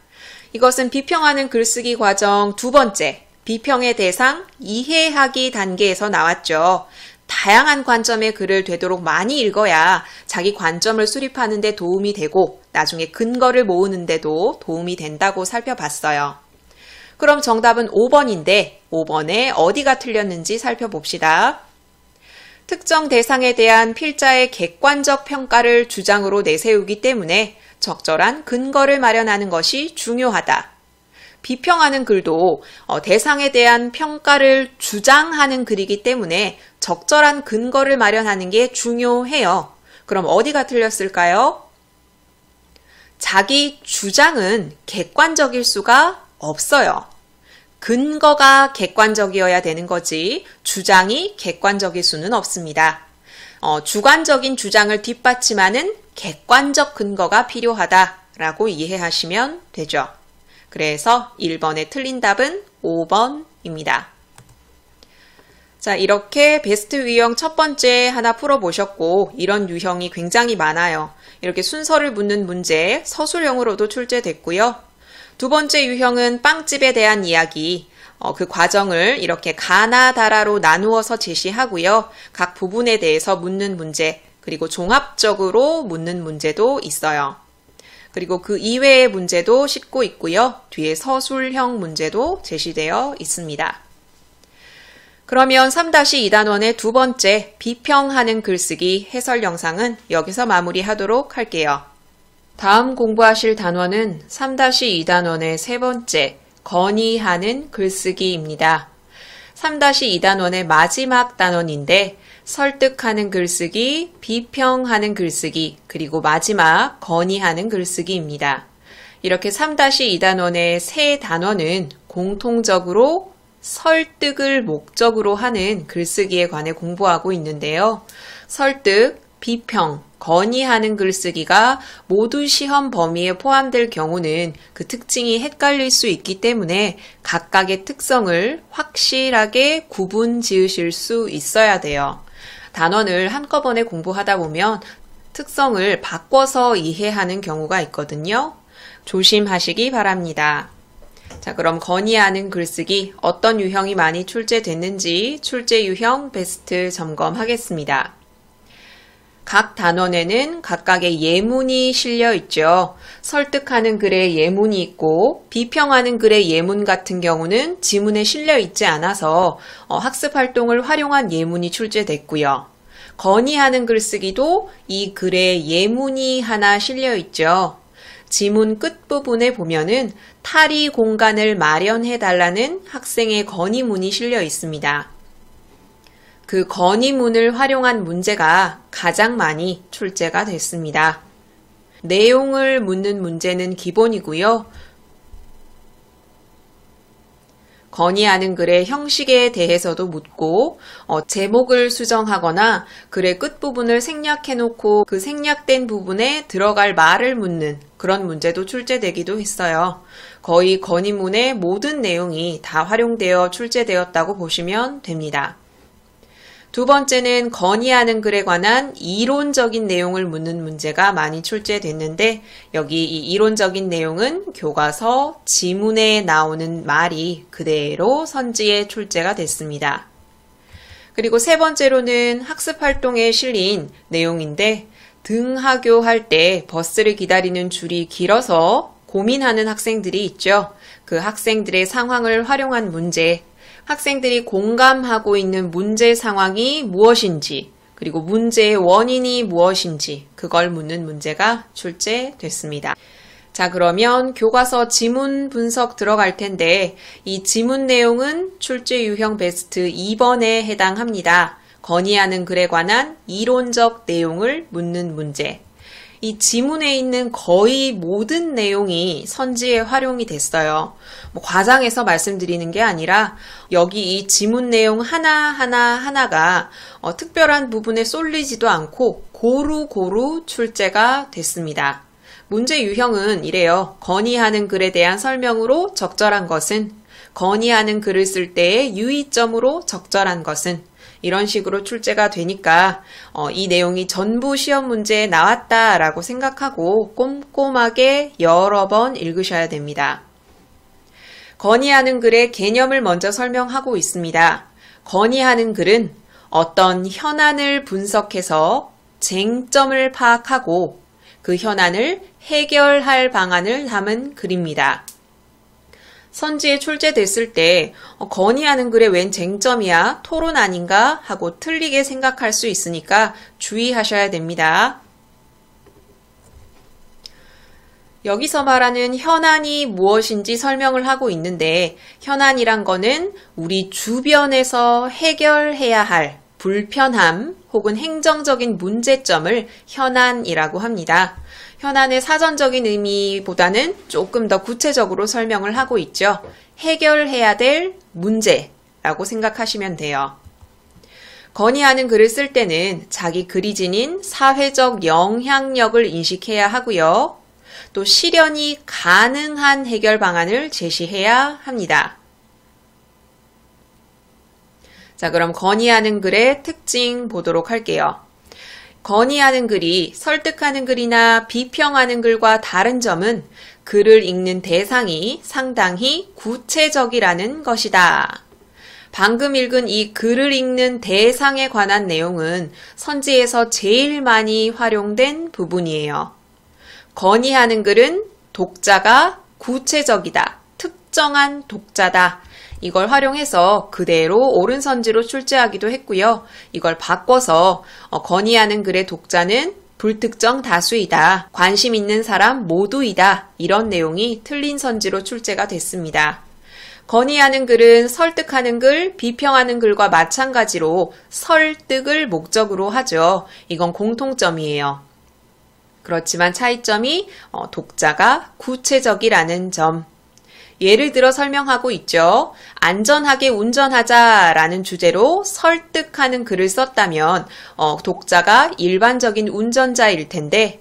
이것은 비평하는 글쓰기 과정 두 번째, 비평의 대상 이해하기 단계에서 나왔죠. 다양한 관점의 글을 되도록 많이 읽어야 자기 관점을 수립하는 데 도움이 되고 나중에 근거를 모으는 데도 도움이 된다고 살펴봤어요. 그럼 정답은 5번인데 5번에 어디가 틀렸는지 살펴봅시다. 특정 대상에 대한 필자의 객관적 평가를 주장으로 내세우기 때문에 적절한 근거를 마련하는 것이 중요하다. 비평하는 글도 대상에 대한 평가를 주장하는 글이기 때문에 적절한 근거를 마련하는 게 중요해요. 그럼 어디가 틀렸을까요? 자기 주장은 객관적일 수가 없어요. 근거가 객관적이어야 되는 거지 주장이 객관적일 수는 없습니다. 주관적인 주장을 뒷받침하는 객관적 근거가 필요하다라고 이해하시면 되죠. 그래서 1번의 틀린 답은 5번입니다. 자, 이렇게 베스트 유형 첫 번째 하나 풀어보셨고 이런 유형이 굉장히 많아요. 이렇게 순서를 묻는 문제 서술형으로도 출제됐고요. 두 번째 유형은 빵집에 대한 이야기, 그 과정을 이렇게 가나다라로 나누어서 제시하고요. 각 부분에 대해서 묻는 문제, 그리고 종합적으로 묻는 문제도 있어요. 그리고 그 이외의 문제도 싣고 있고요. 뒤에 서술형 문제도 제시되어 있습니다. 그러면 3-2단원의 두 번째 비평하는 글쓰기 해설 영상은 여기서 마무리하도록 할게요. 다음 공부하실 단원은 3-2단원의 세 번째 건의하는 글쓰기입니다. 3-2단원의 마지막 단원인데 설득하는 글쓰기, 비평하는 글쓰기, 그리고 마지막 건의하는 글쓰기입니다. 이렇게 3-2단원의 세 단원은 공통적으로 설득을 목적으로 하는 글쓰기에 관해 공부하고 있는데요. 설득, 비평, 건의하는 글쓰기가 모두 시험 범위에 포함될 경우는 그 특징이 헷갈릴 수 있기 때문에 각각의 특성을 확실하게 구분 지으실 수 있어야 돼요. 단원을 한꺼번에 공부하다 보면 특성을 바꿔서 이해하는 경우가 있거든요. 조심하시기 바랍니다. 자, 그럼 건의하는 글쓰기 어떤 유형이 많이 출제됐는지 출제 유형 베스트 점검하겠습니다. 각 단원에는 각각의 예문이 실려 있죠. 설득하는 글에 예문이 있고 비평하는 글의 예문 같은 경우는 지문에 실려 있지 않아서 학습 활동을 활용한 예문이 출제됐고요. 건의하는 글쓰기도 이 글에 예문이 하나 실려 있죠. 지문 끝부분에 보면은 탈의 공간을 마련해달라는 학생의 건의문이 실려 있습니다. 그 건의문을 활용한 문제가 가장 많이 출제가 됐습니다. 내용을 묻는 문제는 기본이고요. 건의하는 글의 형식에 대해서도 묻고 제목을 수정하거나 글의 끝부분을 생략해놓고 그 생략된 부분에 들어갈 말을 묻는 그런 문제도 출제되기도 했어요. 거의 건의문의 모든 내용이 다 활용되어 출제되었다고 보시면 됩니다. 두 번째는 건의하는 글에 관한 이론적인 내용을 묻는 문제가 많이 출제됐는데 여기 이 이론적인 내용은 교과서 지문에 나오는 말이 그대로 선지에 출제가 됐습니다. 그리고 세 번째로는 학습활동에 실린 내용인데 등하교할 때 버스를 기다리는 줄이 길어서 고민하는 학생들이 있죠. 그 학생들의 상황을 활용한 문제, 학생들이 공감하고 있는 문제 상황이 무엇인지 그리고 문제의 원인이 무엇인지 그걸 묻는 문제가 출제됐습니다. 자, 그러면 교과서 지문 분석 들어갈 텐데 이 지문 내용은 출제 유형 베스트 2번에 해당합니다. 건의하는 글에 관한 이론적 내용을 묻는 문제. 이 지문에 있는 거의 모든 내용이 선지에 활용이 됐어요. 과장해서 말씀드리는 게 아니라 여기 이 지문 내용 하나가 특별한 부분에 쏠리지도 않고 고루고루 출제가 됐습니다. 문제 유형은 이래요. 건의하는 글에 대한 설명으로 적절한 것은, 건의하는 글을 쓸 때의 유의점으로 적절한 것은, 이런 식으로 출제가 되니까 이 내용이 전부 시험 문제에 나왔다라고 생각하고 꼼꼼하게 여러 번 읽으셔야 됩니다. 건의하는 글의 개념을 먼저 설명하고 있습니다. 건의하는 글은 어떤 현안을 분석해서 쟁점을 파악하고 그 현안을 해결할 방안을 담은 글입니다. 선지에 출제됐을 때 건의하는 글에 웬 쟁점이야? 토론 아닌가? 하고 틀리게 생각할 수 있으니까 주의하셔야 됩니다. 여기서 말하는 현안이 무엇인지 설명을 하고 있는데 현안이란 거는 우리 주변에서 해결해야 할 불편함 혹은 행정적인 문제점을 현안이라고 합니다. 현안의 사전적인 의미보다는 조금 더 구체적으로 설명을 하고 있죠. 해결해야 될 문제라고 생각하시면 돼요. 건의하는 글을 쓸 때는 자기 글이 지닌 사회적 영향력을 인식해야 하고요. 또 실현이 가능한 해결 방안을 제시해야 합니다. 자, 그럼 건의하는 글의 특징 보도록 할게요. 건의하는 글이 설득하는 글이나 비평하는 글과 다른 점은 글을 읽는 대상이 상당히 구체적이라는 것이다. 방금 읽은 이 글을 읽는 대상에 관한 내용은 선지에서 제일 많이 활용된 부분이에요. 건의하는 글은 독자가 구체적이다, 특정한 독자다. 이걸 활용해서 그대로 옳은 선지로 출제하기도 했고요. 이걸 바꿔서 건의하는 글의 독자는 불특정 다수이다, 관심 있는 사람 모두이다. 이런 내용이 틀린 선지로 출제가 됐습니다. 건의하는 글은 설득하는 글, 비평하는 글과 마찬가지로 설득을 목적으로 하죠. 이건 공통점이에요. 그렇지만 차이점이 독자가 구체적이라는 점. 예를 들어 설명하고 있죠. 안전하게 운전하자라는 주제로 설득하는 글을 썼다면 독자가 일반적인 운전자일 텐데,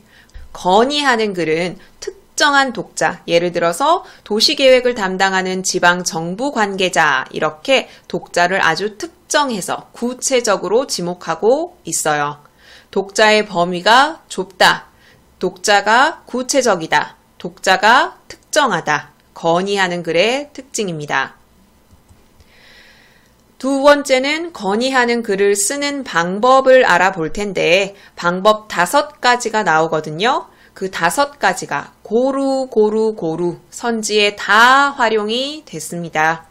건의하는 글은 특정한 독자, 예를 들어서 도시계획을 담당하는 지방정부 관계자, 이렇게 독자를 아주 특정해서 구체적으로 지목하고 있어요. 독자의 범위가 좁다, 독자가 구체적이다, 독자가 특정하다. 건의하는 글의 특징입니다. 두 번째는 건의하는 글을 쓰는 방법을 알아볼 텐데, 방법 5가지가 나오거든요. 그 5가지가 고루 선지에 다 활용이 됐습니다.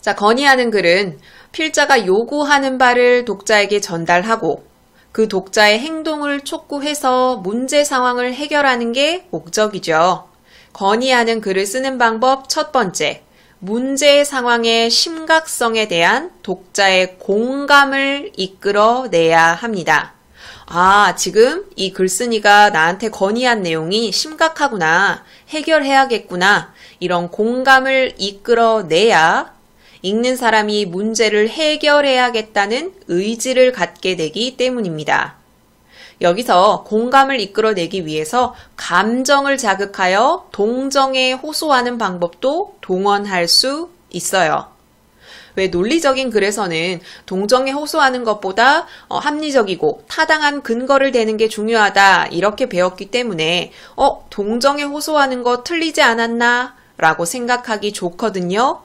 자, 건의하는 글은 필자가 요구하는 바를 독자에게 전달하고 그 독자의 행동을 촉구해서 문제 상황을 해결하는 게 목적이죠. 건의하는 글을 쓰는 방법 첫 번째, 문제 상황의 심각성에 대한 독자의 공감을 이끌어내야 합니다. 아, 지금 이 글쓴이가 나한테 건의한 내용이 심각하구나, 해결해야겠구나, 이런 공감을 이끌어내야 읽는 사람이 문제를 해결해야겠다는 의지를 갖게 되기 때문입니다. 여기서 공감을 이끌어내기 위해서 감정을 자극하여 동정에 호소하는 방법도 동원할 수 있어요. 왜 논리적인 글에서는 동정에 호소하는 것보다 합리적이고 타당한 근거를 대는 게 중요하다, 이렇게 배웠기 때문에 동정에 호소하는 거 틀리지 않았나? 라고 생각하기 좋거든요.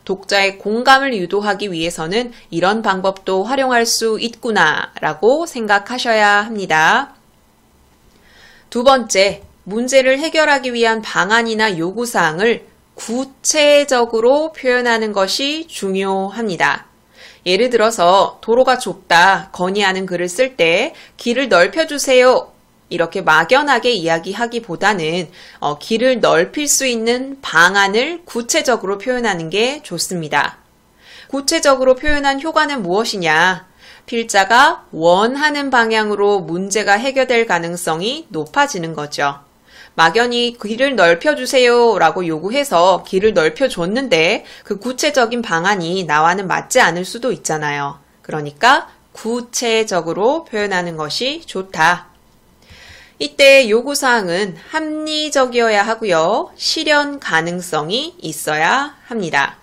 독자의 공감을 유도하기 위해서는 이런 방법도 활용할 수 있구나 라고 생각하셔야 합니다. 두 번째, 문제를 해결하기 위한 방안이나 요구사항을 구체적으로 표현하는 것이 중요합니다. 예를 들어서 도로가 좁다, 건의하는 글을 쓸 때 길을 넓혀주세요, 이렇게 막연하게 이야기하기보다는 길을 넓힐 수 있는 방안을 구체적으로 표현하는 게 좋습니다. 구체적으로 표현한 효과는 무엇이냐? 필자가 원하는 방향으로 문제가 해결될 가능성이 높아지는 거죠. 막연히 길을 넓혀주세요 라고 요구해서 길을 넓혀줬는데 그 구체적인 방안이 나와는 맞지 않을 수도 있잖아요. 그러니까 구체적으로 표현하는 것이 좋다. 이때 요구사항은 합리적이어야 하고요. 실현 가능성이 있어야 합니다.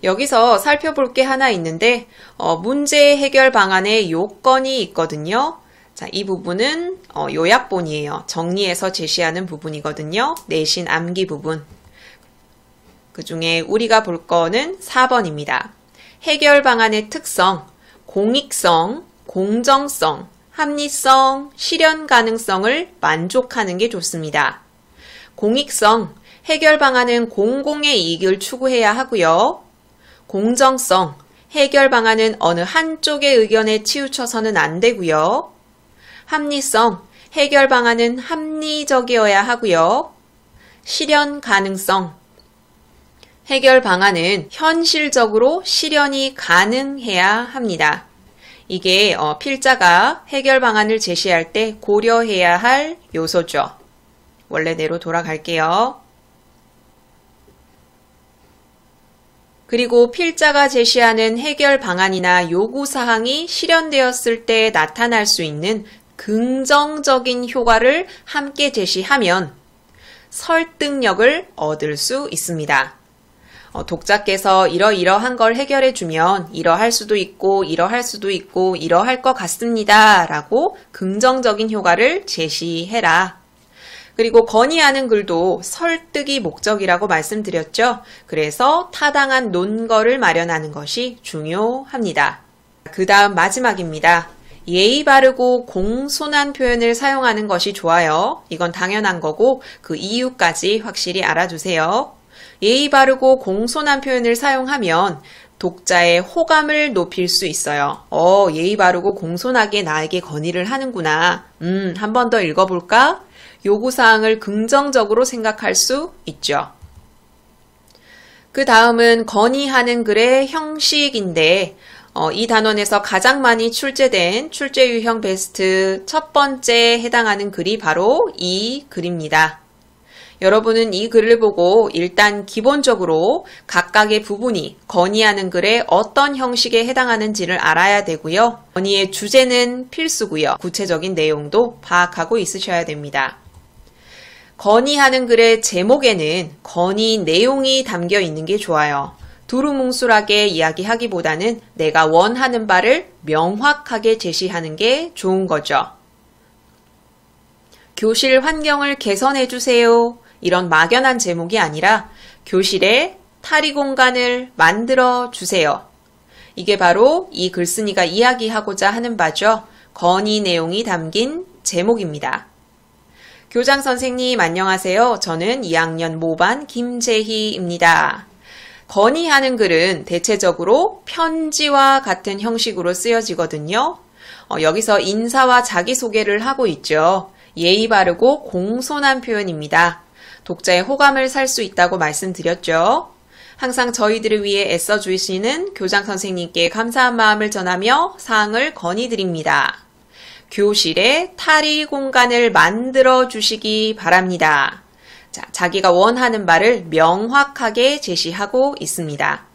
여기서 살펴볼 게 하나 있는데 문제 해결 방안에 요건이 있거든요. 자, 이 부분은 요약본이에요. 정리해서 제시하는 부분이거든요. 내신 암기 부분. 그 중에 우리가 볼 거는 4번입니다. 해결 방안의 특성, 공익성, 공정성, 합리성, 실현 가능성을 만족하는 게 좋습니다. 공익성, 해결 방안은 공공의 이익을 추구해야 하고요. 공정성, 해결 방안은 어느 한쪽의 의견에 치우쳐서는 안 되고요. 합리성, 해결 방안은 합리적이어야 하고요. 실현 가능성, 해결 방안은 현실적으로 실현이 가능해야 합니다. 이게 필자가 해결 방안을 제시할 때 고려해야 할 요소죠. 원래대로 돌아갈게요. 그리고 필자가 제시하는 해결 방안이나 요구사항이 실현되었을 때 나타날 수 있는 긍정적인 효과를 함께 제시하면 설득력을 얻을 수 있습니다. 독자께서 이러이러한 걸 해결해주면 이러할 수도 있고 이러할 수도 있고 이러할 것 같습니다 라고 긍정적인 효과를 제시해라. 그리고 건의하는 글도 설득이 목적이라고 말씀드렸죠. 그래서 타당한 논거를 마련하는 것이 중요합니다. 그 다음 마지막입니다. 예의 바르고 공손한 표현을 사용하는 것이 좋아요. 이건 당연한 거고 그 이유까지 확실히 알아두세요. 예의 바르고 공손한 표현을 사용하면 독자의 호감을 높일 수 있어요. 예의 바르고 공손하게 나에게 건의를 하는구나. 한 번 더 읽어볼까? 요구사항을 긍정적으로 생각할 수 있죠. 그 다음은 건의하는 글의 형식인데 이 단원에서 가장 많이 출제된 출제 유형 베스트 첫 번째에 해당하는 글이 바로 이 글입니다. 여러분은 이 글을 보고 일단 기본적으로 각각의 부분이 건의하는 글에 어떤 형식에 해당하는지를 알아야 되고요. 건의의 주제는 필수고요. 구체적인 내용도 파악하고 있으셔야 됩니다. 건의하는 글의 제목에는 건의 내용이 담겨 있는 게 좋아요. 두루뭉술하게 이야기하기보다는 내가 원하는 바를 명확하게 제시하는 게 좋은 거죠. 교실 환경을 개선해 주세요. 이런 막연한 제목이 아니라 교실에 탈의 공간을 만들어 주세요. 이게 바로 이 글쓴이가 이야기하고자 하는 바죠. 건의 내용이 담긴 제목입니다. 교장 선생님 안녕하세요. 저는 2학년 모반 김재희입니다. 건의하는 글은 대체적으로 편지와 같은 형식으로 쓰여지거든요. 여기서 인사와 자기소개를 하고 있죠. 예의 바르고 공손한 표현입니다. 독자의 호감을 살 수 있다고 말씀드렸죠. 항상 저희들을 위해 애써주시는 교장 선생님께 감사한 마음을 전하며 사항을 건의드립니다. 교실에 탈의 공간을 만들어 주시기 바랍니다. 자, 자기가 원하는 바를 명확하게 제시하고 있습니다.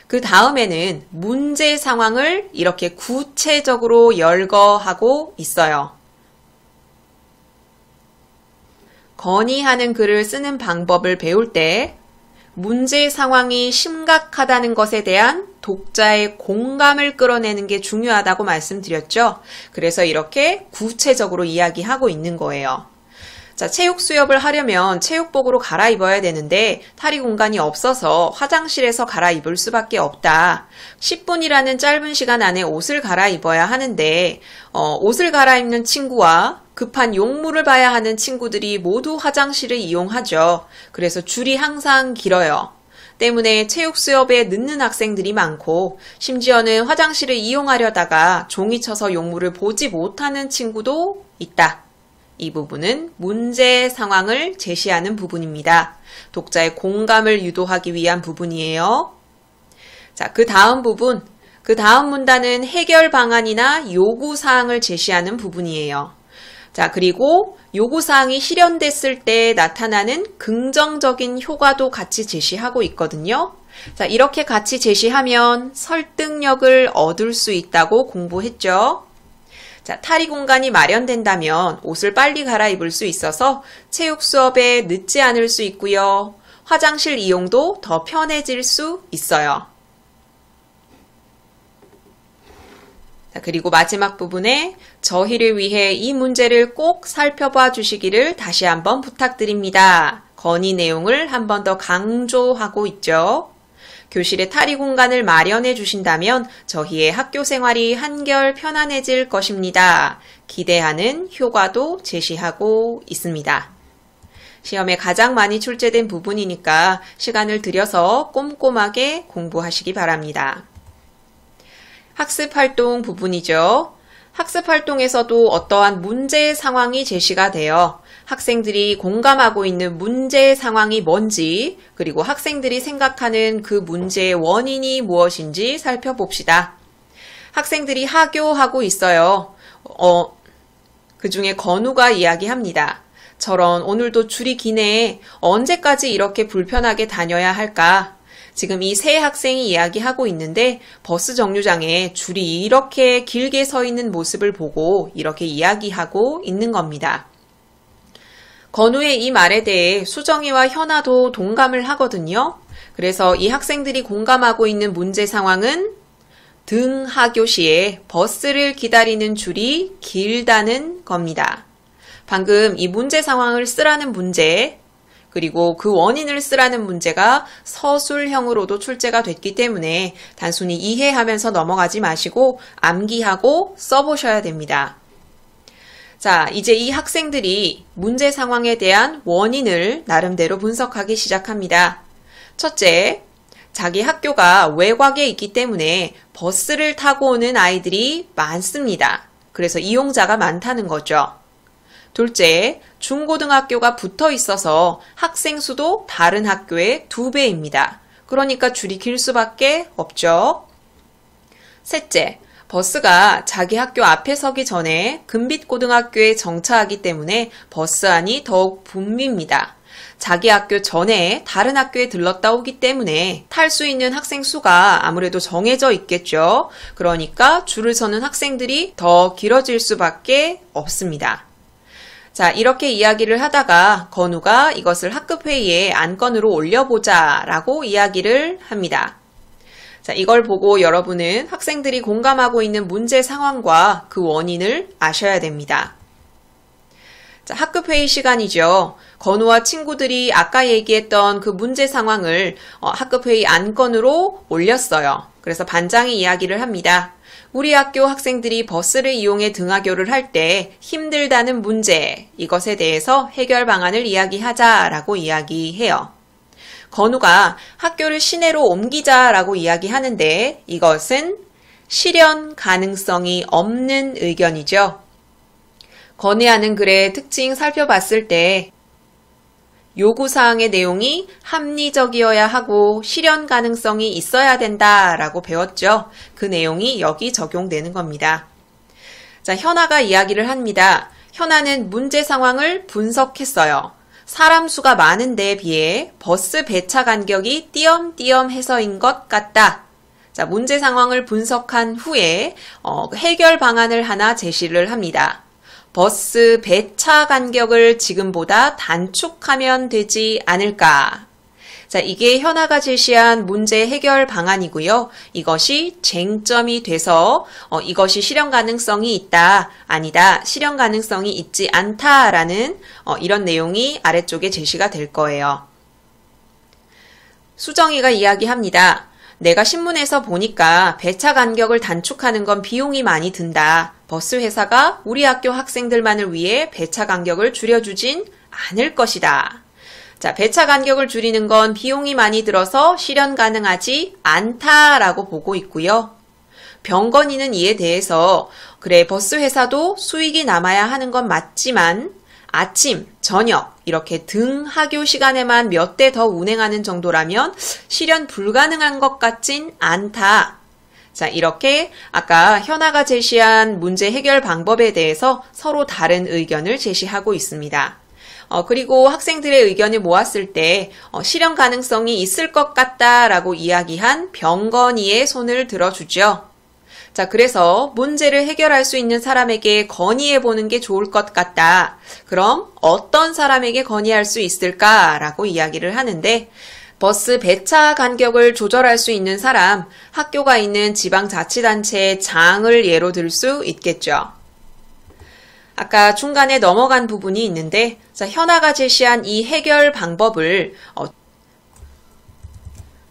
그 다음에는 문제 상황을 이렇게 구체적으로 열거하고 있어요. 건의하는 글을 쓰는 방법을 배울 때 문제 상황이 심각하다는 것에 대한 독자의 공감을 끌어내는 게 중요하다고 말씀드렸죠. 그래서 이렇게 구체적으로 이야기하고 있는 거예요. 자, 체육 수업을 하려면 체육복으로 갈아입어야 되는데 탈의 공간이 없어서 화장실에서 갈아입을 수밖에 없다. 10분이라는 짧은 시간 안에 옷을 갈아입어야 하는데 옷을 갈아입는 친구와 급한 용물을 봐야 하는 친구들이 모두 화장실을 이용하죠. 그래서 줄이 항상 길어요. 때문에 체육 수업에 늦는 학생들이 많고 심지어는 화장실을 이용하려다가 종이 쳐서 용물을 보지 못하는 친구도 있다. 이 부분은 문제 상황을 제시하는 부분입니다. 독자의 공감을 유도하기 위한 부분이에요. 자, 그 다음 부분, 그 다음 문단은 해결 방안이나 요구사항을 제시하는 부분이에요. 자, 그리고 요구사항이 실현됐을 때 나타나는 긍정적인 효과도 같이 제시하고 있거든요. 자, 이렇게 같이 제시하면 설득력을 얻을 수 있다고 공부했죠. 자, 탈의 공간이 마련된다면 옷을 빨리 갈아입을 수 있어서 체육 수업에 늦지 않을 수 있고요. 화장실 이용도 더 편해질 수 있어요. 자, 그리고 마지막 부분에 저희를 위해 이 문제를 꼭 살펴봐 주시기를 다시 한번 부탁드립니다. 건의 내용을 한 번 더 강조하고 있죠. 교실에 탈의 공간을 마련해 주신다면 저희의 학교 생활이 한결 편안해질 것입니다. 기대하는 효과도 제시하고 있습니다. 시험에 가장 많이 출제된 부분이니까 시간을 들여서 꼼꼼하게 공부하시기 바랍니다. 학습활동 부분이죠. 학습활동에서도 어떠한 문제 상황이 제시가 되어 학생들이 공감하고 있는 문제 상황이 뭔지, 그리고 학생들이 생각하는 그 문제의 원인이 무엇인지 살펴봅시다. 학생들이 하교하고 있어요. 그 중에 건우가 이야기합니다. 저런 오늘도 줄이 기네. 언제까지 이렇게 불편하게 다녀야 할까? 지금 이 세 학생이 이야기하고 있는데 버스 정류장에 줄이 이렇게 길게 서 있는 모습을 보고 이렇게 이야기하고 있는 겁니다. 건우의 이 말에 대해 수정이와 현아도 동감을 하거든요. 그래서 이 학생들이 공감하고 있는 문제 상황은 등하교 시에 버스를 기다리는 줄이 길다는 겁니다. 방금 이 문제 상황을 쓰라는 문제, 그리고 그 원인을 쓰라는 문제가 서술형으로도 출제가 됐기 때문에 단순히 이해하면서 넘어가지 마시고 암기하고 써보셔야 됩니다. 자, 이제 이 학생들이 문제 상황에 대한 원인을 나름대로 분석하기 시작합니다. 첫째, 자기 학교가 외곽에 있기 때문에 버스를 타고 오는 아이들이 많습니다. 그래서 이용자가 많다는 거죠. 둘째, 중고등학교가 붙어 있어서 학생 수도 다른 학교의 2배입니다. 그러니까 줄이 길 수밖에 없죠. 셋째, 버스가 자기 학교 앞에 서기 전에 금빛고등학교에 정차하기 때문에 버스 안이 더욱 붐빕니다. 자기 학교 전에 다른 학교에 들렀다 오기 때문에 탈 수 있는 학생 수가 아무래도 정해져 있겠죠. 그러니까 줄을 서는 학생들이 더 길어질 수밖에 없습니다. 자, 이렇게 이야기를 하다가 건우가 이것을 학급회의에 안건으로 올려보자 라고 이야기를 합니다. 자, 이걸 보고 여러분은 학생들이 공감하고 있는 문제 상황과 그 원인을 아셔야 됩니다. 자, 학급회의 시간이죠. 건우와 친구들이 아까 얘기했던 그 문제 상황을 학급회의 안건으로 올렸어요. 그래서 반장이 이야기를 합니다. 우리 학교 학생들이 버스를 이용해 등하교를 할 때 힘들다는 문제, 이것에 대해서 해결 방안을 이야기하자라고 이야기해요. 건우가 학교를 시내로 옮기자라고 이야기하는데 이것은 실현 가능성이 없는 의견이죠. 건의하는 글의 특징 살펴봤을 때 요구사항의 내용이 합리적이어야 하고 실현 가능성이 있어야 된다라고 배웠죠. 그 내용이 여기 적용되는 겁니다. 자, 현아가 이야기를 합니다. 현아는 문제 상황을 분석했어요. 사람 수가 많은 데에 비해 버스 배차 간격이 띄엄띄엄해서인 것 같다. 자, 문제 상황을 분석한 후에 해결 방안을 하나 제시를 합니다. 버스 배차 간격을 지금보다 단축하면 되지 않을까? 자, 이게 현아가 제시한 문제 해결 방안이고요. 이것이 쟁점이 돼서 이것이 실현 가능성이 있다, 아니다, 실현 가능성이 있지 않다라는 이런 내용이 아래쪽에 제시가 될 거예요. 수정이가 이야기합니다. 내가 신문에서 보니까 배차 간격을 단축하는 건 비용이 많이 든다. 버스 회사가 우리 학교 학생들만을 위해 배차 간격을 줄여주진 않을 것이다. 자, 배차 간격을 줄이는 건 비용이 많이 들어서 실현 가능하지 않다라고 보고 있고요. 병건이는 이에 대해서 그래, 버스 회사도 수익이 남아야 하는 건 맞지만 아침, 저녁 이렇게 등하교 시간에만 몇 대 더 운행하는 정도라면 실현 불가능한 것 같진 않다. 자, 이렇게 아까 현아가 제시한 문제 해결 방법에 대해서 서로 다른 의견을 제시하고 있습니다. 그리고 학생들의 의견을 모았을 때 실현 가능성이 있을 것 같다라고 이야기한 병건이의 손을 들어주죠. 자, 그래서 문제를 해결할 수 있는 사람에게 건의해보는 게 좋을 것 같다. 그럼 어떤 사람에게 건의할 수 있을까라고 이야기를 하는데 버스 배차 간격을 조절할 수 있는 사람, 학교가 있는 지방자치단체의 장을 예로 들 수 있겠죠. 아까 중간에 넘어간 부분이 있는데 자, 현아가 제시한 이 해결 방법을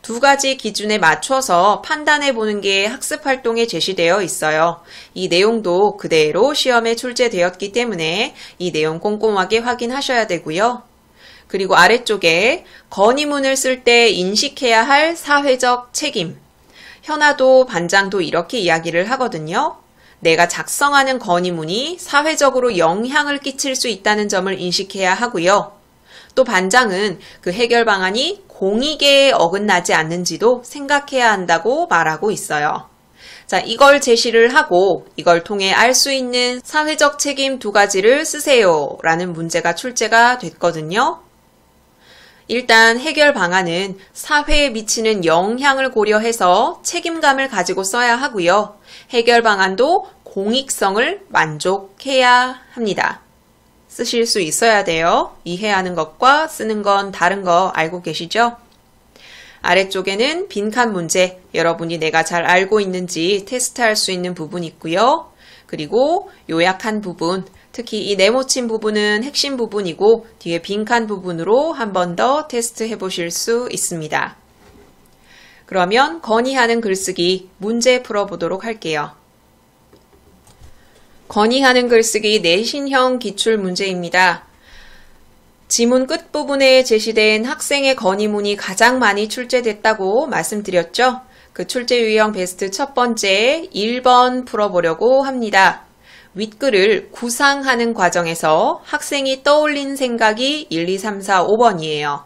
두 가지 기준에 맞춰서 판단해 보는 게 학습 활동에 제시되어 있어요. 이 내용도 그대로 시험에 출제되었기 때문에 이 내용 꼼꼼하게 확인하셔야 되고요. 그리고 아래쪽에 건의문을 쓸 때 인식해야 할 사회적 책임. 현아도 반장도 이렇게 이야기를 하거든요. 내가 작성하는 건의문이 사회적으로 영향을 끼칠 수 있다는 점을 인식해야 하고요. 또 반장은 그 해결 방안이 공익에 어긋나지 않는지도 생각해야 한다고 말하고 있어요. 자, 이걸 제시를 하고 이걸 통해 알 수 있는 사회적 책임 2가지를 쓰세요 라는 문제가 출제가 됐거든요. 일단 해결 방안은 사회에 미치는 영향을 고려해서 책임감을 가지고 써야 하고요. 해결 방안도 공익성을 만족해야 합니다. 쓰실 수 있어야 돼요. 이해하는 것과 쓰는 건 다른 거 알고 계시죠? 아래쪽에는 빈칸 문제, 여러분이 내가 잘 알고 있는지 테스트할 수 있는 부분이 있고요. 그리고 요약한 부분, 특히 이 네모친 부분은 핵심 부분이고 뒤에 빈칸 부분으로 한 번 더 테스트해 보실 수 있습니다. 그러면 건의하는 글쓰기 문제 풀어보도록 할게요. 건의하는 글쓰기 내신형 기출 문제입니다. 지문 끝부분에 제시된 학생의 건의문이 가장 많이 출제됐다고 말씀드렸죠? 그 출제 유형 베스트 첫 번째 1번 풀어보려고 합니다. 윗글을 구상하는 과정에서 학생이 떠올린 생각이 1, 2, 3, 4, 5번이에요.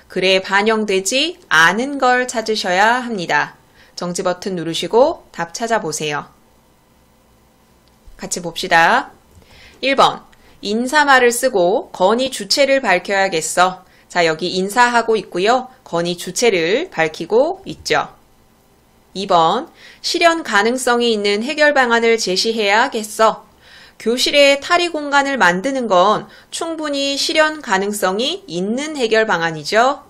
글에 반영되지 않은 걸 찾으셔야 합니다. 정지 버튼 누르시고 답 찾아보세요. 같이 봅시다. 1번, 인사말을 쓰고 건의 주체를 밝혀야겠어. 자, 여기 인사하고 있고요. 건의 주체를 밝히고 있죠. 2번, 실현 가능성이 있는 해결 방안을 제시해야겠어. 교실에 탈의 공간을 만드는 건 충분히 실현 가능성이 있는 해결 방안이죠.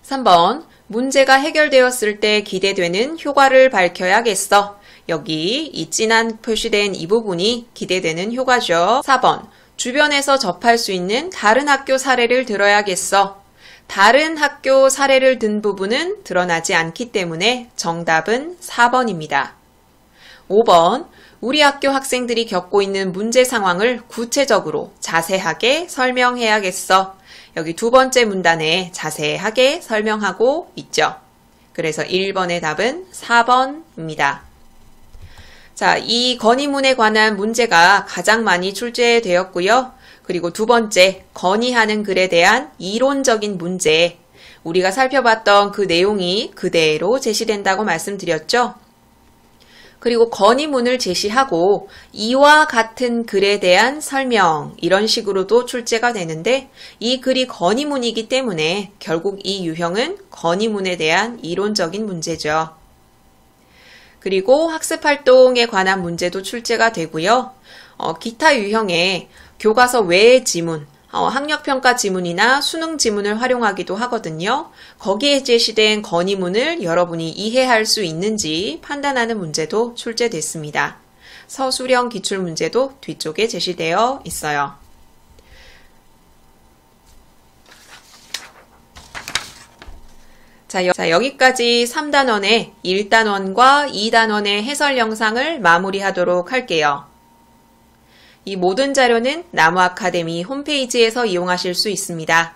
3번, 문제가 해결되었을 때 기대되는 효과를 밝혀야겠어. 여기 이 진한 표시된 이 부분이 기대되는 효과죠. 4번, 주변에서 접할 수 있는 다른 학교 사례를 들어야겠어. 다른 학교 사례를 든 부분은 드러나지 않기 때문에 정답은 4번입니다. 5번, 우리 학교 학생들이 겪고 있는 문제 상황을 구체적으로 자세하게 설명해야겠어. 여기 두 번째 문단에 자세하게 설명하고 있죠. 그래서 1번의 답은 4번입니다. 자, 이 건의문에 관한 문제가 가장 많이 출제되었고요. 그리고 두 번째, 건의하는 글에 대한 이론적인 문제. 우리가 살펴봤던 그 내용이 그대로 제시된다고 말씀드렸죠. 그리고 건의문을 제시하고 이와 같은 글에 대한 설명, 이런 식으로도 출제가 되는데 이 글이 건의문이기 때문에 결국 이 유형은 건의문에 대한 이론적인 문제죠. 그리고 학습활동에 관한 문제도 출제가 되고요. 기타 유형의 교과서 외의 지문, 학력평가 지문이나 수능 지문을 활용하기도 하거든요. 거기에 제시된 건의문을 여러분이 이해할 수 있는지 판단하는 문제도 출제됐습니다. 서술형 기출문제도 뒤쪽에 제시되어 있어요. 자, 여기까지 3단원의 1단원과 2단원의 해설 영상을 마무리하도록 할게요. 이 모든 자료는 나무아카데미 홈페이지에서 이용하실 수 있습니다.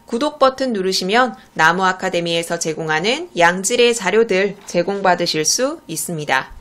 구독 버튼 누르시면 나무아카데미에서 제공하는 양질의 자료들 제공받으실 수 있습니다.